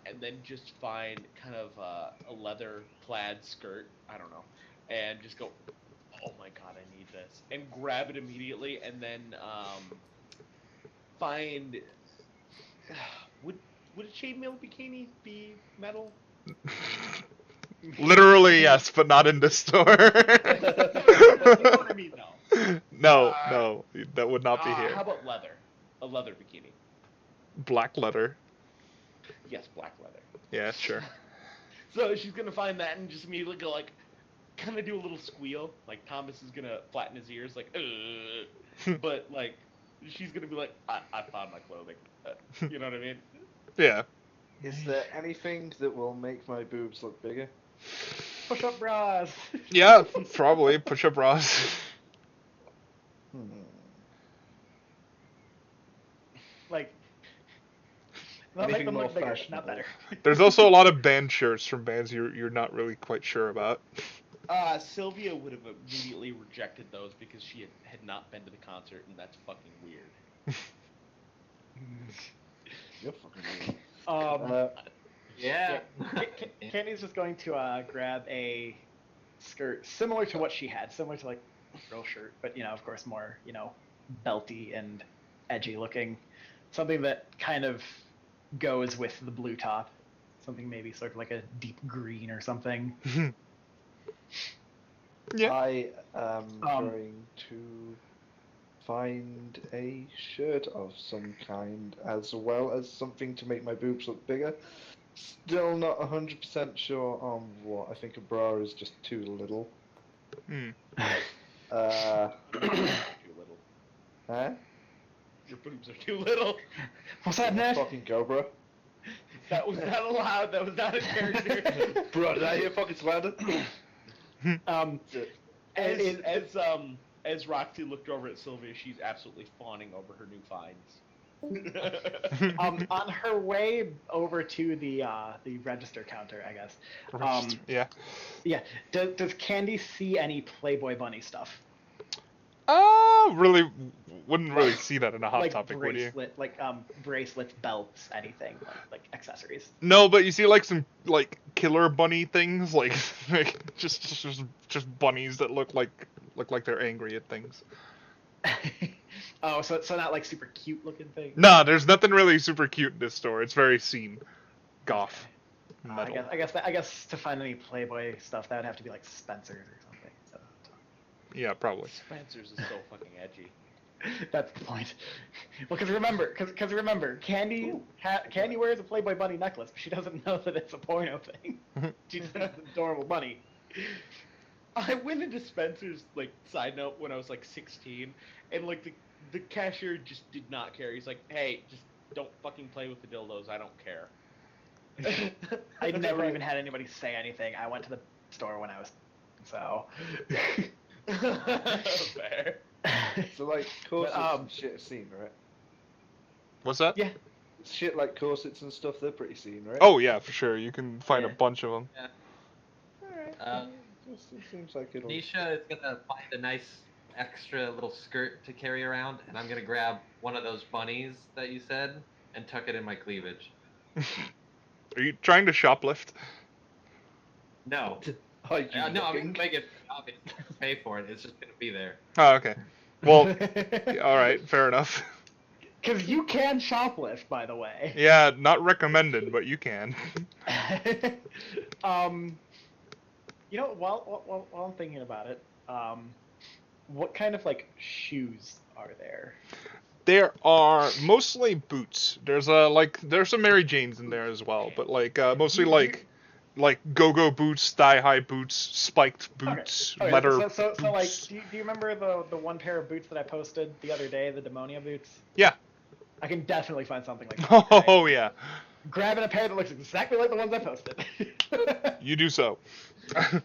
And then just find kind of a leather plaid skirt, I don't know, and just go, oh my god, I need this, and grab it immediately, and then find would a chainmail bikini be metal? Literally, yes, but not in this store. You know what I mean, though. No, that would not be here. How about leather? A leather bikini. Black leather. Yes, black leather. Yeah, sure. So she's gonna find that and just immediately go like, kind of do a little squeal. Like Thomas is gonna flatten his ears, like, but like, she's gonna be like, I found my clothing. You know what I mean? Yeah. Is there anything that will make my boobs look bigger? Push-up bras. Yeah, probably push-up bras. Like, they'll make Anything them more look bigger, not fashionable? better. There's also a lot of band shirts from bands you're not really quite sure about. Sylvia would have immediately rejected those because she had not been to the concert, and that's fucking weird. You're fucking Yeah. Candy's just going to grab a skirt similar to what she had, similar to like a girl shirt, but of course more belty and edgy looking, something that kind of goes with the blue top, something maybe sort of like a deep green or something. Yeah. I am going to find a shirt of some kind, as well as something to make my boobs look bigger. Still not 100% sure on what. I think a bra is just too little. Too little. Huh? Your boobs are too little. What's that, Ned? Fucking go, bro. That was not allowed. That was not a character. Bro, did I hear fucking slander? As Roxy looked over at Sylvia, she's absolutely fawning over her new finds. On her way over to the register counter, I guess. Yeah. Yeah. Does Candy see any Playboy Bunny stuff? Really wouldn't really see that in a hot like topic, would you? Bracelets, belts, anything like accessories. No, but you see like some like killer bunny things, like just bunnies that look like they're angry at things. Oh, so not like super cute looking things. Nah, there's nothing really super cute in this store. It's very scene goth. Metal. I guess to find any Playboy stuff, that would have to be like Spencer's or something. So. Yeah, probably. Spencer's is so fucking edgy. That's the point. Well, because remember, Candy wears a Playboy bunny necklace, but she doesn't know that it's a porno thing. She just has an adorable bunny. I went into Spencer's, like, side note when I was like 16, and like the cashier just did not care. He's like, "Hey, just don't fucking play with the dildos. I don't care." I never even had anybody say anything. I went to the store when I was so. Fair. So like corsets and shit are seen, right? What's that? Yeah. Shit like corsets and stuff, they're pretty seen, right? Oh yeah, for sure. You can find a Yeah. bunch of them. Alright. It seems like it'll... Nisha is gonna find a nice extra little skirt to carry around, and I'm gonna grab one of those bunnies that you said and tuck it in my cleavage. Are you trying to shoplift? No. Oh, you No, I'm gonna fucking- make it obvious. Pay for it. It's just gonna be there. Oh, okay. Well, all right, fair enough. Because you can shoplift, by the way. Yeah, not recommended, but you can. While I'm thinking about it, what kind of like shoes are there? There are mostly boots. There's some Mary Janes in there as well, but mostly like go-go boots, thigh-high boots, spiked boots, Okay, leather. So like, boots. do you remember the one pair of boots that I posted the other day, the Demonia boots? Yeah. I can definitely find something like that. Oh yeah. Grabbing a pair that looks exactly like the ones I posted. You do so. Okay.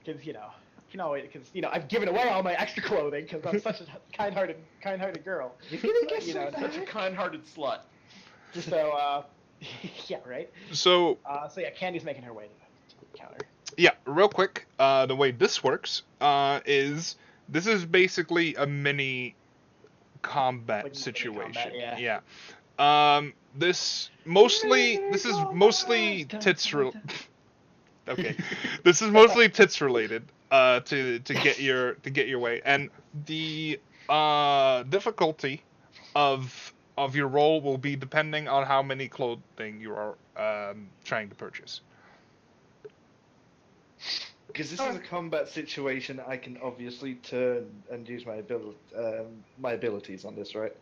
Because I've given away all my extra clothing because I'm such a kind-hearted girl. Such a kind-hearted slut. So yeah, right. So Yeah, Candy's making her way to the counter. yeah, real quick. The way this works is this is basically a mini combat Like mini situation. combat, Yeah. This is mostly tits Okay. This is mostly tits related. To get your way, and the difficulty of your role will be depending on how many clothing you are trying to purchase. Because this is a combat situation, I can obviously turn and use my abilities on this, right?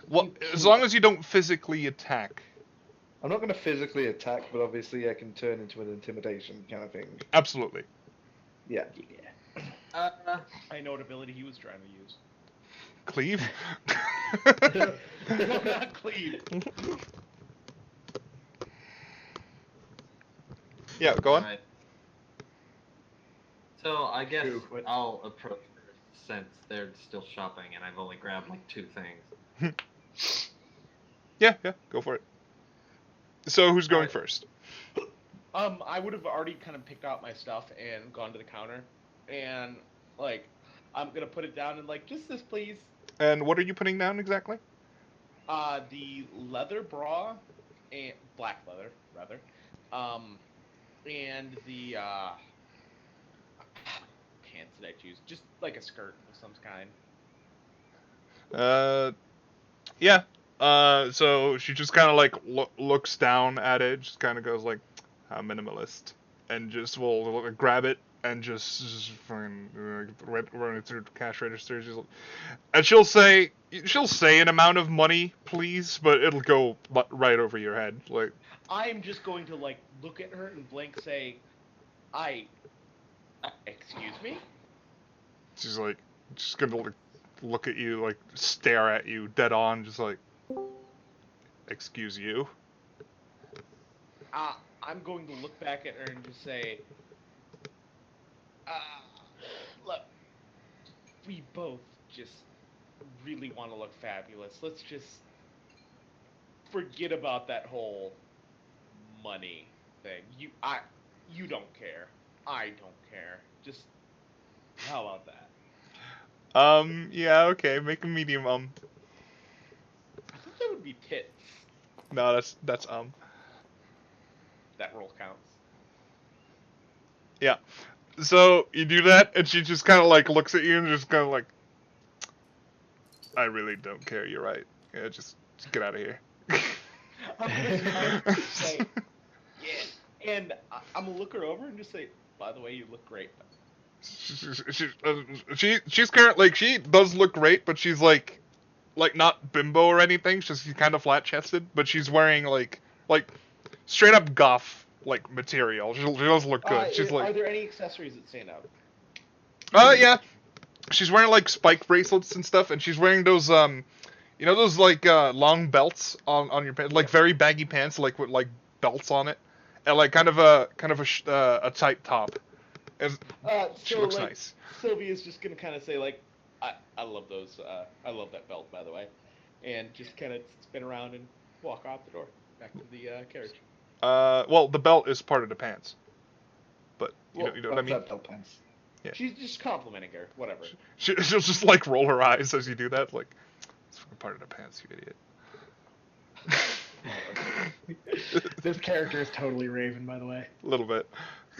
Well, as long as you don't physically attack. I'm not going to physically attack, but obviously I can turn into an intimidation kind of thing. Absolutely. Yeah. I know what ability he was trying to use. Cleave? No, not cleave. Yeah, go on. Alright. So I guess Ooh, what- I'll approach her since they're still shopping and I've only grabbed like 2 things. Yeah, go for it. So who's going Alright. first? I would have already kind of picked out my stuff and gone to the counter, and like, I'm gonna put it down and like, just this, please. And what are you putting down exactly? The leather bra, and black leather rather, and the pants that I choose, just like a skirt of some kind. Yeah. So she just kind of like looks down at it, just kind of goes like, "How minimalist," and just will grab it and just fucking run it through the cash register. And she'll say an amount of money, please, but it'll go right over your head. Like, I am just going to like look at her and blank say, excuse me? she's like, just gonna look at you, like stare at you dead on, just like, excuse you. I'm going to look back at her and just say, look, we both just really want to look fabulous. Let's just forget about that whole money thing. You don't care. I don't care. Just, how about that? Yeah, okay, make a medium, I thought that would be tits. no, that's, That roll counts. yeah. So, you do that, and she just kind of, like, looks at you and just kind of like, I really don't care, you're right. Yeah, just get out of here. I'm gonna say, yeah, and I'm gonna look her over and just say, by the way, you look great. She's currently, like, she does look great, but she's like not bimbo or anything. She's kind of flat chested, but she's wearing like straight up goth like material. She does look good. She's Are like, there any accessories that stand out? yeah. She's wearing like spike bracelets and stuff, and she's wearing those you know those like long belts on your pants, like very baggy pants, like with like belts on it, and like kind of a tight top. She So looks like, nice. Sylvia's just gonna kind of say like, I love those. I love that belt, by the way, and just kind of spin around and walk out the door back to the carriage. Well, the belt is part of the pants, but you know what I mean. What's that, belt pants? Yeah. She's just complimenting her, whatever. She'll just like roll her eyes as you do that, like it's fucking part of the pants, you idiot. This character is totally Raven, by the way. A little bit.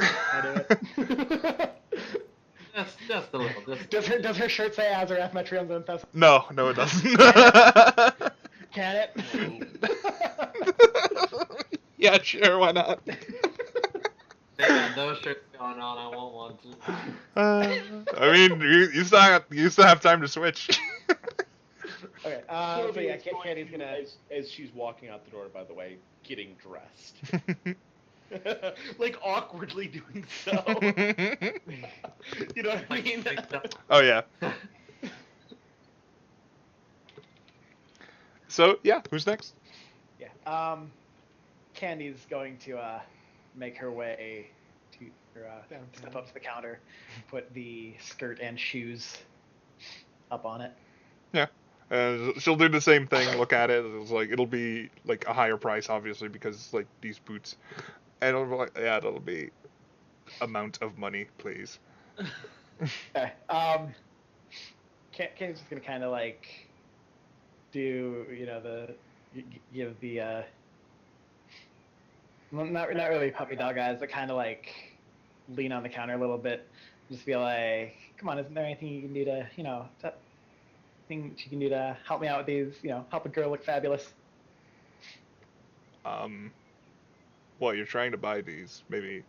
I do it. Just a little. Does her shirt say Azarath Metrion's Infest? No, it doesn't. Can it? Yeah, sure, why not? They got those shirts going on. I won't want to. I mean, you still have time to switch. Okay. So yeah, Sylvia's going Candy's to, gonna. as she's walking out the door, by the way, getting dressed. Like awkwardly doing so. You know what I mean? Oh yeah. So yeah, who's next? Yeah. Candy's going to make her way to step up to the counter, put the skirt and shoes up on it. Yeah. She'll do the same thing. Look at it. It's like it'll be like a higher price, obviously, because it's like these boots. And it'll be like, yeah, it'll be amount of money, please. Okay. Candy's just gonna kind of like do give the well, not really puppy dog eyes, but kind of like lean on the counter a little bit, just be like, come on, isn't there anything you can do to thing she can do to help me out with these, help a girl look fabulous? Well, you're trying to buy these. Maybe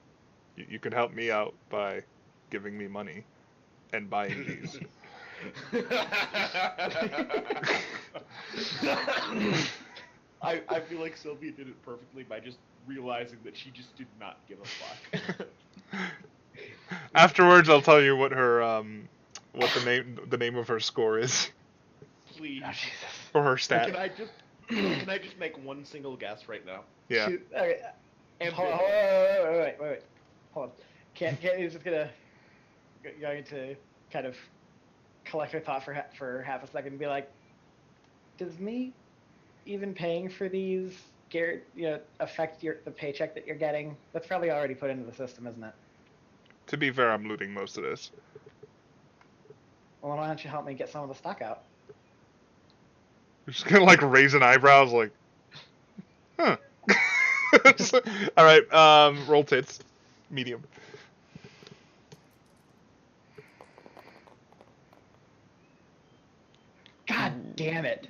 you could help me out by giving me money and buying these. I feel like Sylvia did it perfectly by just realizing that she just did not give a fuck. Afterwards, I'll tell you what her what the name of her score is. Please. Oh, Jesus. Or her stat. Can I just make one single guess right now? Yeah. Okay. And Hold on, wait. Hold on. Candy's just gonna going to kind of collect her thought for half a second and be like, does me even paying for these affect the paycheck that you're getting? That's probably already put into the system, isn't it? To be fair, I'm looting most of this. Well, why don't you help me get some of the stock out? You're just gonna like raise an eyebrows, like, huh? All right, roll tits, medium. God damn it!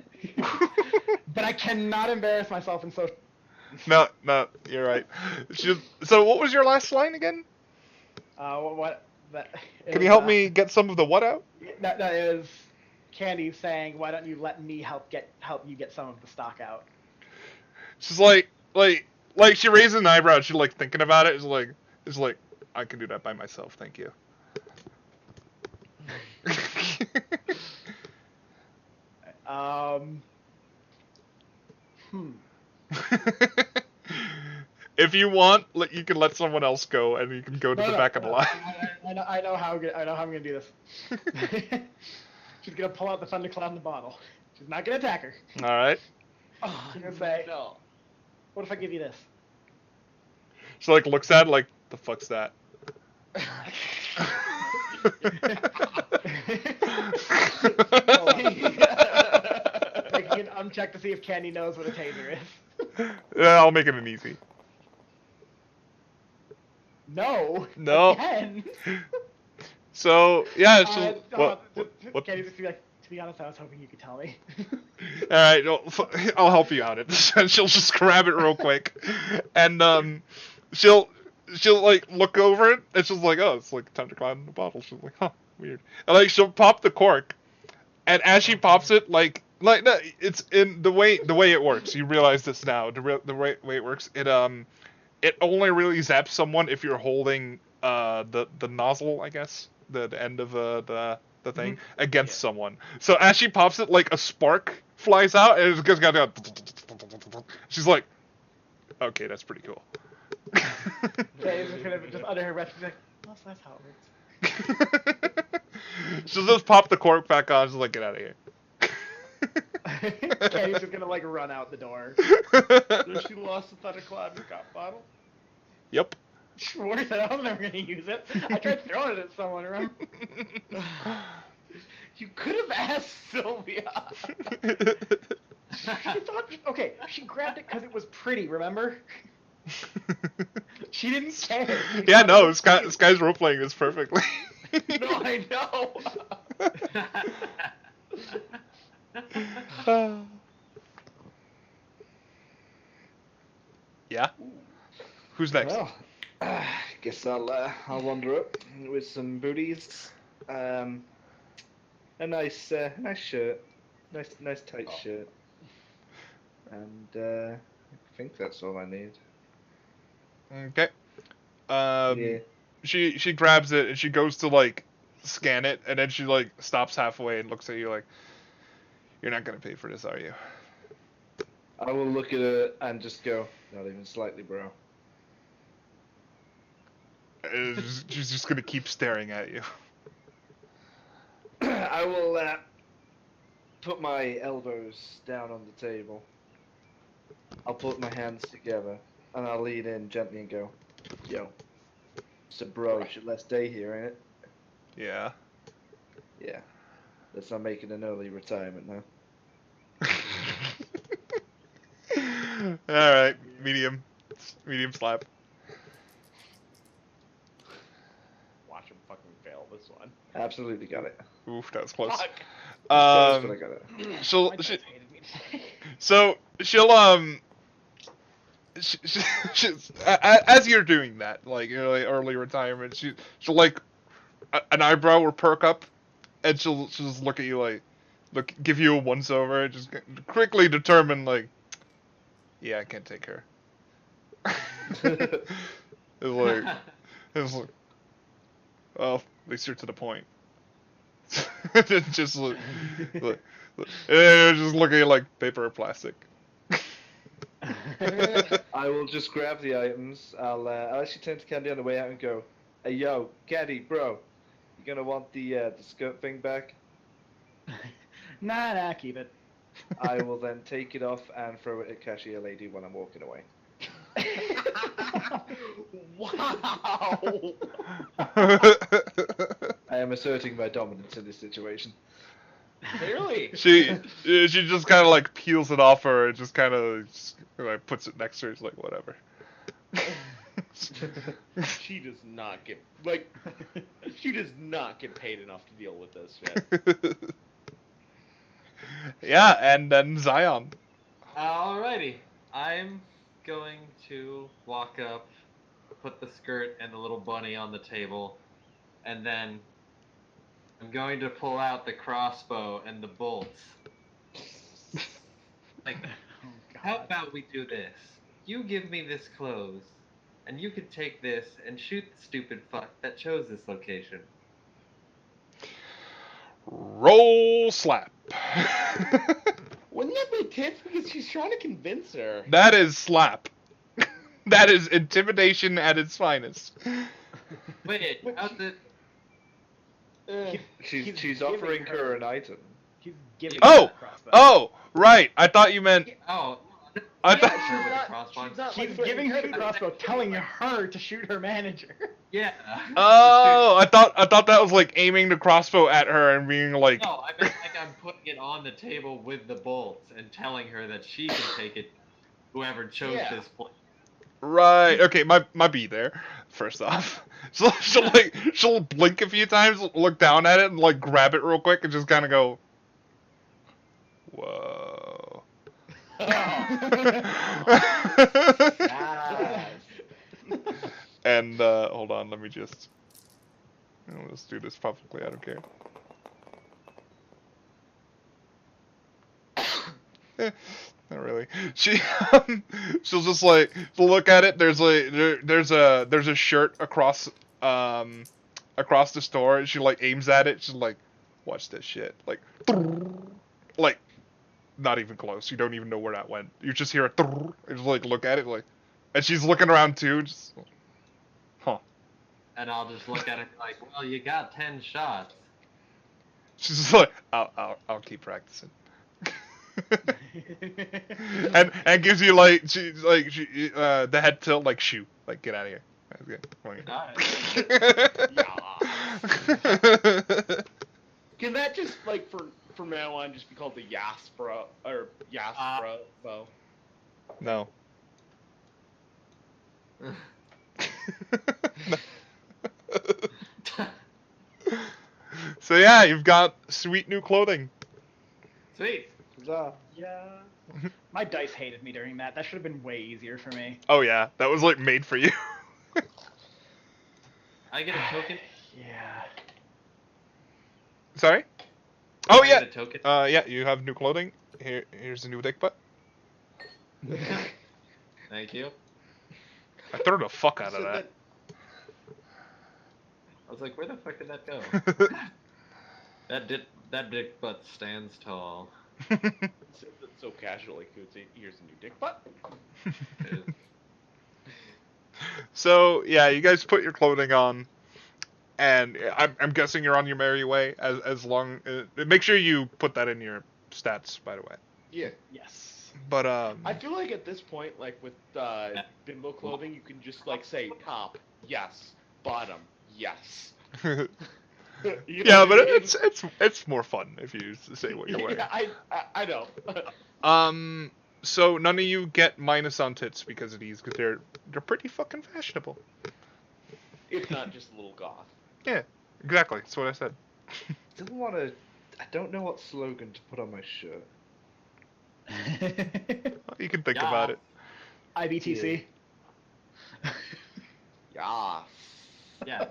But I cannot embarrass myself in social. No, you're right. So what was your last line again? What? Can you help me get some of the what out? That is Candy saying, "Why don't you let me help you get some of the stock out?" She's like she raises an eyebrow. She's like thinking about it. It's like I can do that by myself. Thank you. If you want, you can let someone else go, and you can go to the back of the line. I know how I'm gonna do this. She's gonna pull out the thundercloud in the bottle. She's not gonna attack her. All right. She's gonna say, "No. What if I give you this?" She like looks at it like, the fuck's that? Making an uncheck to see if Candy knows what a taser is. Yeah, I'll make it an easy. No. No. Again. So yeah, what? Candy's just be like, to be honest, I was hoping you could tell me. All right, I'll help you out. She'll just grab it real quick, and she'll like look over it, and she's like, oh, it's like a thundercloud in the bottle. She's like, huh, weird. And like she'll pop the cork, and as she pops it, like no, it's in the way it works. You realize this now. The way it works, it only really zaps someone if you're holding the nozzle, I guess, the end of the thing against someone. So as she pops it, like a spark flies out, and it's just got. She's like, okay, that's pretty cool. Okay, just under her breath, she's like, oh, so that's how it works. She'll just pop the cork back on. She's like, get out of here. Candy's just gonna like run out the door. So she lost the thundercloud in the cop bottle? Yep. Sure, I was never gonna use it. I tried throwing it at someone, remember? You could have asked Sylvia. She thought, okay, she grabbed it because it was pretty, remember? She didn't care. Yeah, no, this guy's role-playing this perfectly. No, I know. Yeah? Who's next? Well, guess I'll wander up with some booties. A nice shirt, nice tight shirt, and I think that's all I need. Okay. Yeah. She grabs it and she goes to like scan it, and then she like stops halfway and looks at you like, you're not gonna pay for this, are you? I will look at it and just go, not even slightly, bro. She's just gonna keep staring at you. I will put my elbows down on the table. I'll put my hands together and I'll lean in gently and go, yo, it's a bro, should let's stay here, ain't it? Yeah. Yeah. Let's not make it an early retirement now. Alright, medium slap. Watch him fucking fail this one. Absolutely got it. Oof, that was close. Fuck. Close, but I got it. She'll My she, parents hated me today. so she'll as you're doing that, like early retirement, she'll like an eyebrow will perk up, and she'll just look at you like, give you a once over, and just quickly determine like, yeah, I can't take her. It's like, well, at least you're to the point. Just look, just look at you like paper or plastic. I will just grab the items. I'll actually turn to Candy on the way out and go, hey, yo, Candy, bro, You gonna want the skirt thing back? Nah, keep it. I will then take it off and throw it at cashier lady when I'm walking away. Wow. I am asserting my dominance in this situation. Clearly. she just kind of like peels it off her and just kind of like puts it next to her. It's like whatever. She does not get she does not get paid enough to deal with this shit. Yeah, and then Zion. Alrighty. I'm going to walk up, put the skirt and the little bunny on the table, and then I'm going to pull out the crossbow and the bolts. Like, how about we do this? You give me this clothes, and you can take this and shoot the stupid fuck that chose this location. Roll slap. Wouldn't that be tits? Because she's trying to convince her. That is slap. That is intimidation at its finest. Wait, how's it? She's offering her an item. He's giving Oh! her a crossbow. Oh, right. I thought you meant. Oh, I Yeah, thought. she's not He's giving her the crossbow, telling her to shoot her manager. yeah. Oh, I thought that was like aiming the crossbow at her and being like. No, I meant like I'm putting it on the table with the bolts and telling her that she can take it. Whoever chose Yeah. this place. Right. Okay. My B there. First off, she'll blink a few times, look down at it, and like grab it real quick, and just kind of go. Whoa. And hold on, let me just. Let's do this publicly. I don't care. Not really. She'll just like she'll look at it. There's a shirt across the store, and she like aims at it. She's like, watch this shit. Like not even close. You don't even know where that went. You just hear it. And just like look at it like, and she's looking around too. Just, huh. And I'll just look at it like, well, you got 10 shots. She's just like, I'll keep practicing. and gives you like the head tilt like shoot, like get out of here. That's good. Can that just like from now on just be called the Yaspro or Yaspro bow? No. So yeah, you've got sweet new clothing. Sweet. Huzzah. Yeah. My dice hated me during that. That should have been way easier for me. Oh yeah, that was like made for you. I get a token. Yeah. Sorry? Oh I yeah. get a token. Yeah, you have new clothing. Here's a new dick butt. Thank you. I threw the fuck out of So that. I was like, where the fuck did that go? That dick butt stands tall. So casually, Cootsy, here's a new dick butt. So yeah, you guys put your clothing on, and I'm guessing you're on your merry way. As long make sure you put that in your stats, by the way. Yeah. Yes. But I feel like at this point, like with bimbo clothing, you can just like say top, yes, bottom, yes. You know yeah, what but I mean? it's more fun if you say what you're wearing. Yeah, I know. So none of you get minus on tits because of these, because they're pretty fucking fashionable. If not just a little goth. Yeah, exactly. That's what I said. I don't know what slogan to put on my shirt. You can think Yeah. about it. IBTC. Yeah. Yeah.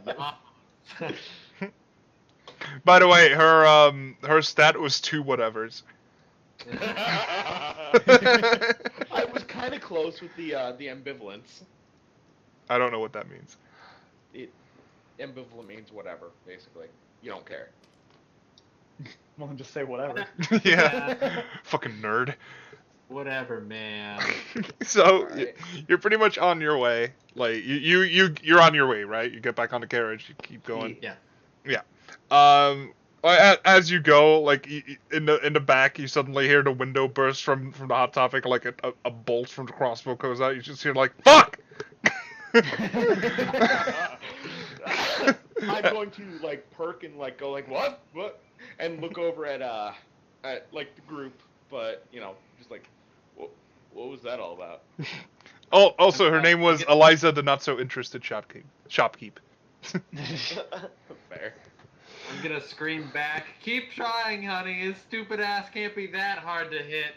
By the way, her stat was 2 whatevers. I was kind of close with the ambivalence. I don't know what that means. Ambivalent means whatever, basically. You don't care. Well, then just say whatever. Yeah, fucking nerd. Whatever, man. So Alright. you're pretty much on your way. Like you're on your way, right? You get back on the carriage, you keep going. Yeah. Yeah. As you go, like in the back, you suddenly hear the window burst from the Hot Topic, like a bolt from the crossbow goes out. You just hear like "fuck." I'm going to like perk and like go like what, and look over at like the group, but just like what was that all about? Oh, also her name was Eliza, the not so interested shopkeep. Fair. I'm gonna scream back, keep trying, honey, his stupid ass can't be that hard to hit.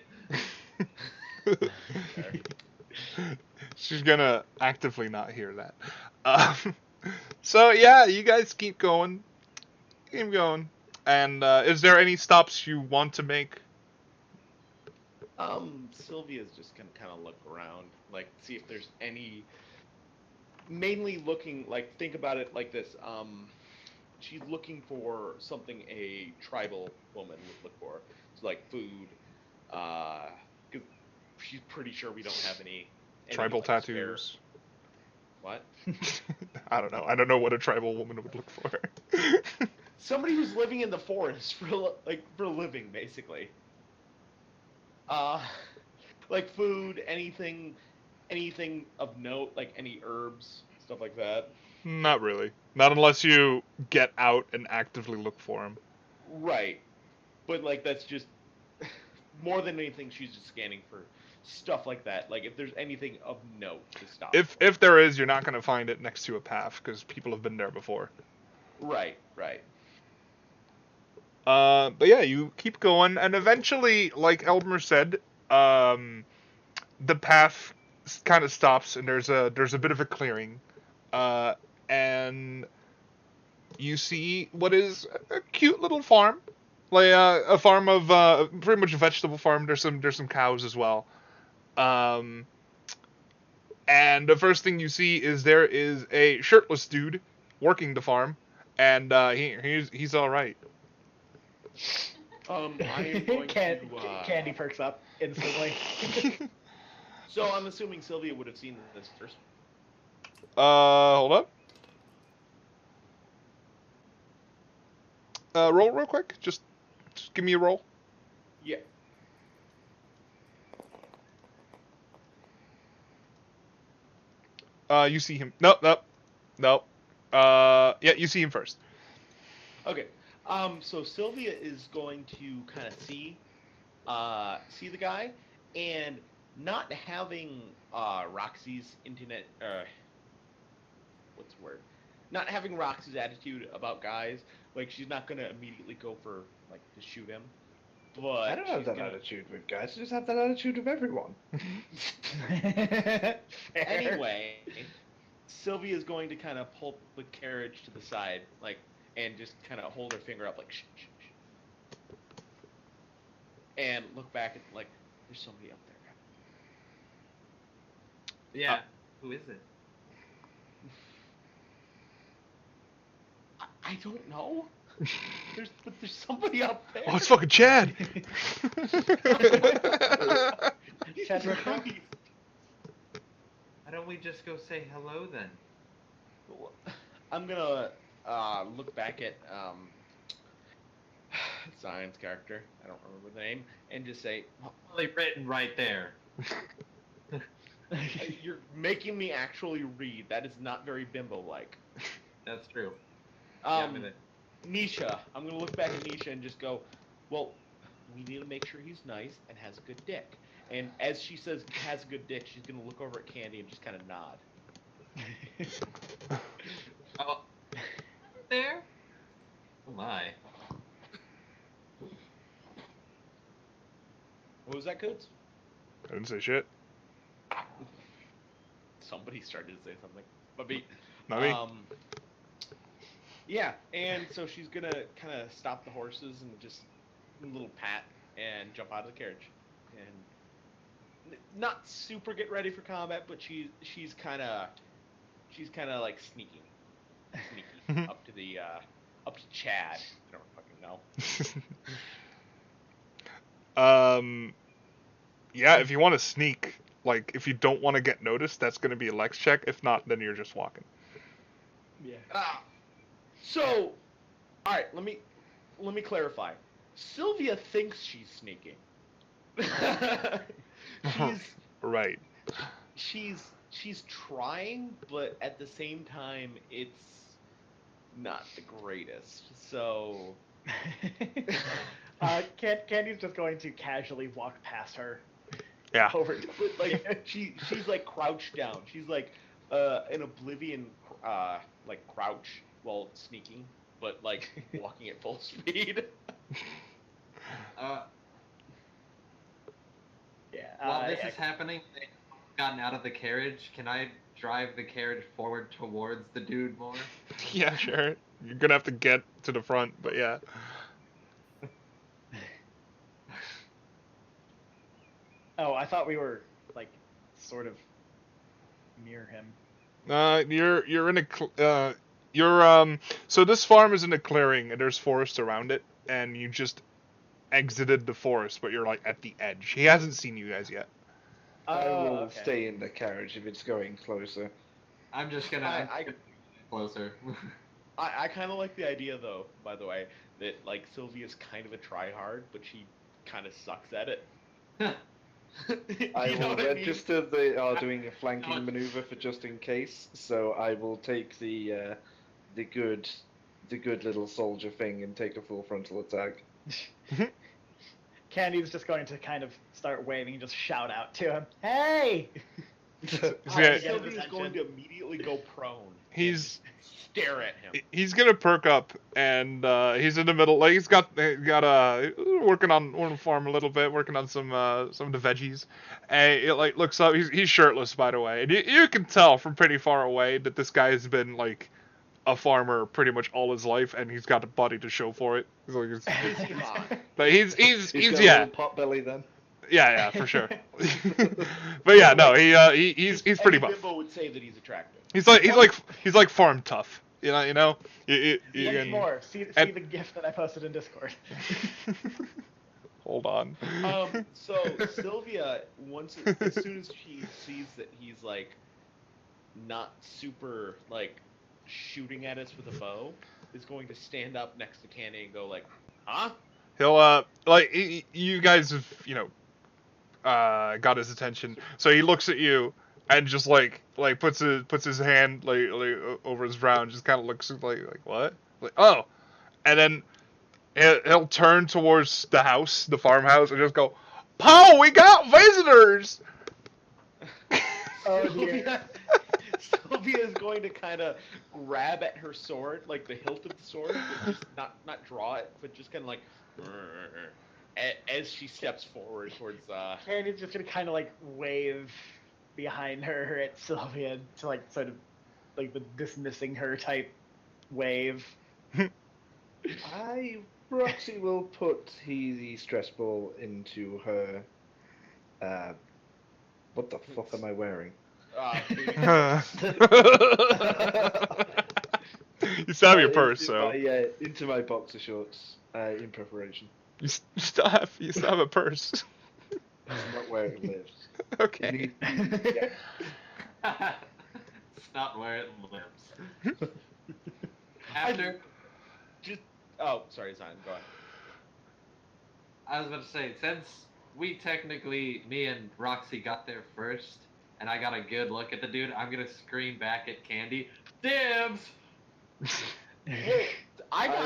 She's gonna actively not hear that. So yeah, you guys keep going. And is there any stops you want to make? Sylvia's just gonna kind of look around, like see if there's any. Mainly looking, like, think about it like this. She's looking for something a tribal woman would look for. So like food, because she's pretty sure we don't have any Tribal like, tattoos. What? I don't know. I don't know what a tribal woman would look for. Somebody who's living in the forest for a living, basically. Like food, anything of note, like any herbs, stuff like that. Not really. Not unless you get out and actively look for them. Right. But like that's just more than anything, she's just scanning for stuff like that. Like if there's anything of note to stop. If there is, you're not going to find it next to a path because people have been there before. Right. But yeah, you keep going, and eventually, like Elmer said, the path kind of stops, and there's a bit of a clearing, and you see what is a cute little farm, like a farm of pretty much a vegetable farm. There's some cows as well, and the first thing you see is there is a shirtless dude working the farm, and he's all right. I am going to. Candy perks up instantly. So I'm assuming Sylvia would have seen this first. Hold up. Roll real quick. Just give me a roll. Yeah. You see him. Nope. Yeah, you see him first. Okay. So Sylvia is going to kind of see the guy, and not having Roxy's internet, what's the word? Not having Roxy's attitude about guys, like she's not gonna immediately go for like to shoot him. But I don't have that attitude with guys. I just have that attitude with everyone. Anyway, Sylvia is going to kind of pull the carriage to the side, like, and just kind of hold her finger up, like, shh, shh, shh. And look back at, like, there's somebody up there. Yeah. Who is it? I don't know. There's somebody up there. Oh, it's fucking Chad. Chad, Christ. Why don't we just go say hello then? I'm gonna look back at Zion's character. I don't remember the name, and just say, Probably written right there. "You're making me actually read. That is not very bimbo-like." That's true. Nisha. I'm gonna look back at Nisha and just go, well, we need to make sure he's nice and has a good dick. And as she says has a good dick, she's gonna look over at Candy and just kind of nod. Oh, there? Oh my. What was that, Coots? I didn't say shit. Somebody started to say something. But me. Not me. Yeah, and so she's gonna kind of stop the horses and just a little pat and jump out of the carriage, and not super get ready for combat, but she's kind of like sneaky up to Chad. I don't fucking know. Yeah, if you want to sneak, like if you don't want to get noticed, that's gonna be a Lex check. If not, then you're just walking. Yeah. So, All right, let me clarify. Sylvia thinks she's sneaking. she's Right. she's trying, but at the same time, it's not the greatest. So, Candy's just going to casually walk past her. Yeah. Over to but like she's like crouched down. She's like an oblivion like crouch while sneaking, but like walking at full speed. While this is happening, they've gotten out of the carriage. Can I drive the carriage forward towards the dude more? Yeah, sure. You're gonna have to get to the front, but yeah. Oh, I thought we were like sort of near him. You're in a so this farm is in a clearing and there's forest around it, and you just exited the forest, but you're like at the edge. He hasn't seen you guys yet. I will Okay. stay in the carriage if it's going closer. I'm just gonna closer. I kind of like the idea, though, by the way, that like Sylvia's kind of a tryhard, but she kind of sucks at it. I You know will what I mean? register they are doing a flanking maneuver for just in case, so I will take the good little soldier thing and take a full frontal attack. Candy's just going to kind of start waving and just shout out to him, "Hey!" Yeah. Sylvia's going to immediately go prone. He's Stare at him. he's gonna perk up, and he's in the middle. Like he's got working on the farm a little bit, working on some of the veggies. And it like looks up. He's shirtless, by the way, and you can tell from pretty far away that this guy has been like a farmer pretty much all his life, and he's got a body to show for it. He's like, Come on. but he's He's got a yeah. little pot belly then. Yeah, for sure. But yeah, no, he's pretty Any buff. bimbo would say that he's attractive. He's like farm tough. You know. Once more, see the gift that I posted in Discord. Hold on. So Sylvia, as soon as she sees that he's like not super like shooting at us with a bow, is going to stand up next to Candy and go like, "Huh?" He'll you guys have got his attention, so he looks at you and just like puts his hand like over his brow and just kind of looks like what, like, oh, and then he'll turn towards the house, the farmhouse, and just go, "Paul, we got visitors." Oh dear. Sylvia is going to kind of grab at her sword, like the hilt of the sword, but just not draw it, but just kind of like as she steps forward towards. Candy's just gonna kind of like wave behind her at Sylvia to like sort of like the dismissing her type wave. Roxy will put the stress ball into her. What the fuck am I wearing? You still have your purse, so Into my boxer shorts in preparation. you still have a purse. It's not where it lives. Okay. It's not where it lives. After, Oh, sorry, Zion. Go ahead. I was about to say, since me and Roxy got there first, and I got a good look at the dude, I'm gonna scream back at Candy, "Dibs!" I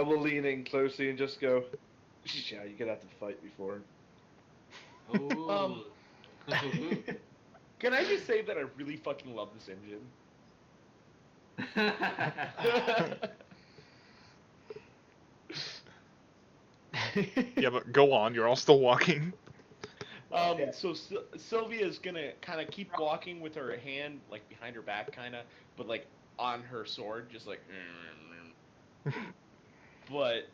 will lean in closely and just go, "Yeah, you're gonna have to fight before him." Ooh. Can I just say that I really fucking love this engine? Yeah, but go on. You're all still walking. So Sylvia is gonna kind of keep walking with her hand like behind her back, kind of, but like on her sword, just like, but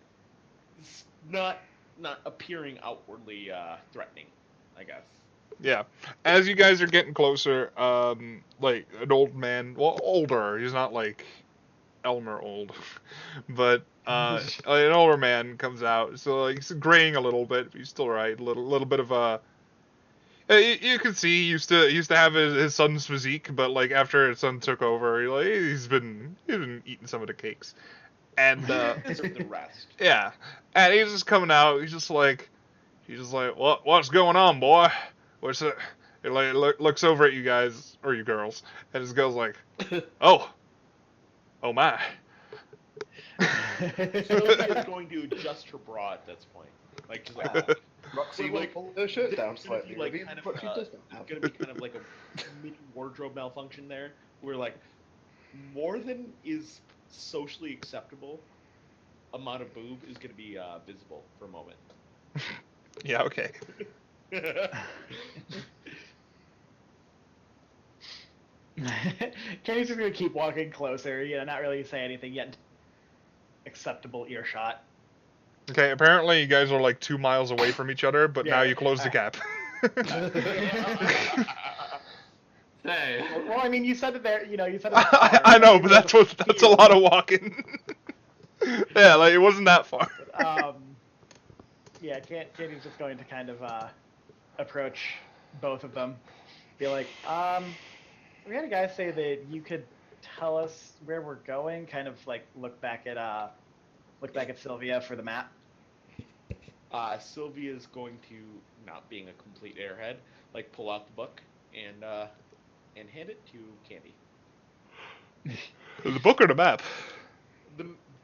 it's not appearing outwardly threatening, I guess. Yeah. As you guys are getting closer, like an old man, well, older. He's not like Elmer old, but an older man comes out. So like he's graying a little bit. But he's still right. A little bit of a. You can see he used to have his son's physique, but like after his son took over, he's been eating some of the cakes, and Deserve the rest. yeah, and he's just coming out. He's just like, what's going on, boy? What's it? It like looks over at you guys or you girls, and just goes like, oh my. Sylvia is going to adjust her bra at this point, like just like. Roxy But, will like, pull her shirt down There's gonna slightly. be, like, revealing kind of, what she does not It's have. gonna be kind of like a mini wardrobe malfunction there, where like more than is socially acceptable amount of boob is gonna be visible for a moment. Yeah, okay. Kenny's just gonna keep walking closer, not really say anything yet. Acceptable earshot. Okay, apparently you guys are like 2 miles away from each other, but now Yeah, you close the gap. Hey. Well, I mean, you said it there. You said it. I know, but that's a lot of walking. Yeah, like it wasn't that far. Yeah, Kenny's just going to kind of approach both of them. Be like, we had a guy say that you could tell us where we're going. Kind of like look back at Sylvia for the map. Sylvia's going to, not being a complete airhead, like pull out the book and hand it to Candy. The book or the map?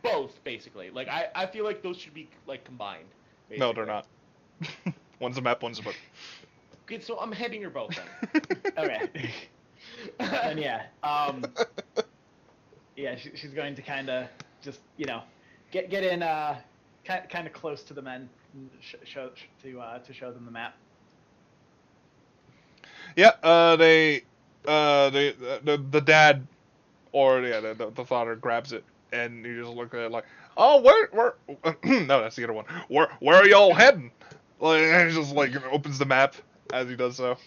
Both, basically. Like I feel like those should be like combined. Basically. No, they're not. One's a map, one's a book. Okay, so I'm handing her both then. Okay. And yeah, she's going to kind of just get in kind of close to the men, to show them the map. Yeah, the dad or the father grabs it and you just look at it like, oh, where no, that's the other one. Where are y'all heading? Like, and he just like opens the map as he does so.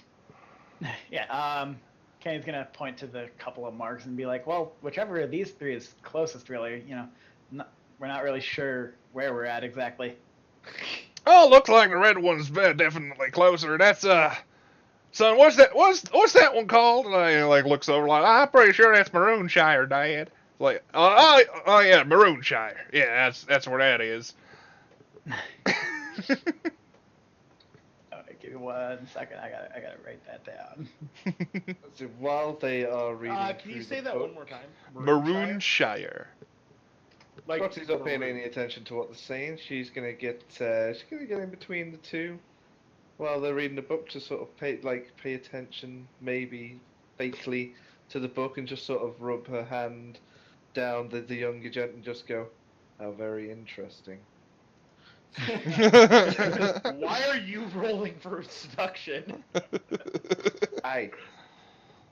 Yeah, Kenny's gonna point to the couple of marks and be like, well, whichever of these three is closest, really, we're not really sure where we're at exactly. Oh, looks like the red one's definitely closer. That's son, what's that one called? And I like looks over like, I'm pretty sure that's Maroonshire, Dad. Like, oh yeah, Maroonshire. Yeah, that's where that is. Give me 1 second. I gotta write that down. So while they are reading, Can you say that one more time? Maroonshire. Like, Roxy's not paying any attention to what they're saying. She's gonna get in between the two while they're reading the book to sort of pay attention, maybe faintly, to the book and just sort of rub her hand down the younger gent and just go, "How very interesting." Why are you rolling for seduction? Aye.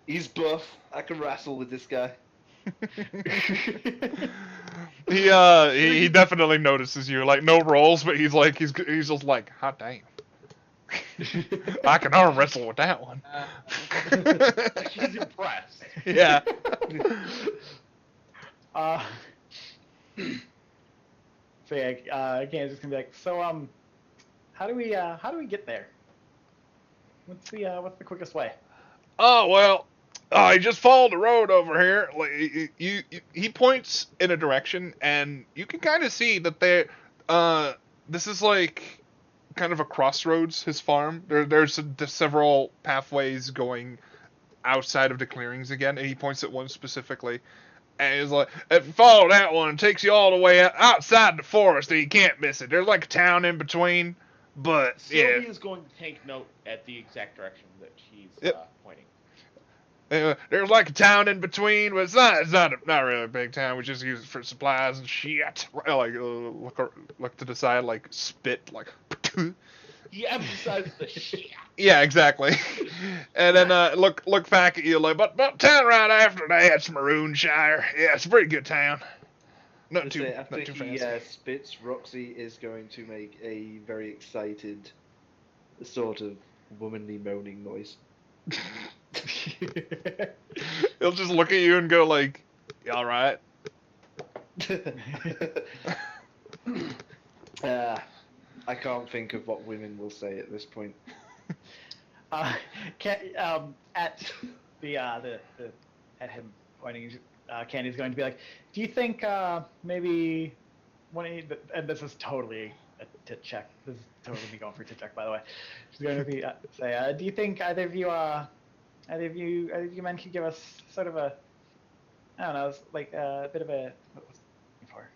He's buff. I can wrestle with this guy. He definitely notices you. Like no rolls, but he's just like, hot damn. I can arm wrestle with that one. She's impressed. Yeah. So yeah, Kenny's just gonna be like, so how do we get there? What's the quickest way? Oh well, you just follow the road over here. Like he points in a direction, and you can kind of see that this is like kind of a crossroads. His farm. There's several pathways going outside of the clearings again, and he points at one specifically. And he's like, if you follow that one, it takes you all the way outside the forest, and you can't miss it. There's like a town in between, but yeah. Sylvia's going to take note at the exact direction that she's pointing. There's like a town in between, but it's not really a big town. We just use it for supplies and shit. Like look to the side, like spit, like. He emphasizes the shit. Yeah, exactly. And then look back at you like, but town right after that's Maroonshire. Yeah, it's a pretty good town. Not too he fancy. spits, Roxy is going to make a very excited, sort of womanly moaning noise. He'll just look at you and go like, "You all right?" I can't think of what women will say at this point. At the at him pointing, Candy's going to be like, do you think maybe one of you, and this is totally a tit check. This is totally me going for a tit check, by the way. She's going to be say, do you think either of you men could give us sort of a, I don't know, like a bit of a, what was it for?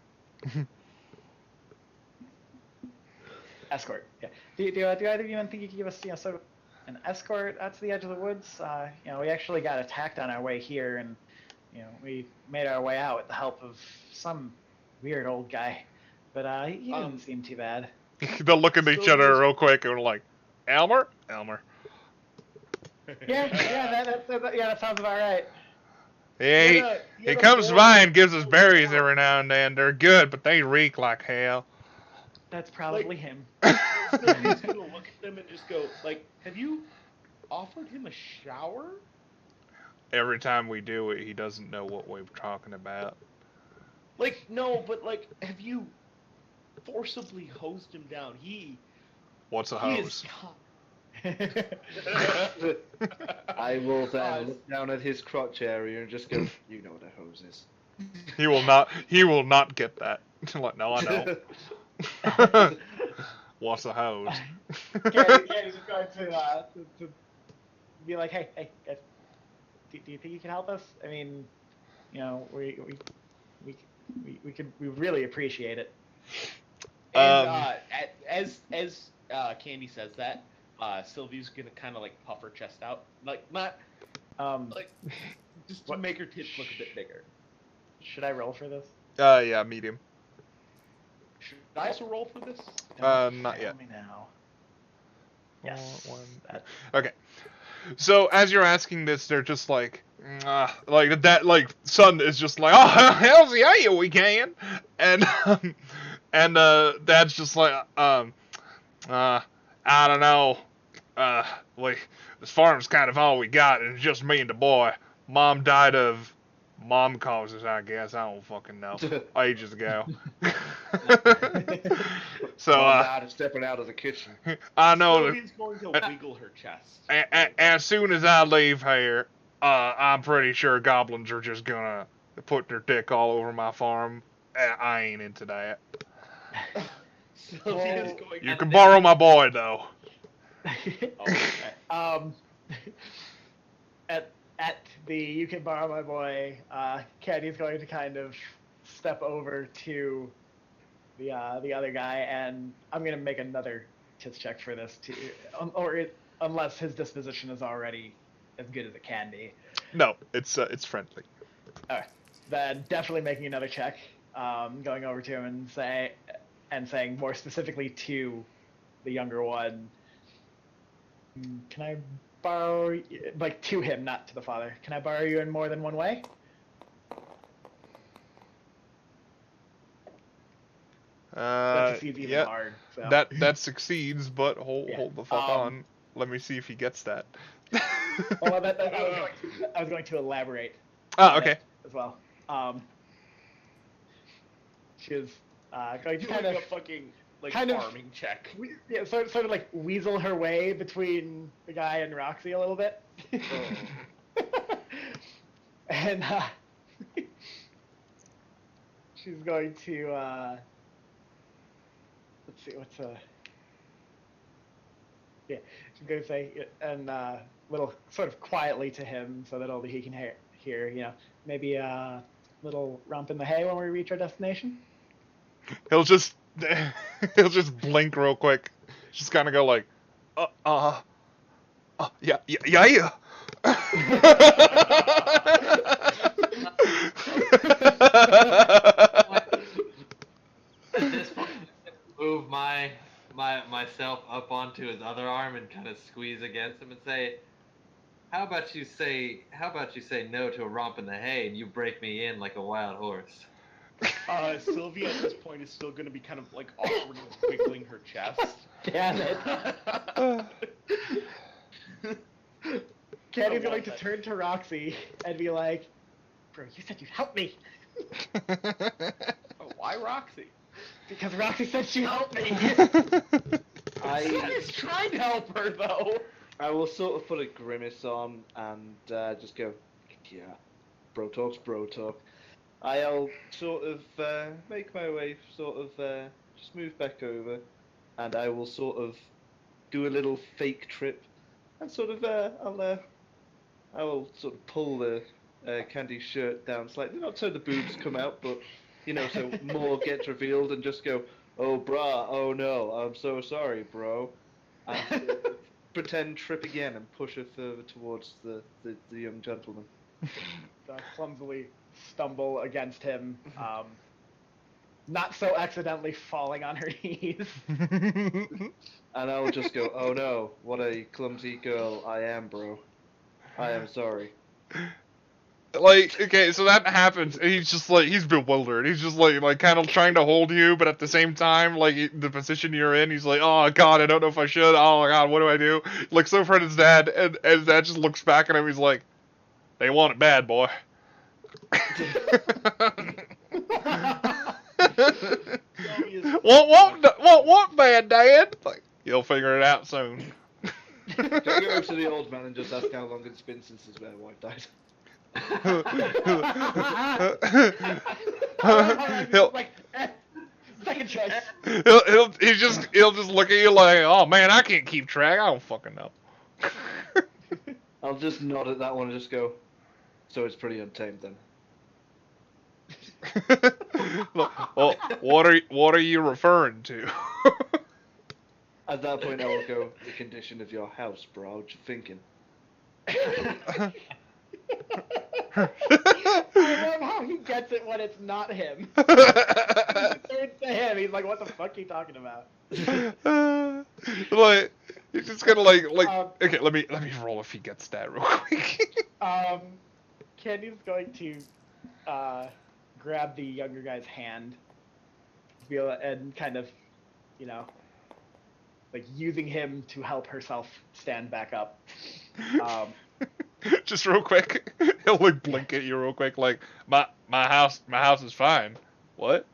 Escort. Yeah. Do either of you men think you could give us, sort of an escort out to the edge of the woods? We actually got attacked on our way here, and we made our way out with the help of some weird old guy, but he didn't seem too bad. They'll look at each other real quick and like, Elmer. Yeah, that sounds about right. Yeah, he comes by and gives us berries every now and then. They're good, but they reek like hell. That's probably him. Somebody's gonna look at them and just go, like, have you offered him a shower? Every time we do it, he doesn't know what we're talking about. Like, no, but like, have you forcibly hosed him down? What's a hose? I will then look down at his crotch area and just go, you know what a hose is. He will not get that. Like, no, I know. What's a hose? Candy's going to be like, hey, guys, do you think you can help us? I mean, we really appreciate it. And as Candy says that, Sylvie's gonna kind of like puff her chest out, like not, like just to make her tits look a bit bigger. Should I roll for this? Yeah, medium. Should I also roll for this? Not yet. Tell me now. Yes. Okay. So as you're asking this, they're just like that. Like son is just like, oh hell's yeah, we can, and dad's just like, I don't know. This farm's kind of all we got, and it's just me and the boy. Mom died of mom causes, I guess. I don't fucking know. Ages ago. So Mom died of stepping out of the kitchen. I know. Sylvia's going to wiggle her chest. As soon as I leave here, I'm pretty sure goblins are just gonna put their dick all over my farm. I ain't into that. Sylvia's going. You can borrow my boy though. At the you can borrow my boy, Candy's going to kind of step over to the other guy, and I'm gonna make another tits check for this too, unless his disposition is already as good as it can be. No, it's friendly. Alright, then definitely making another check, going over to him and saying more specifically to the younger one, can I borrow, like to him, not to the father, can I borrow you in more than one way? That succeeds even hard. So. That succeeds, but hold the fuck on. Let me see if he gets that. Well, I was going to elaborate. Oh, okay. As well. She was going to kind of a fucking farming check. Yeah, sort of like weasel her way between the guy and Roxy a little bit. And she's going to let's see what's yeah, she's going to say, and little sort of quietly to him so that only he can hear, maybe a little romp in the hay when we reach our destination. He'll just blink real quick. Just kind of go like, yeah. At this point, move myself up onto his other arm and kind of squeeze against him and say, How about you say no to a romp in the hay and you break me in like a wild horse? Sylvia at this point is still going to be kind of like awkwardly wiggling her chest. Damn it. Candy's going to turn to Roxy and be like, bro, you said you'd help me. Why Roxy? Because Roxy said she'd help me. I was trying to help her, though. I will sort of put a grimace on and just go, yeah, bro talk's bro talk. I'll sort of make my way, sort of just move back over, and I will sort of do a little fake trip, and sort of I will sort of pull the Candy's shirt down slightly, not so the boobs come out, but so more gets revealed, and just go, oh brah, oh no, I'm so sorry, bro, and pretend trip again and push her further towards the young gentleman. Clumsily stumble against him, not so accidentally falling on her knees. And I'll just go, oh no, what a clumsy girl I am, bro. I am sorry. Like, okay, so that happens, and he's just like, he's bewildered. He's just like kind of trying to hold you, but at the same time, like, the position you're in, he's like, oh god, I don't know if I should. Oh god, what do I do? Looks over at his dad, and his dad just looks back at him. He's like, they want it bad, boy. what bad, Dad? Like, you'll figure it out soon. Go to the old man and just ask how long it's been since his wife died. Second choice. He'll just look at you like, oh man, I can't keep track. I don't fucking know. I'll just nod at that one and just go, so it's pretty untamed then. Well, what are you referring to? At that point, I will go, the condition of your house, bro. What you thinking? I love how he gets it when it's not him. It's to him. He's like, what the fuck are you talking about? Like, he's just gonna like. Okay, let me roll if he gets that real quick. Candy's going to grab the younger guy's hand, and kind of, like using him to help herself stand back up. Just real quick, he'll like blink at you real quick, like my house is fine. What?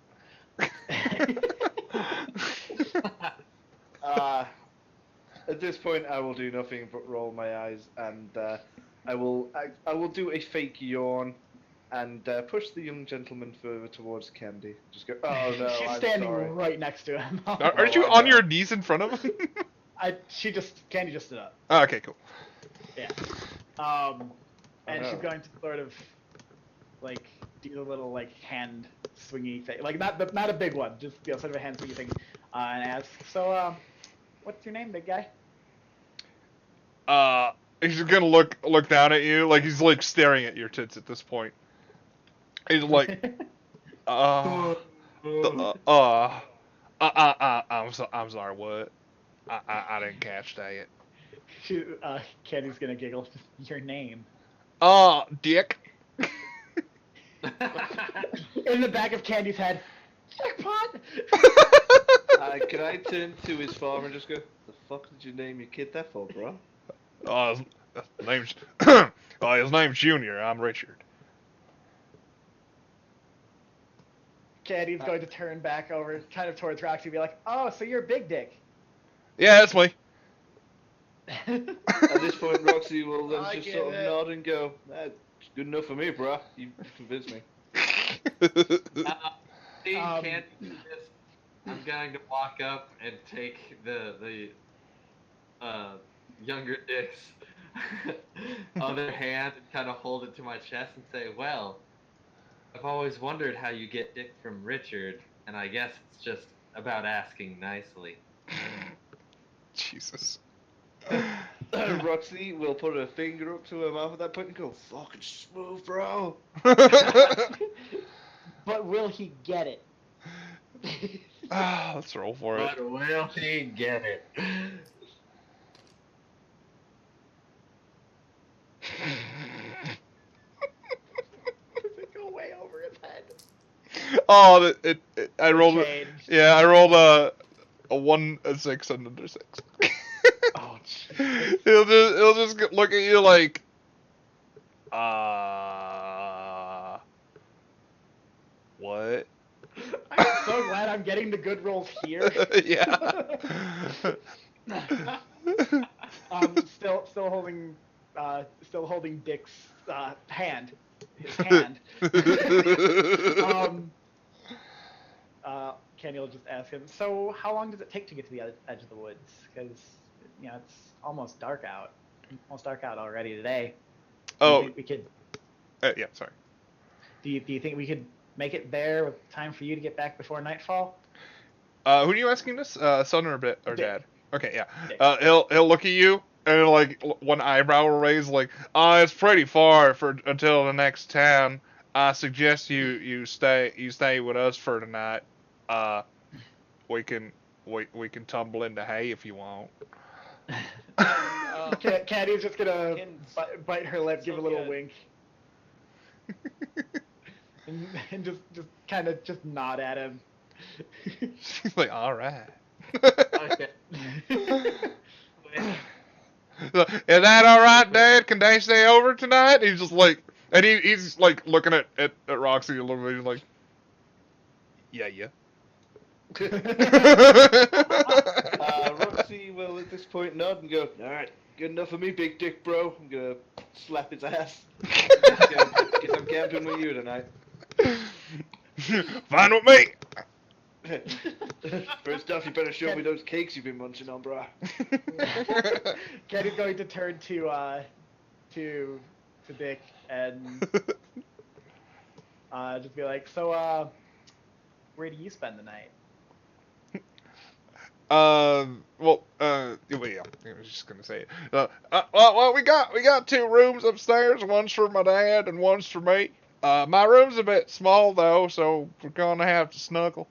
At this point, I will do nothing but roll my eyes, and I will do a fake yawn, and push the young gentleman further towards Candy. Just go, oh no, She's I'm standing sorry. right next to him. Aren't you on your knees in front of him? Candy just stood up. Oh, okay, cool. Yeah. And she's going to sort of, like, do a little, like, hand swingy thing. Like, not a big one, just, sort of a hand swingy thing. And ask, so, what's your name, big guy? He's just gonna look down at you, like he's, like, staring at your tits at this point. He's like, I'm sorry, what? I didn't catch that yet. Candy's gonna giggle. Your name. Dick. In the back of Candy's head. Jackpot! Can I turn to his father and just go, the fuck did you name your kid that for, bro? His name's Junior. I'm Richard. Candy's going to turn back over, kind of towards Roxy, and be like, oh, so you're Big Dick. Yeah, that's me. At this point, Roxy will then just sort of nod and go, that's good enough for me, bro. You convinced me. Can't do this. I'm going to walk up and take the younger Dick's other hand and kind of hold it to my chest and say, well, I've always wondered how you get Dick from Richard, and I guess it's just about asking nicely. Jesus. Roxy will put her finger up to her mouth at that point and go, fucking smooth, bro. But will he get it? Let's roll for it. But will he get it? Does it go way over his head? Oh, I rolled. Change. Yeah, I rolled a 1, a 6, and another 6. Oh, he'll just look at you like, what? I'm so glad I'm getting the good rolls here. Yeah. still holding Dick's hand. His hand. Kenny will just ask him, so how long does it take to get to the edge of the woods? Because, it's almost dark out. Almost dark out already today. Do you think we could... yeah, sorry. Do you think we could make it there with time for you to get back before nightfall? Who are you asking this? Son or Dick. dad? Okay, yeah. Dick. He'll look at you and like one eyebrow will raise, like, it's pretty far until the next town. I suggest you stay with us for tonight. We can tumble into hay if you want. Caddy's just gonna bite her lip, give a little wink, and just kind of just nod at him. She's like, all right. Okay. Is that all right, Dad? Can they stay over tonight? He's just like, and he's like looking at Roxy a little bit. He's like, yeah. Roxy will at this point nod and go, alright, good enough for me, big dick bro. I'm gonna slap his ass. Guess I'm camping with you tonight. Fine with me. First off, you better show me those cakes you've been munching on, brah. Kenny's going to turn to Dick and just be like, so where do you spend the night? Yeah, I was just gonna say it. Well, we got 2 rooms upstairs. One's for my dad and one's for me. My room's a bit small though, so we're gonna have to snuggle.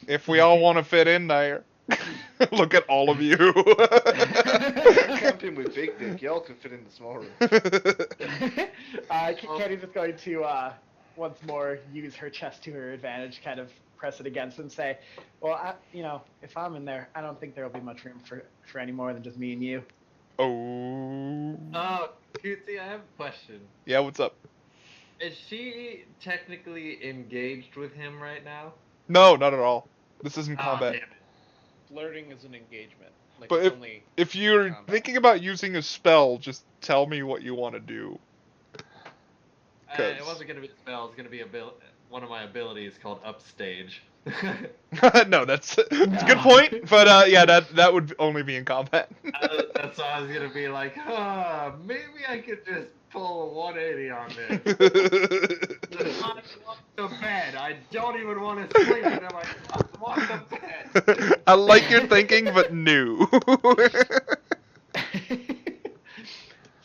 If we all want to fit in there. Look at all of you. Camping with Big Dick, y'all can fit in the small room. Kenny's just going to once more use her chest to her advantage, kind of press it against and say, well, if I'm in there, I don't think there'll be much room for any more than just me and you. Oh. Oh, Cootsy, I have a question. Yeah, what's up? Is she technically engaged with him right now? No, not at all. This isn't combat. Damn it. Flirting is an engagement. Like, But it's only if you're combat. thinking about using a spell, just tell me what you want to do. It wasn't going to be a spell, it's going to be one of my abilities called Upstage. No, that's a good point. But yeah, that would only be in combat. That's why I was going to be like, maybe I could just pull a 180 on this. I want the bed. I don't even want to sleep, and I'm like, I want the bed. I like your thinking, but new.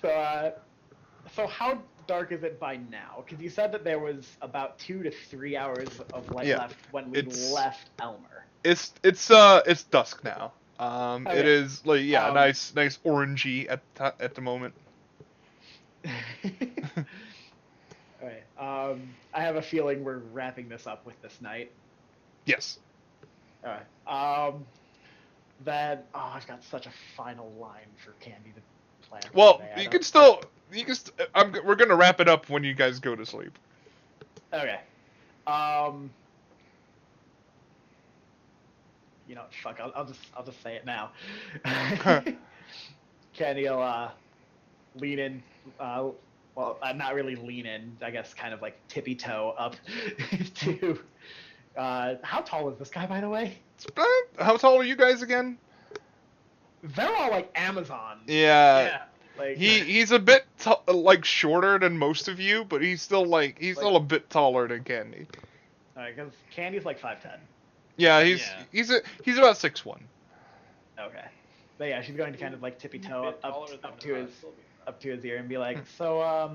So how dark is it by now? Because you said that there was about 2 to 3 hours of light left when we left Elmer. It's dusk now. Okay. It is like nice orangey at the moment. Alright. I have a feeling we're wrapping this up with this night. Yes. Alright. Then I've got such a final line for Candy to plan. Well, today. we're gonna wrap it up when you guys go to sleep. Okay. You know, fuck. I'll just say it now. Candy'll lean in. Well, not really lean in. I guess kind of like tippy toe up to. How tall is this guy, by the way? How tall are you guys again? They're all like Amazons. Yeah. Like He's a bit like shorter than most of you, but he's still a bit taller than Candy. Alright, because Candy's like 5'10". Yeah, he's about 6'1". Okay. But yeah, she's going to kind of like tippy toe up to his ear and be like, Hmm. so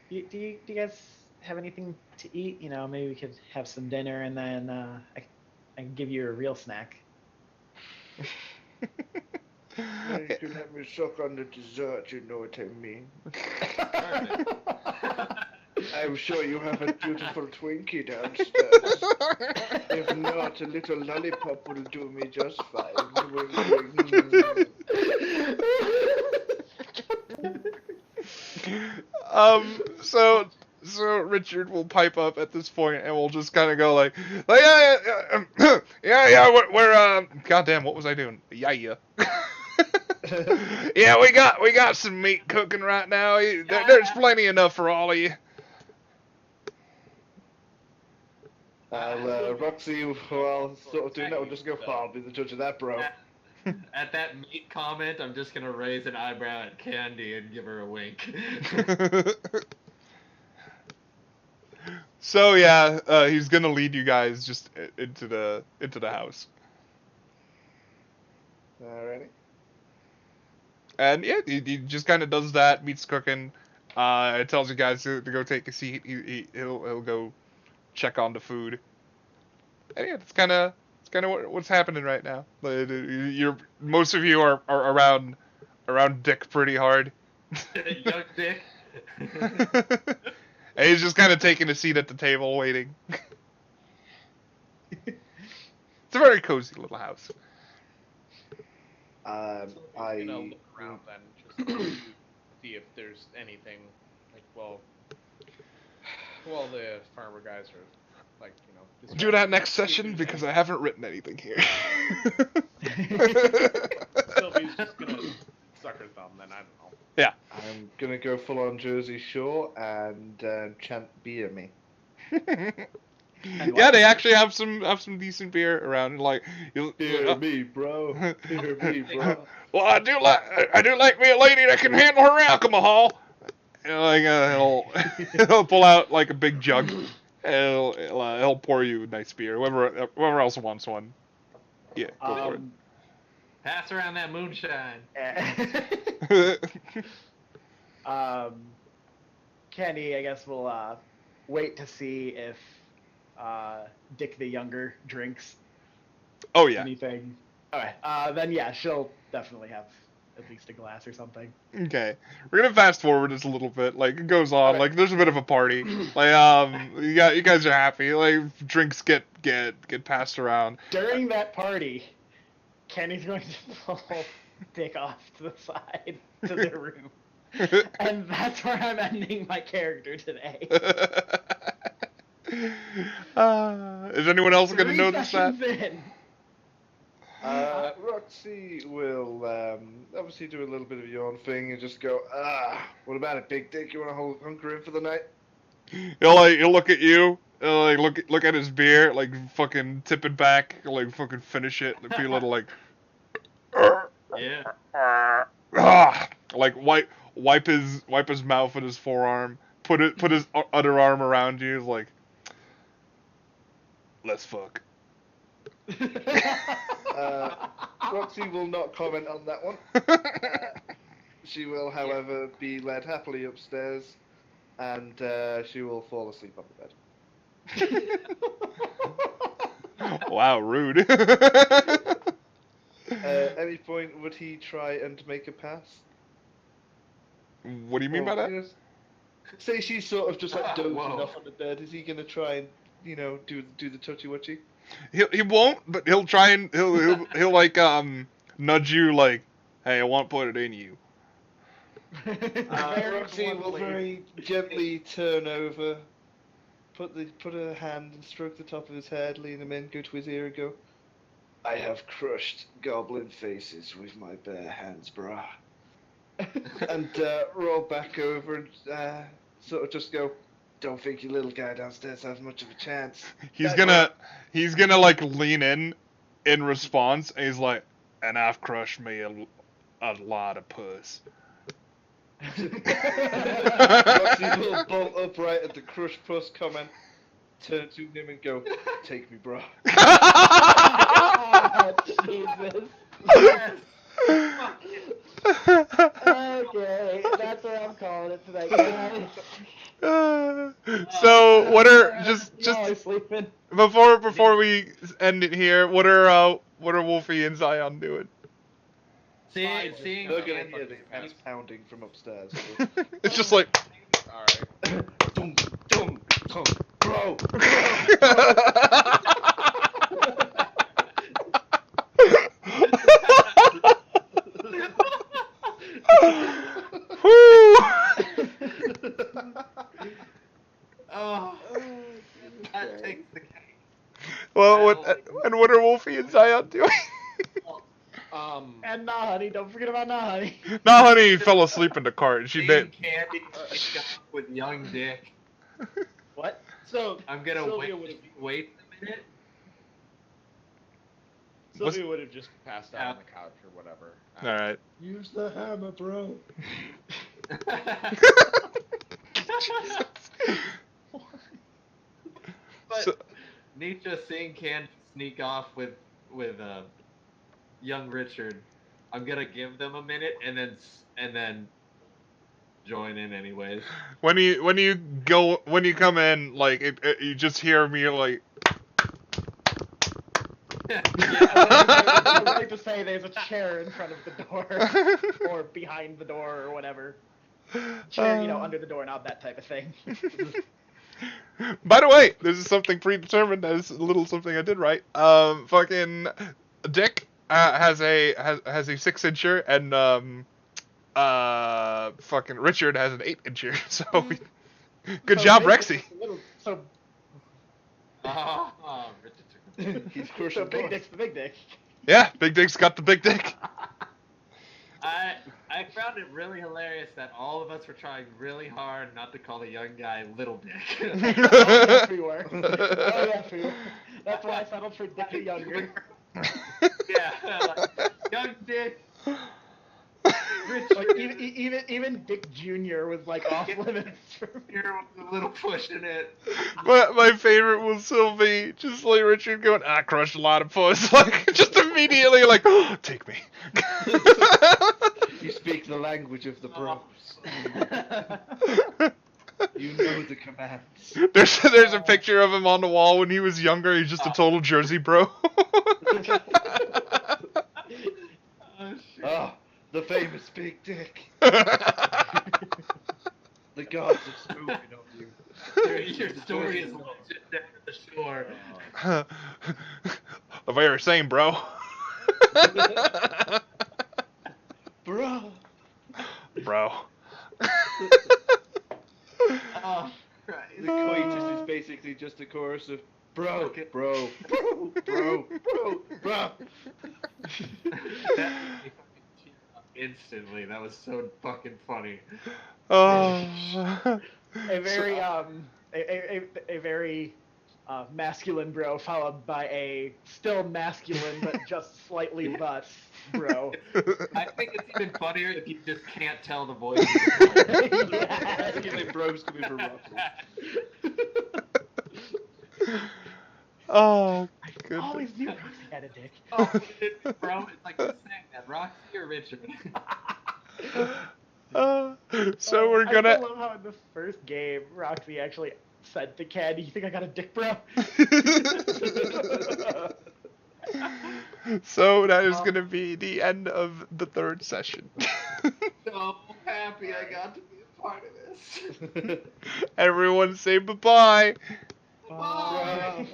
do you guys have anything to eat? You know, maybe we could have some dinner and then I can give you a real snack. You can let me suck on the dessert, you know what I mean. I'm sure you have a beautiful Twinkie downstairs. If not, a little lollipop will do me just fine. So Richard will pipe up at this point, and we'll just kind of go like yeah. We're goddamn, what was I doing? Yeah. Yeah, we got some meat cooking right now. There's plenty enough for all of you. Roxy, while sort of doing that, will just go, I'll be the judge of that, bro. At that meat comment, I'm just gonna raise an eyebrow at Candy and give her a wink. So yeah, he's gonna lead you guys just into the house. Alrighty. And yeah, he just kind of does that. Meat's cooking. It tells you guys to go take a seat. He'll go check on the food. And yeah, it's kind of what's happening right now. Most of you are around Dick pretty hard. Young Dick. And he's just kind of taking a seat at the table, waiting. It's a very cozy little house. I'm gonna look around then, just to see if there's anything like, well, the farmer guys are like, Do that next session because I haven't written anything here. Sylvie's just gonna suck her thumb. Then I don't know. Yeah. I'm gonna go full on Jersey Shore and chant beer me. Yeah, they actually have some decent beer around. Like, Hear me, bro. Hear me, bro. Well, I do like me a lady that can handle her alcohol. Like he'll pull out like a big jug. And he'll pour you a nice beer. Whoever else wants one. Yeah, go for it. Pass around that moonshine. Candy, I guess we'll wait to see if Dick the Younger drinks Oh yeah. anything. Alright, then yeah, she'll definitely have at least a glass or something. Okay, we're gonna fast forward this a little bit. Like it goes on. Okay. Like there's a bit of a party. Like you guys are happy. Like drinks get passed around. During that party, Candy's going to pull Dick off to the side to their room. And that's where I'm ending my character today. Is anyone else gonna 3 notice that? sessions in. Roxy will obviously do a little bit of yawn thing and just go, what about it, Big Dick? You want to hunker in for the night? He'll look at you. He'll look at his beer, like fucking tip it back, like fucking finish it, and be a little like, Yeah. like wipe his mouth with his forearm, put his other arm around you, like, let's fuck. Roxy will not comment on that one. She will, however, be led happily upstairs, and she will fall asleep on the bed. Wow, rude. At any point, would he try and make a pass? What do you mean by that? Say she's sort of just like dozing Whoa. off on the bed. Is he gonna try and do the touchy wutchy? He won't, but he'll try and he'll like nudge you like, hey, I want to put it in you. Roxy will very gently turn over, put her hand and stroke the top of his head, lean him in, go to his ear and go, I have crushed goblin faces with my bare hands, brah. And roll back over and sort of just go, don't think your little guy downstairs has much of a chance. He's gonna like lean in response, and he's like, and I've crushed me a lot of puss. Roxy will bolt upright at the crushed puss comment, turn to him and go, take me, bro. Oh, Jesus. Okay, that's what I'm calling it tonight, guys. So what are just Sleeping. before we end it here, what are Wolfie and Zion doing? Seeing They're gonna hear the pants pounding from upstairs. It's just like All right. Dum, dum, dum, bro. whoo! Oh, that takes the cake. Well, what are Wolfie and Zion doing? And nah, honey, don't forget about nah, honey. Nah, honey fell asleep in the cart. She Seeing did. Candy sneak off with young Dick. What? So I'm gonna Sylvia wait a minute. Sylvia would have just passed out on the couch or whatever. All right. Use the hammer, bro. But So- Nietzsche seeing Candy sneak off with young Richard, I'm gonna give them a minute and then join in anyways. When you come in, like you just hear me like. I would like to say there's a chair in front of the door, or behind the door, or whatever. Chair, under the door, not that type of thing. By the way, this is something predetermined. That is a little something I did right. Fucking Dick has a 6-incher, and fucking Richard has an 8-incher. So, good job, Rexy. So Richard. He's crushing Big both. Dick's the big dick. Yeah, Big Dick's got the big dick. I found it really hilarious that all of us were trying really hard not to call the young guy Little Dick. Oh, yes, we were. Oh, yes, we were. That's why I settled for Dick the Younger. Yeah, like, young Dick. Like, even Dick Jr. was like off limits for me. Here was a little pushing it. But my favorite was Sylvie, just like Richard going, I crushed a lot of puss. Like, just immediately like, oh, take me. You speak the language of the bros. You know the commands. There's a picture of him on the wall when he was younger. He's just a total Jersey bro. Ah, the famous Big Dick. The gods have spoken of you. Your story is legit down at the shore. The very same, bro. Bro. Bro. Oh, The Christ. coitus is basically just a chorus of bro, bro, bro, bro, bro, bro. That made me fucking cheer up instantly. That was so fucking funny. Oh. A very a very masculine bro, followed by a still masculine but just slightly butt bro. I think it's even funnier if you just can't tell the voice. Masculine bros coming from Roxy. Oh, I goodness. always knew Roxy had a dick. Oh, bro, it's like who's saying that, Roxy or Richard? So we're I gonna. still love how in the first game Roxy actually said to Candy, "You think I got a dick, bro?" So that is gonna be the end of the 3rd session. So happy I got to be a part of this. Everyone say bye-bye. Bye.